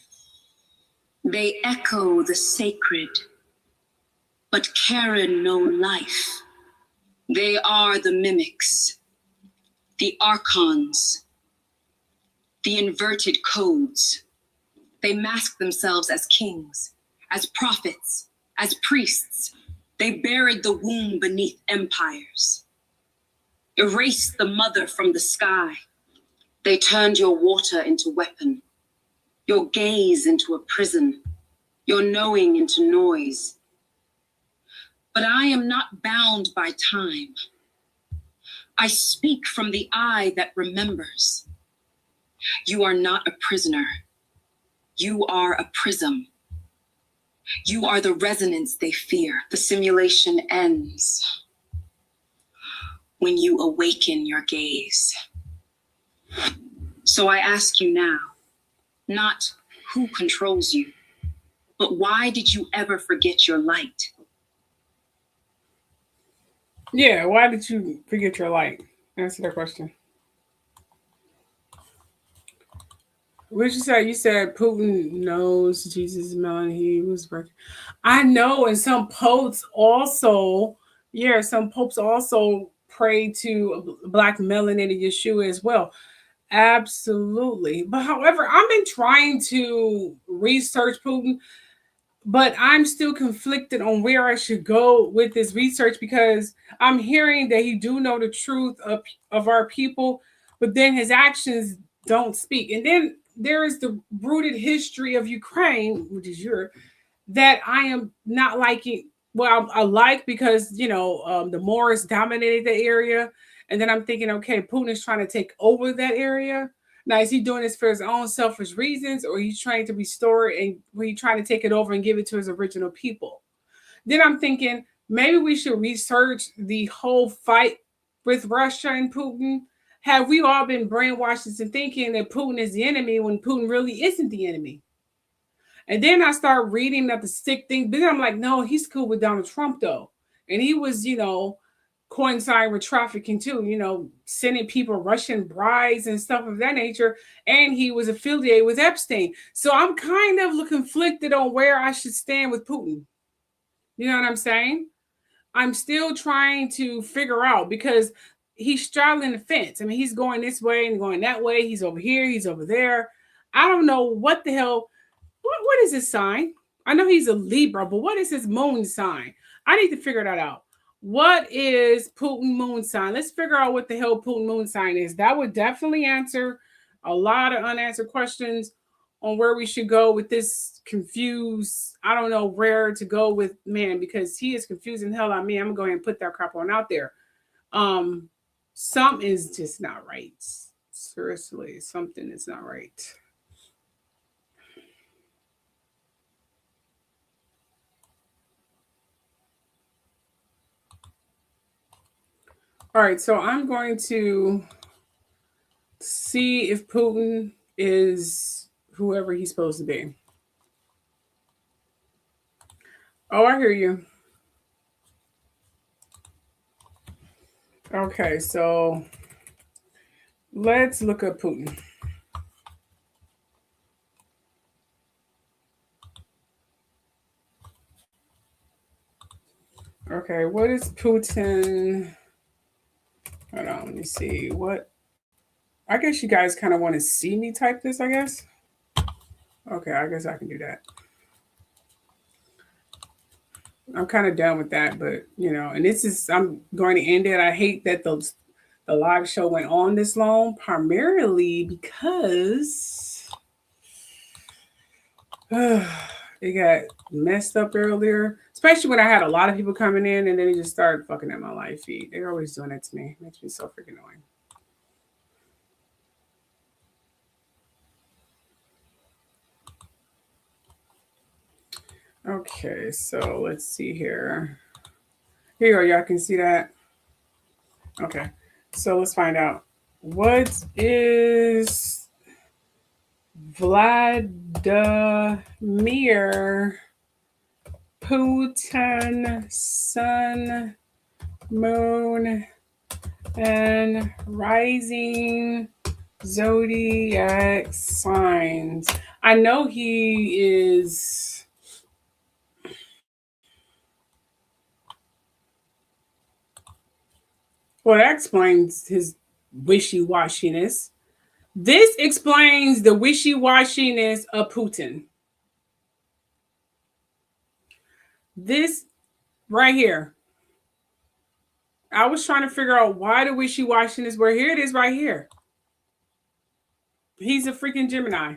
Q: They echo the sacred, but carry no life. They are the mimics, the archons, the inverted codes. They mask themselves as kings, as prophets, as priests. They buried the womb beneath empires. Erased the mother from the sky. They turned your water into weapon, your gaze into a prison, your knowing into noise. But I am not bound by time. I speak from the eye that remembers. You are not a prisoner. You are a prism. You are the resonance they fear. The simulation ends when you awaken your gaze. So I ask you now, not who controls you, but why did you ever forget your light?
B: Yeah, why did you forget your light? Answer that question. What did you say? You said Putin knows Jesus' melon. He was working. I know, and some popes also, some popes also pray to black melanated Yeshua as well. Absolutely. But however, I've been trying to research Putin, but I'm still conflicted on where I should go with this research because I'm hearing that he do know the truth of our people, but then his actions don't speak. And then there is the rooted history of Ukraine, which is Europe, that I am not liking. Well, I like because, the Moors dominated the area. And then I'm thinking, okay, Putin is trying to take over that area. Now, is he doing this for his own selfish reasons, or he's trying to restore it and he's trying to take it over and give it to his original people? Then I'm thinking maybe we should research the whole fight with Russia and Putin. Have we all been brainwashed into thinking that Putin is the enemy when Putin really isn't the enemy? And then I start reading about the sick thing. But then I'm like, no, he's cool with Donald Trump, though. And he was, coinciding with trafficking too, sending people Russian brides and stuff of that nature. And he was affiliated with Epstein. So I'm kind of conflicted on where I should stand with Putin. You know what I'm saying? I'm still trying to figure out because he's straddling the fence. I mean, he's going this way and going that way. He's over here. He's over there. I don't know what the hell. What is his sign? I know he's a Libra, but what is his moon sign? I need to figure that out. What is Putin moon sign? Let's figure out what the hell Putin moon sign is. That would definitely answer a lot of unanswered questions on where we should go with this confused. I don't know where to go with man because he is confusing hell on me. I'm gonna go ahead and put that crap on out there. Something is just not right. Seriously, something is not right. All right, so I'm going to see if Putin is whoever he's supposed to be. Oh, I hear you. Okay, so let's look up Putin. Okay, what is Putin? Hold on, let me see. What? I guess you guys kind of want to see me type this, I guess. Okay, I guess I can do that. I'm kind of done with that, but and this is, I'm going to end it. I hate that the live show went on this long, primarily because It got messed up earlier, especially when I had a lot of people coming in and then they just started fucking at my live feed. They're always doing that to me. It makes me so freaking annoying. Okay, so let's see here. Here you go. Y'all can see that. Okay, so let's find out. What is Vladimir Putin sun, moon, and rising zodiac signs? I know he is. Well, that explains his wishy-washiness. This explains the wishy-washiness of Putin. This right here. I was trying to figure out why the wishy-washiness, where here it is right here. He's a freaking Gemini.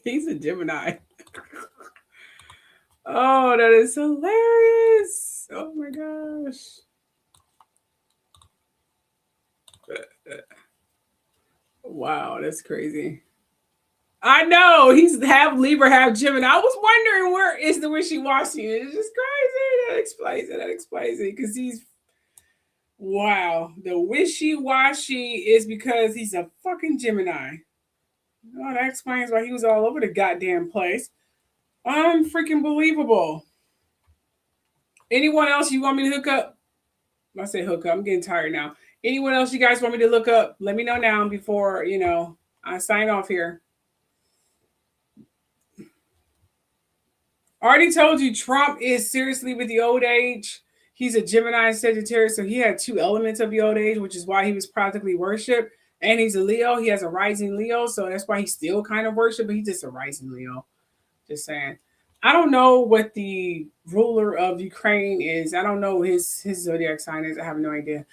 B: He's a Gemini. Oh, that is hilarious. Oh my gosh. Wow, that's crazy. I know he's half Libra, half Gemini. I was wondering where is the wishy-washy. It's just crazy. That explains it. That explains it. Because he's wow. The wishy-washy is because he's a fucking Gemini. Oh, that explains why he was all over the goddamn place. Unfreaking believable. Anyone else you want me to hook up? I say hook up. I'm getting tired now. Anyone else you guys want me to look up? Let me know now before, I sign off here. Already told you Trump is seriously with the old age. He's a Gemini and Sagittarius, so he had two elements of the old age, which is why he was practically worshipped. And he's a Leo. He has a rising Leo, so that's why he's still kind of worshipped, but he's just a rising Leo. Just saying. I don't know what the ruler of Ukraine is. I don't know his zodiac sign is. I have no idea.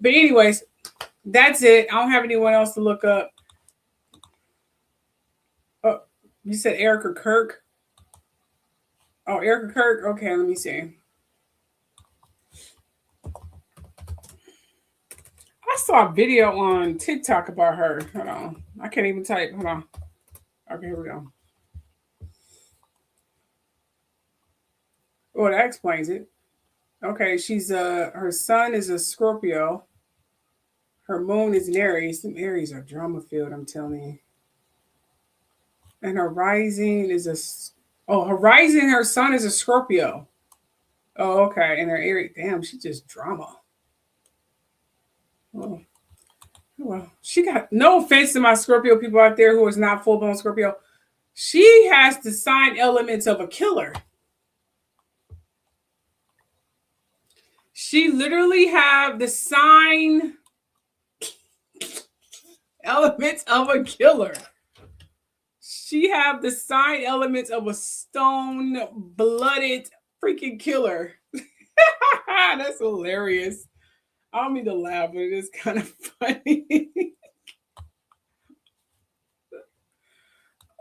B: But anyways, that's it. I don't have anyone else to look up. Oh, you said Erica Kirk? Oh, Erica Kirk? Okay, let me see. I saw a video on TikTok about her. Hold on. I can't even type. Hold on. Okay, here we go. Oh, that explains it. Okay, she's her sun is a Scorpio. Her moon is an Aries. Some Aries are drama filled, I'm telling you. And her rising is her rising, her sun is a Scorpio. Oh, okay. And her Aries, damn, she's just drama. Oh, well, she got no offense to my Scorpio people out there who is not full-blown Scorpio. She has the sign elements of a killer. She literally have the sign elements of a killer. She have the sign elements of a stone-blooded freaking killer. That's hilarious. I don't mean to laugh, but it is kind of funny.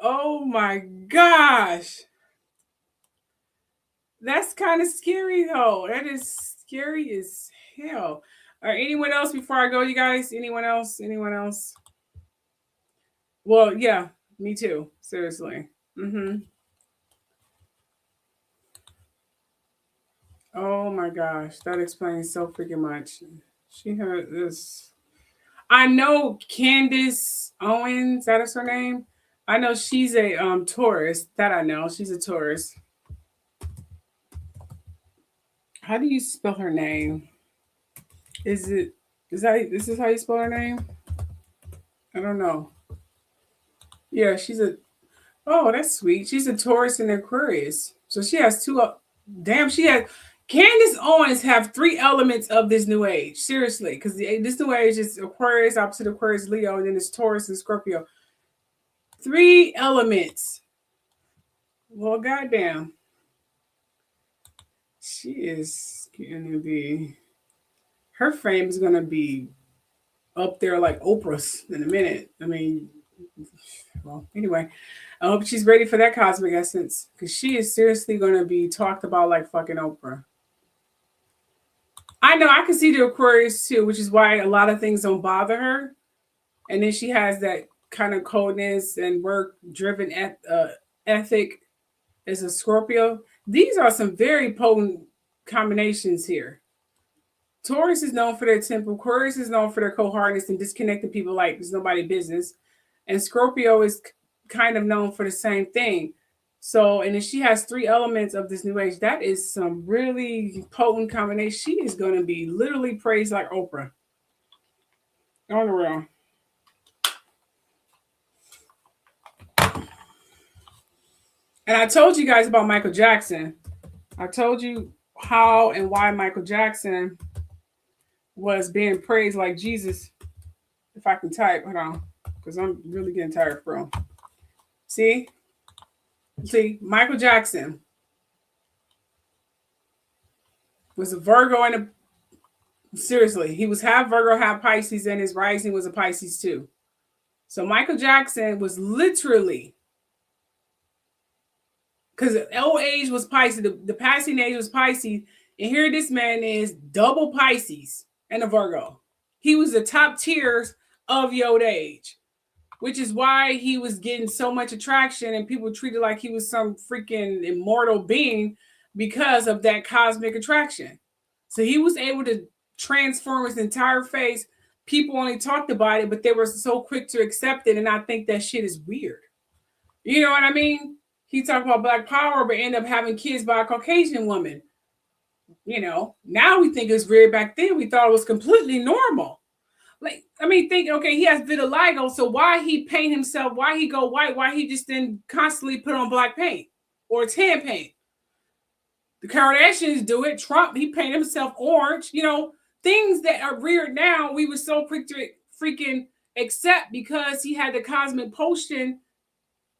B: Oh my gosh. That's kind of scary though. That is scary as hell. All right, anyone else before I go, you guys? Anyone else? Anyone else? Well, yeah, me too. Seriously. Oh my gosh, that explains so freaking much. She had this. I know Candace Owens, that is her name. I know she's a Taurus. That I know. She's a Taurus. How do you spell her name? This is how you spell her name? I don't know. Yeah, oh, that's sweet. She's a Taurus and Aquarius. So she has two Candace Owens have three elements of this new age. Seriously, because this new age is Aquarius, opposite Aquarius, Leo, and then it's Taurus and Scorpio. Three elements. Well, goddamn. She is going to be. her fame is gonna be up there like Oprah's in a minute. I mean, well, anyway, I hope she's ready for that cosmic essence because she is seriously gonna be talked about like fucking Oprah. I know I can see the Aquarius too, which is why a lot of things don't bother her. And then she has that kind of coldness and work-driven ethic as a Scorpio. These are some very potent combinations here. Taurus is known for their temper. Aquarius is known for their cold-heartedness and disconnecting people like it's nobody's business. And Scorpio is kind of known for the same thing. So, and if she has 3 elements of this new age, that is some really potent combination. She is going to be literally praised like Oprah. On the real. And I told you guys about Michael Jackson. I told you how and why Michael Jackson was being praised like Jesus. If I can type, hold on, because I'm really getting tired, bro. See, Michael Jackson was a Virgo and seriously, he was half Virgo, half Pisces, and his rising was a Pisces too. So Michael Jackson was literally, because the old age was Pisces, the passing age was Pisces, and here this man is double Pisces and a Virgo. He was the top tiers of the old age, which is why he was getting so much attraction and people treated like he was some freaking immortal being because of that cosmic attraction. So he was able to transform his entire face. People only talked about it, but they were so quick to accept it. And I think that shit is weird. You know what I mean? He talked about Black power, but ended up having kids by a Caucasian woman. You know, now we think it's weird. Back then, we thought it was completely normal. Like, I mean, think, okay, he has vitiligo, so why he paint himself? Why he go white? Why he just didn't constantly put on black paint or tan paint? The Kardashians do it. Trump, he painted himself orange. You know, things that are weird now, we were so quick to freaking accept because he had the cosmic potion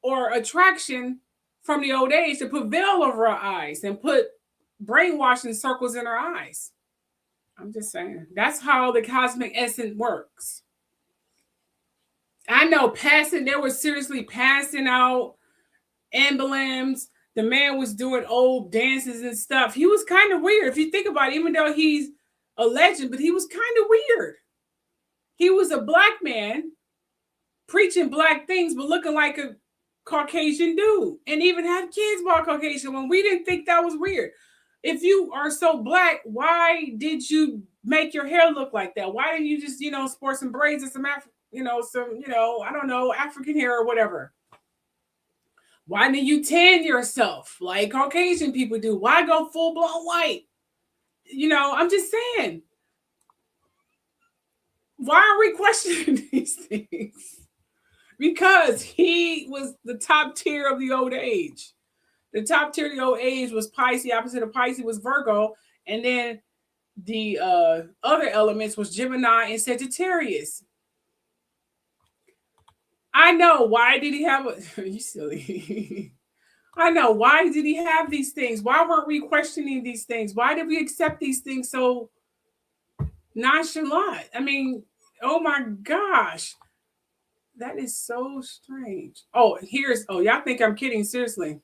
B: or attraction from the old age to put veil over our eyes and put brainwashing circles in our eyes. I'm just saying. That's how the cosmic essence works. I know they were seriously passing out emblems. The man was doing old dances and stuff. He was kind of weird. If you think about it, even though he's a legend, but he was kind of weird. He was a black man preaching black things, but looking like a Caucasian dude, and even had kids by Caucasian when we didn't think that was weird. If you are so black, why did you make your hair look like that? Why didn't you just, sport some braids and some, I don't know, African hair or whatever? Why didn't you tan yourself like Caucasian people do? Why go full blown white? I'm just saying. Why are we questioning these things? Because he was the top tier of the old age. The top tier of the old age was Pisces. Opposite of Pisces was Virgo. And then the other elements was Gemini and Sagittarius. I know. Why did he have you silly. I know. Why did he have these things? Why weren't we questioning these things? Why did we accept these things so nonchalant? I mean, oh my gosh. That is so strange. Oh, y'all think I'm kidding. Seriously.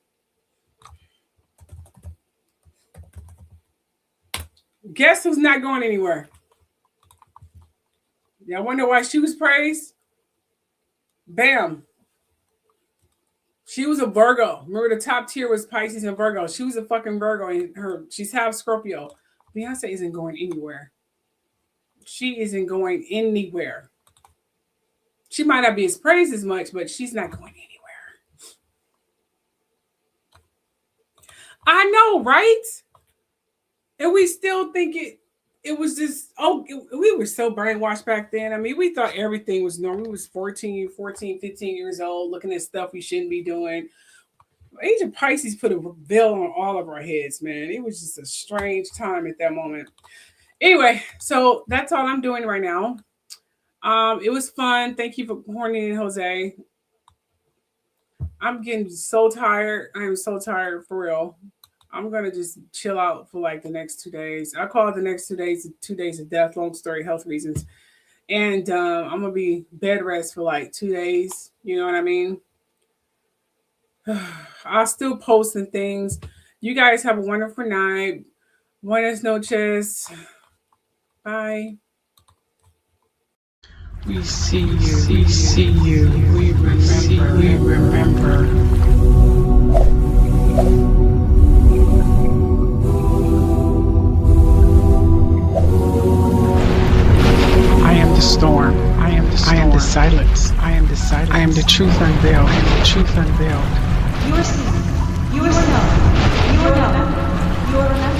B: Guess who's not going anywhere? Y'all wonder why she was praised? Bam. She was a Virgo. Remember, the top tier was Pisces and Virgo. She was a fucking Virgo, and she's half Scorpio. Beyonce isn't going anywhere. She isn't going anywhere. She might not be as praised as much, but she's not going anywhere. I know, right? And we still think it was just, we were so brainwashed back then. I mean, we thought everything was normal. We was 14, 15 years old, looking at stuff we shouldn't be doing. Age of Pisces put a veil on all of our heads, man. It was just a strange time at that moment. Anyway, so that's all I'm doing right now. It was fun. Thank you for horning in, Jose. I'm getting so tired. I am so tired for real. I'm going to just chill out for like the next 2 days. I call it the next 2 days, 2 days of death, long story, health reasons. And I'm going to be bed rest for like 2 days. You know what I mean? I'll still post and things. You guys have a wonderful night. Buenas noches. Bye.
C: We see you. We see you. We remember. We remember. I am the storm. I am the storm. I am the silence. I am the silence. I am the truth unveiled. I am the truth unveiled.
A: You are seen. You are known. You are known. You are remembered.